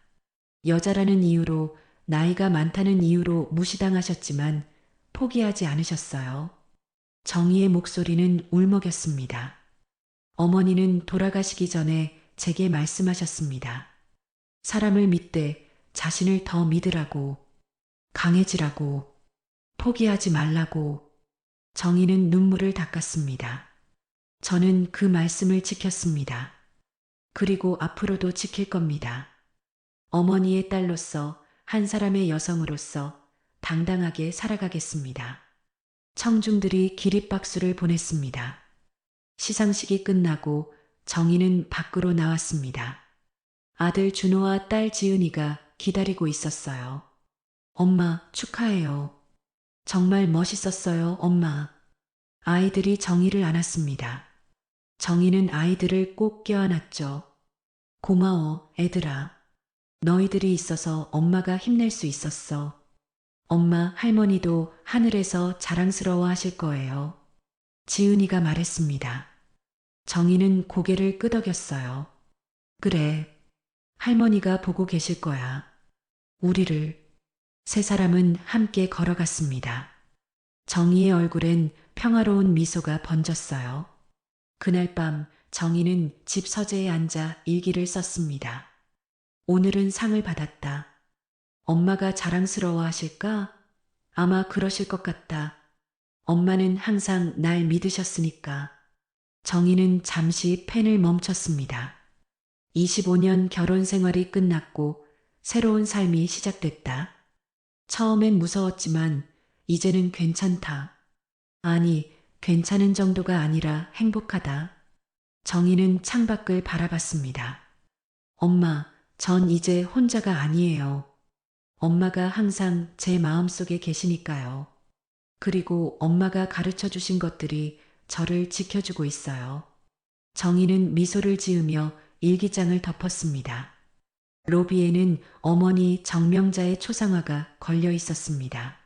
여자라는 이유로, 나이가 많다는 이유로 무시당하셨지만 포기하지 않으셨어요. 정희의 목소리는 울먹였습니다. 어머니는 돌아가시기 전에 제게 말씀하셨습니다. 사람을 믿되 자신을 더 믿으라고, 강해지라고, 포기하지 말라고. 정희는 눈물을 닦았습니다. 저는 그 말씀을 지켰습니다. 그리고 앞으로도 지킬 겁니다. 어머니의 딸로서, 한 사람의 여성으로서 당당하게 살아가겠습니다. 청중들이 기립박수를 보냈습니다. 시상식이 끝나고 정희는 밖으로 나왔습니다. 아들 준호와 딸 지은이가 기다리고 있었어요. 엄마, 축하해요. 정말 멋있었어요, 엄마. 아이들이 정희를 안았습니다. 정희는 아이들을 꼭 껴안았죠. 고마워, 애들아. 너희들이 있어서 엄마가 힘낼 수 있었어. 엄마, 할머니도 하늘에서 자랑스러워 하실 거예요. 지은이가 말했습니다. 정희는 고개를 끄덕였어요. 그래, 할머니가 보고 계실 거야. 우리를. 세 사람은 함께 걸어갔습니다. 정희의 얼굴엔 평화로운 미소가 번졌어요. 그날 밤 정희는 집 서재에 앉아 일기를 썼습니다. 오늘은 상을 받았다. 엄마가 자랑스러워 하실까? 아마 그러실 것 같다. 엄마는 항상 날 믿으셨으니까. 정희는 잠시 펜을 멈췄습니다. 25년 결혼 생활이 끝났고 새로운 삶이 시작됐다. 처음엔 무서웠지만 이제는 괜찮다. 아니, 괜찮은 정도가 아니라 행복하다. 정희는 창밖을 바라봤습니다. 엄마, 전 이제 혼자가 아니에요. 엄마가 항상 제 마음속에 계시니까요. 그리고 엄마가 가르쳐 주신 것들이 저를 지켜주고 있어요. 정희는 미소를 지으며 일기장을 덮었습니다. 로비에는 어머니 정명자의 초상화가 걸려 있었습니다.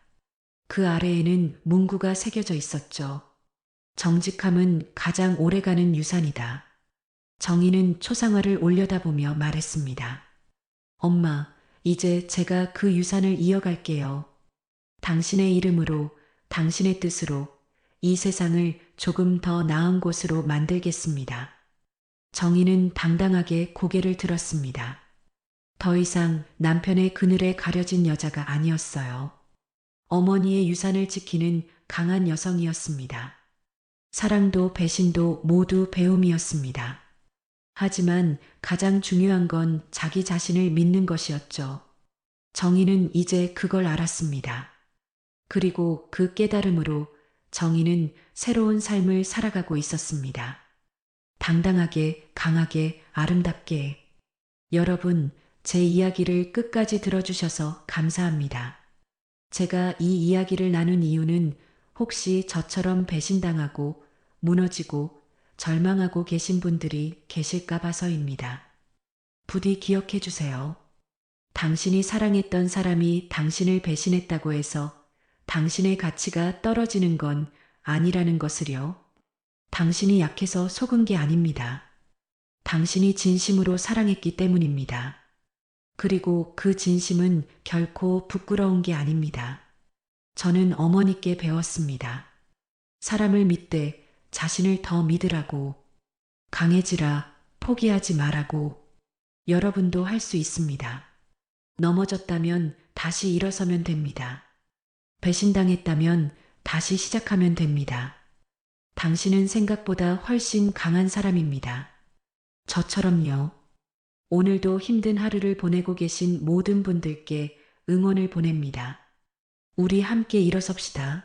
그 아래에는 문구가 새겨져 있었죠. 정직함은 가장 오래가는 유산이다. 정희는 초상화를 올려다보며 말했습니다. 엄마, 이제 제가 그 유산을 이어갈게요. 당신의 이름으로, 당신의 뜻으로 이 세상을 조금 더 나은 곳으로 만들겠습니다. 정희는 당당하게 고개를 들었습니다. 더 이상 남편의 그늘에 가려진 여자가 아니었어요. 어머니의 유산을 지키는 강한 여성이었습니다. 사랑도 배신도 모두 배움이었습니다. 하지만 가장 중요한 건 자기 자신을 믿는 것이었죠. 정희는 이제 그걸 알았습니다. 그리고 그 깨달음으로 정희는 새로운 삶을 살아가고 있었습니다. 당당하게, 강하게, 아름답게. 여러분, 제 이야기를 끝까지 들어주셔서 감사합니다. 제가 이 이야기를 나눈 이유는 혹시 저처럼 배신당하고 무너지고 절망하고 계신 분들이 계실까 봐서입니다. 부디 기억해 주세요. 당신이 사랑했던 사람이 당신을 배신했다고 해서 당신의 가치가 떨어지는 건 아니라는 것을요. 당신이 약해서 속은 게 아닙니다. 당신이 진심으로 사랑했기 때문입니다. 그리고 그 진심은 결코 부끄러운 게 아닙니다. 저는 어머니께 배웠습니다. 사람을 믿되 자신을 더 믿으라고, 강해지라, 포기하지 말라고. 여러분도 할 수 있습니다. 넘어졌다면 다시 일어서면 됩니다. 배신당했다면 다시 시작하면 됩니다. 당신은 생각보다 훨씬 강한 사람입니다. 저처럼요. 오늘도 힘든 하루를 보내고 계신 모든 분들께 응원을 보냅니다. 우리 함께 일어섭시다.